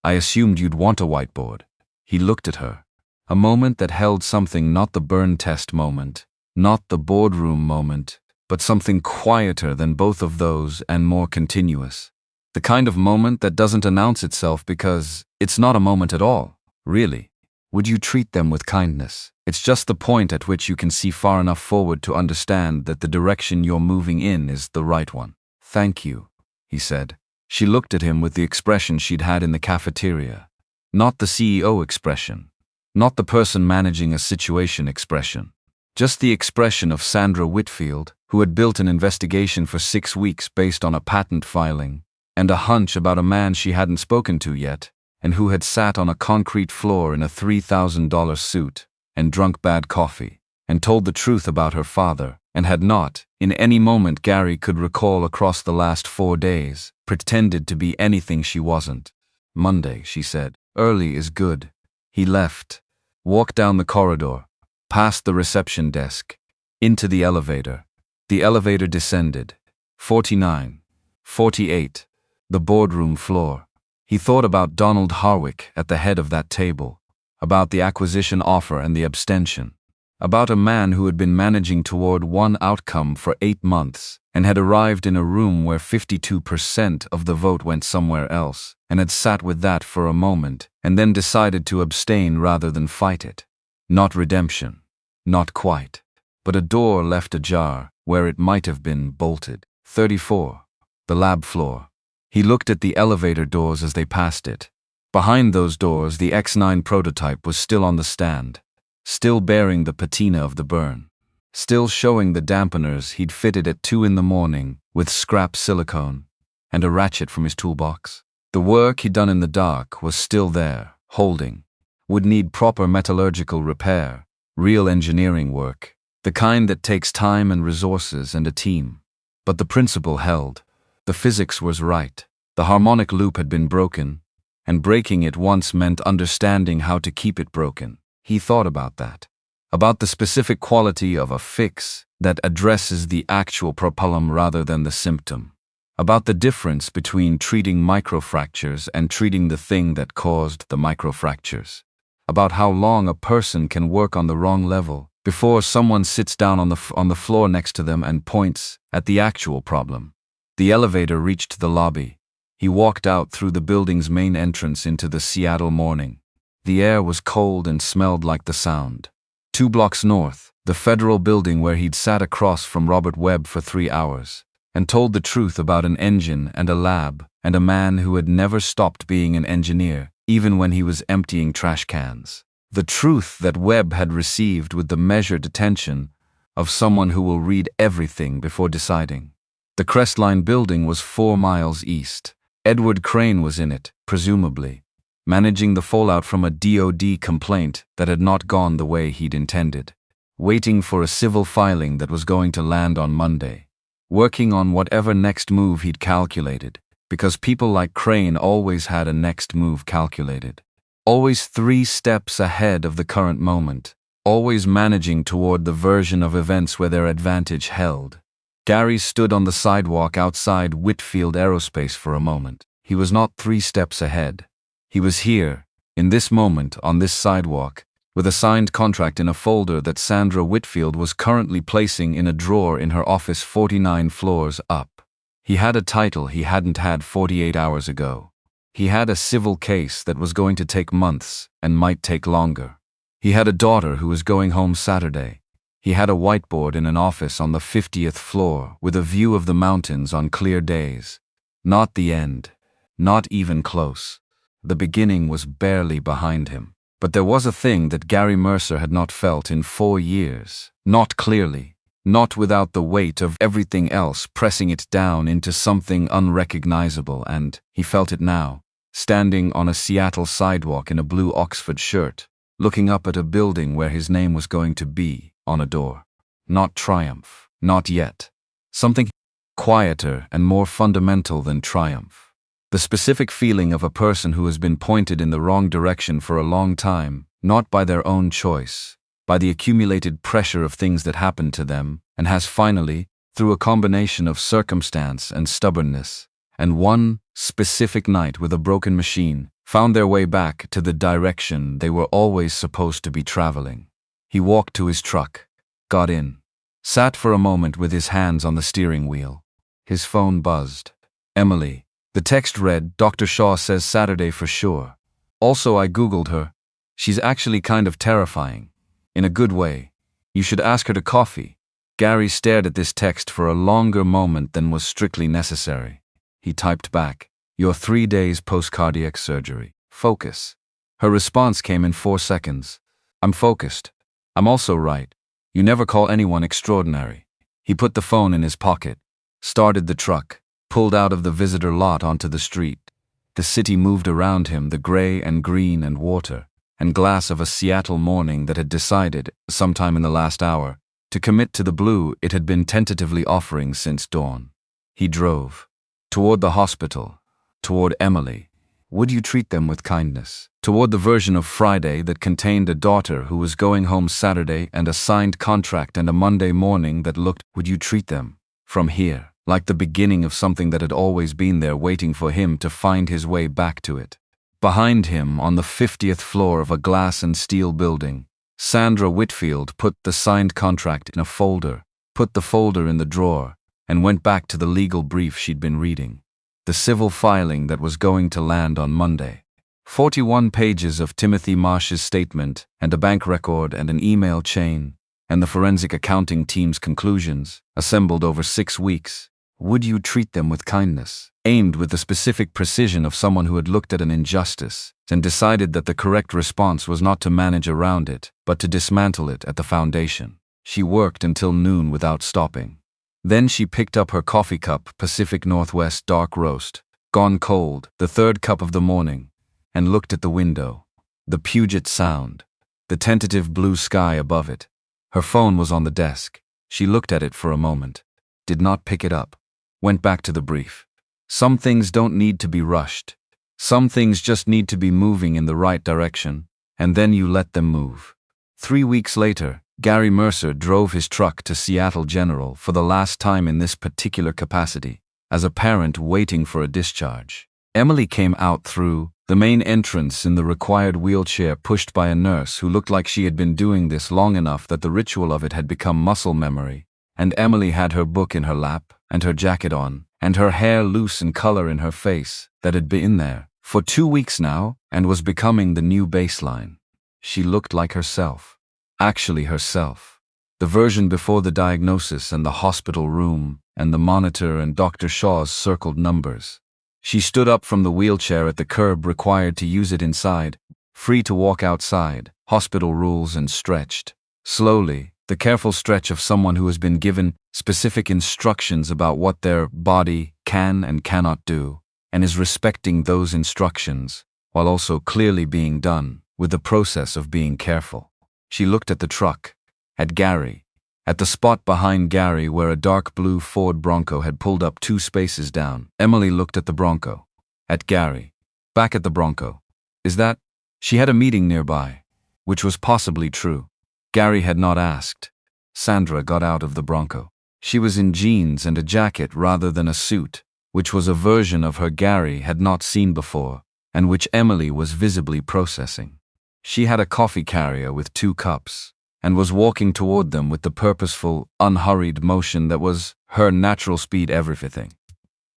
I assumed you'd want a whiteboard." He looked at her. A moment that held something, not the burn test moment, not the boardroom moment, but something quieter than both of those and more continuous. The kind of moment that doesn't announce itself because it's not a moment at all, really. Would you treat them with kindness? It's just the point at which you can see far enough forward to understand that the direction you're moving in is the right one. "Thank you," he said. She looked at him with the expression she'd had in the cafeteria. Not the CEO expression. Not the person managing a situation expression. Just the expression of Sandra Whitfield, who had built an investigation for 6 weeks based on a patent filing, and a hunch about a man she hadn't spoken to yet, and who had sat on a concrete floor in a $3,000 suit, and drunk bad coffee, and told the truth about her father, and had not, in any moment Gary could recall across the last 4 days, pretended to be anything she wasn't. "Monday," she said. "Early is good." He left, walked down the corridor, past the reception desk, into the elevator. The elevator descended. 49, 48, the boardroom floor. He thought about Donald Harwick at the head of that table, about the acquisition offer and the abstention, about a man who had been managing toward one outcome for 8 months and had arrived in a room where 52% of the vote went somewhere else, and had sat with that for a moment and then decided to abstain rather than fight it. Not redemption. Not quite. But a door left ajar where it might have been bolted. 34. The lab floor. He looked at the elevator doors as they passed it. Behind those doors, the X9 prototype was still on the stand, still bearing the patina of the burn, still showing the dampeners he'd fitted at 2 in the morning with scrap silicone and a ratchet from his toolbox. The work he'd done in the dark was still there, holding. Would need proper metallurgical repair, real engineering work, the kind that takes time and resources and a team. But the principle held. The physics was right. The harmonic loop had been broken, and breaking it once meant understanding how to keep it broken. He thought about that. About the specific quality of a fix that addresses the actual problem rather than the symptom. About the difference between treating microfractures and treating the thing that caused the microfractures. About how long a person can work on the wrong level before someone sits down on the floor next to them and points at the actual problem. The elevator reached the lobby. He walked out through the building's main entrance into the Seattle morning. The air was cold and smelled like the Sound. 2 blocks north, the federal building where he'd sat across from Robert Webb for 3 hours, and told the truth about an engine and a lab and a man who had never stopped being an engineer, even when he was emptying trash cans. The truth that Webb had received with the measured attention of someone who will read everything before deciding. The Crestline building was 4 miles east. Edward Crane was in it, presumably, managing the fallout from a DOD complaint that had not gone the way he'd intended, waiting for a civil filing that was going to land on Monday, working on whatever next move he'd calculated, because people like Crane always had a next move calculated. Always 3 steps ahead of the current moment, always managing toward the version of events where their advantage held. Gary stood on the sidewalk outside Whitfield Aerospace for a moment. He was not 3 steps ahead. He was here, in this moment, on this sidewalk, with a signed contract in a folder that Sandra Whitfield was currently placing in a drawer in her office 49 floors up. He had a title he hadn't had 48 hours ago. He had a civil case that was going to take months and might take longer. He had a daughter who was going home Saturday. He had a whiteboard in an office on the 50th floor with a view of the mountains on clear days. Not the end. Not even close. The beginning was barely behind him. But there was a thing that Gary Mercer had not felt in 4 years. Not clearly. Not without the weight of everything else pressing it down into something unrecognizable, and he felt it now, standing on a Seattle sidewalk in a blue Oxford shirt, looking up at a building where his name was going to be on a door. Not triumph. Not yet. Something quieter and more fundamental than triumph. The specific feeling of a person who has been pointed in the wrong direction for a long time, not by their own choice, by the accumulated pressure of things that happened to them, and has finally, through a combination of circumstance and stubbornness, and one specific night with a broken machine, found their way back to the direction they were always supposed to be traveling. He walked to his truck, got in, sat for a moment with his hands on the steering wheel. His phone buzzed. Emily. The text read, "Dr. Shaw says Saturday for sure. Also, I Googled her. She's actually kind of terrifying. In a good way. You should ask her to coffee." Gary stared at this text for a longer moment than was strictly necessary. He typed back, "You're 3 days post-cardiac surgery. Focus." Her response came in 4 seconds. "I'm focused. I'm also right. You never call anyone extraordinary." He put the phone in his pocket, started the truck, pulled out of the visitor lot onto the street. The city moved around him, the gray and green and water and glass of a Seattle morning that had decided, sometime in the last hour, to commit to the blue it had been tentatively offering since dawn. He drove. Toward the hospital. Toward Emily. Would you treat them with kindness? Toward the version of Friday that contained a daughter who was going home Saturday and a signed contract and a Monday morning that looked, would you treat them? From here, like the beginning of something that had always been there waiting for him to find his way back to it. Behind him, on the 50th floor of a glass and steel building, Sandra Whitfield put the signed contract in a folder, put the folder in the drawer, and went back to the legal brief she'd been reading. The civil filing that was going to land on Monday. 41 pages of Timothy Marsh's statement, and a bank record and an email chain, and the forensic accounting team's conclusions, assembled over 6 weeks. Would you treat them with kindness? Aimed with the specific precision of someone who had looked at an injustice and decided that the correct response was not to manage around it, but to dismantle it at the foundation. She worked until noon without stopping. Then she picked up her coffee cup, Pacific Northwest dark roast, gone cold, the 3rd cup of the morning, and looked at the window. The Puget Sound. The tentative blue sky above it. Her phone was on the desk. She looked at it for a moment. Did not pick it up. Went back to the brief. Some things don't need to be rushed. Some things just need to be moving in the right direction, and then you let them move. 3 weeks later, Gary Mercer drove his truck to Seattle General for the last time in this particular capacity, as a parent waiting for a discharge. Emily came out through the main entrance in the required wheelchair pushed by a nurse who looked like she had been doing this long enough that the ritual of it had become muscle memory, and Emily had her book in her lap, and her jacket on, and her hair loose and color in her face that had been there for 2 weeks now and was becoming the new baseline. She looked like herself. Actually herself. The version before the diagnosis and the hospital room and the monitor and Dr. Shaw's circled numbers. She stood up from the wheelchair at the curb, required to use it inside, free to walk outside, hospital rules, and stretched. Slowly, the careful stretch of someone who has been given specific instructions about what their body can and cannot do, and is respecting those instructions, while also clearly being done, with the process of being careful. She looked at the truck, at Gary, at the spot behind Gary where a dark blue Ford Bronco had pulled up 2 spaces down. Emily looked at the Bronco, at Gary, back at the Bronco. Is that? She had a meeting nearby, which was possibly true. Gary had not asked. Sandra got out of the Bronco. She was in jeans and a jacket rather than a suit, which was a version of her Gary had not seen before, and which Emily was visibly processing. She had a coffee carrier with 2 cups, and was walking toward them with the purposeful, unhurried motion that was her natural speed everything.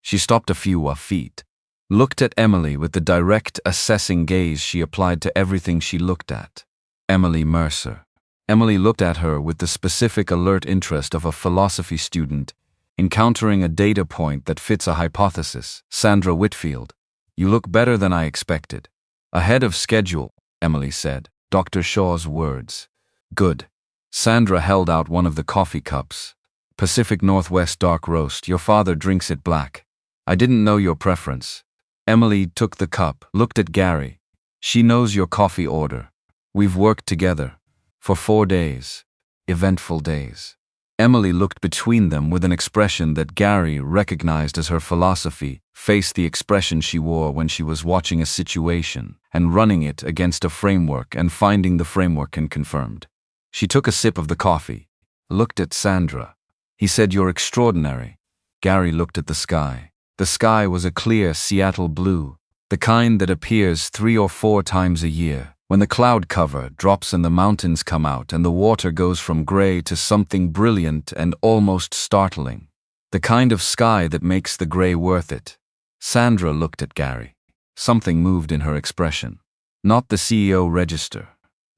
She stopped a few feet, looked at Emily with the direct, assessing gaze she applied to everything she looked at. Emily Mercer. Emily looked at her with the specific alert interest of a philosophy student encountering a data point that fits a hypothesis. Sandra Whitfield. You look better than I expected. Ahead of schedule, Emily said. Dr. Shaw's words. Good. Sandra held out one of the coffee cups. Pacific Northwest dark roast. Your father drinks it black. I didn't know your preference. Emily took the cup, looked at Gary. She knows your coffee order. We've worked together. For 4 days. Eventful days. Emily looked between them with an expression that Gary recognized as her philosophy, faced the expression she wore when she was watching a situation and running it against a framework and finding the framework and confirmed. She took a sip of the coffee, looked at Sandra. He said, You're extraordinary. Gary looked at the sky. The sky was a clear Seattle blue, the kind that appears 3 or 4 times a year, when the cloud cover drops and the mountains come out and the water goes from gray to something brilliant and almost startling. The kind of sky that makes the gray worth it. Sandra looked at Gary. Something moved in her expression. Not the CEO register.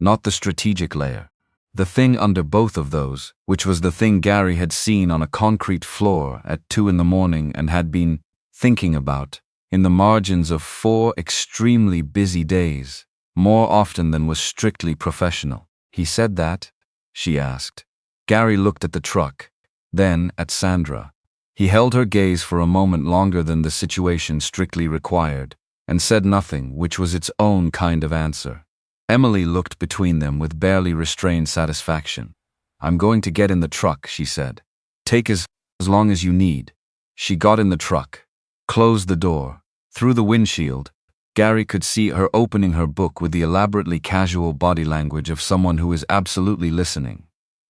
Not the strategic layer. The thing under both of those, which was the thing Gary had seen on a concrete floor at 2 in the morning and had been thinking about, in the margins of 4 extremely busy days, more often than was strictly professional. He said that? She asked. Gary looked at the truck, then at Sandra. He held her gaze for a moment longer than the situation strictly required, and said nothing, which was its own kind of answer. Emily looked between them with barely restrained satisfaction. I'm going to get in the truck, she said. Take as long as you need. She got in the truck, closed the door. Through the windshield, Gary could see her opening her book with the elaborately casual body language of someone who is absolutely listening.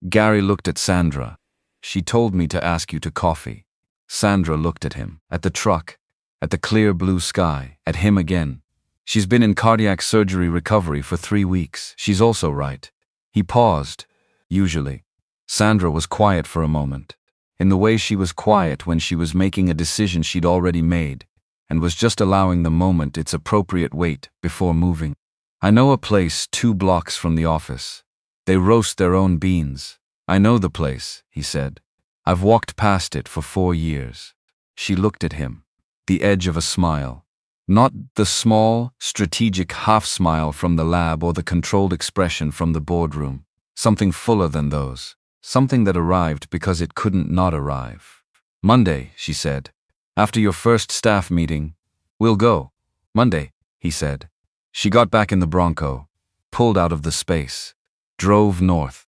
Gary looked at Sandra. She told me to ask you to coffee. Sandra looked at him, at the truck, at the clear blue sky, at him again. She's been in cardiac surgery recovery for 3 weeks. She's also right. He paused. Usually. Sandra was quiet for a moment, in the way she was quiet when she was making a decision she'd already made, and was just allowing the moment its appropriate weight before moving. I know a place 2 blocks from the office. They roast their own beans. I know the place, he said. I've walked past it for 4 years. She looked at him, the edge of a smile. Not the small, strategic half-smile from the lab or the controlled expression from the boardroom. Something fuller than those. Something that arrived because it couldn't not arrive. Monday, she said. After your first staff meeting, we'll go. Monday, he said. She got back in the Bronco, pulled out of the space, drove north.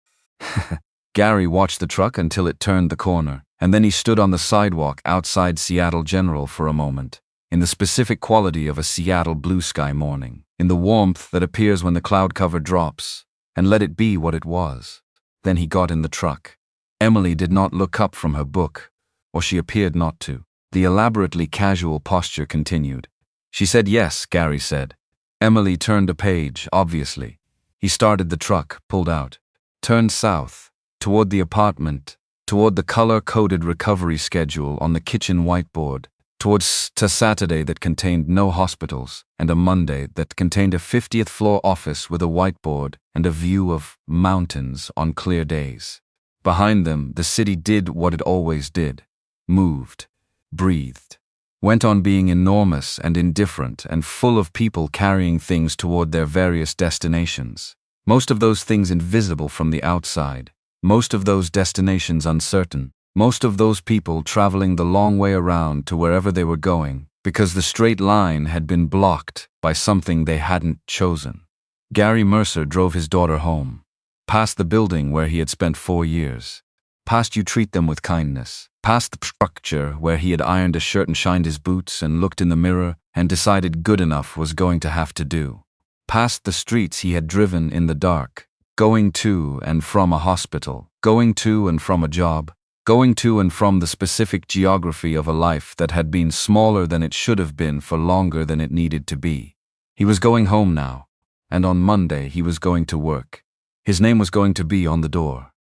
Gary watched the truck until it turned the corner, and then he stood on the sidewalk outside Seattle General for a moment, in the specific quality of a Seattle blue sky morning, in the warmth that appears when the cloud cover drops, and let it be what it was. Then he got in the truck. Emily did not look up from her book, or she appeared not to. The elaborately casual posture continued. She said yes, Gary said. Emily turned a page, obviously. He started the truck, pulled out, turned south, toward the apartment, toward the color-coded recovery schedule on the kitchen whiteboard, towards a Saturday that contained no hospitals, and a Monday that contained a 50th floor office with a whiteboard and a view of mountains on clear days. Behind them, the city did what it always did: moved, breathed, went on being enormous and indifferent and full of people carrying things toward their various destinations. Most of those things invisible from the outside, most of those destinations uncertain, most of those people traveling the long way around to wherever they were going, because the straight line had been blocked by something they hadn't chosen. Gary Mercer drove his daughter home, past the building where he had spent 4 years, past You Treat Them with Kindness, past the structure where he had ironed a shirt and shined his boots and looked in the mirror and decided good enough was going to have to do, past the streets he had driven in the dark, going to and from a hospital, going to and from a job, going to and from the specific geography of a life that had been smaller than it should have been for longer than it needed to be. He was going home now, and on Monday he was going to work. His name was going to be on the door.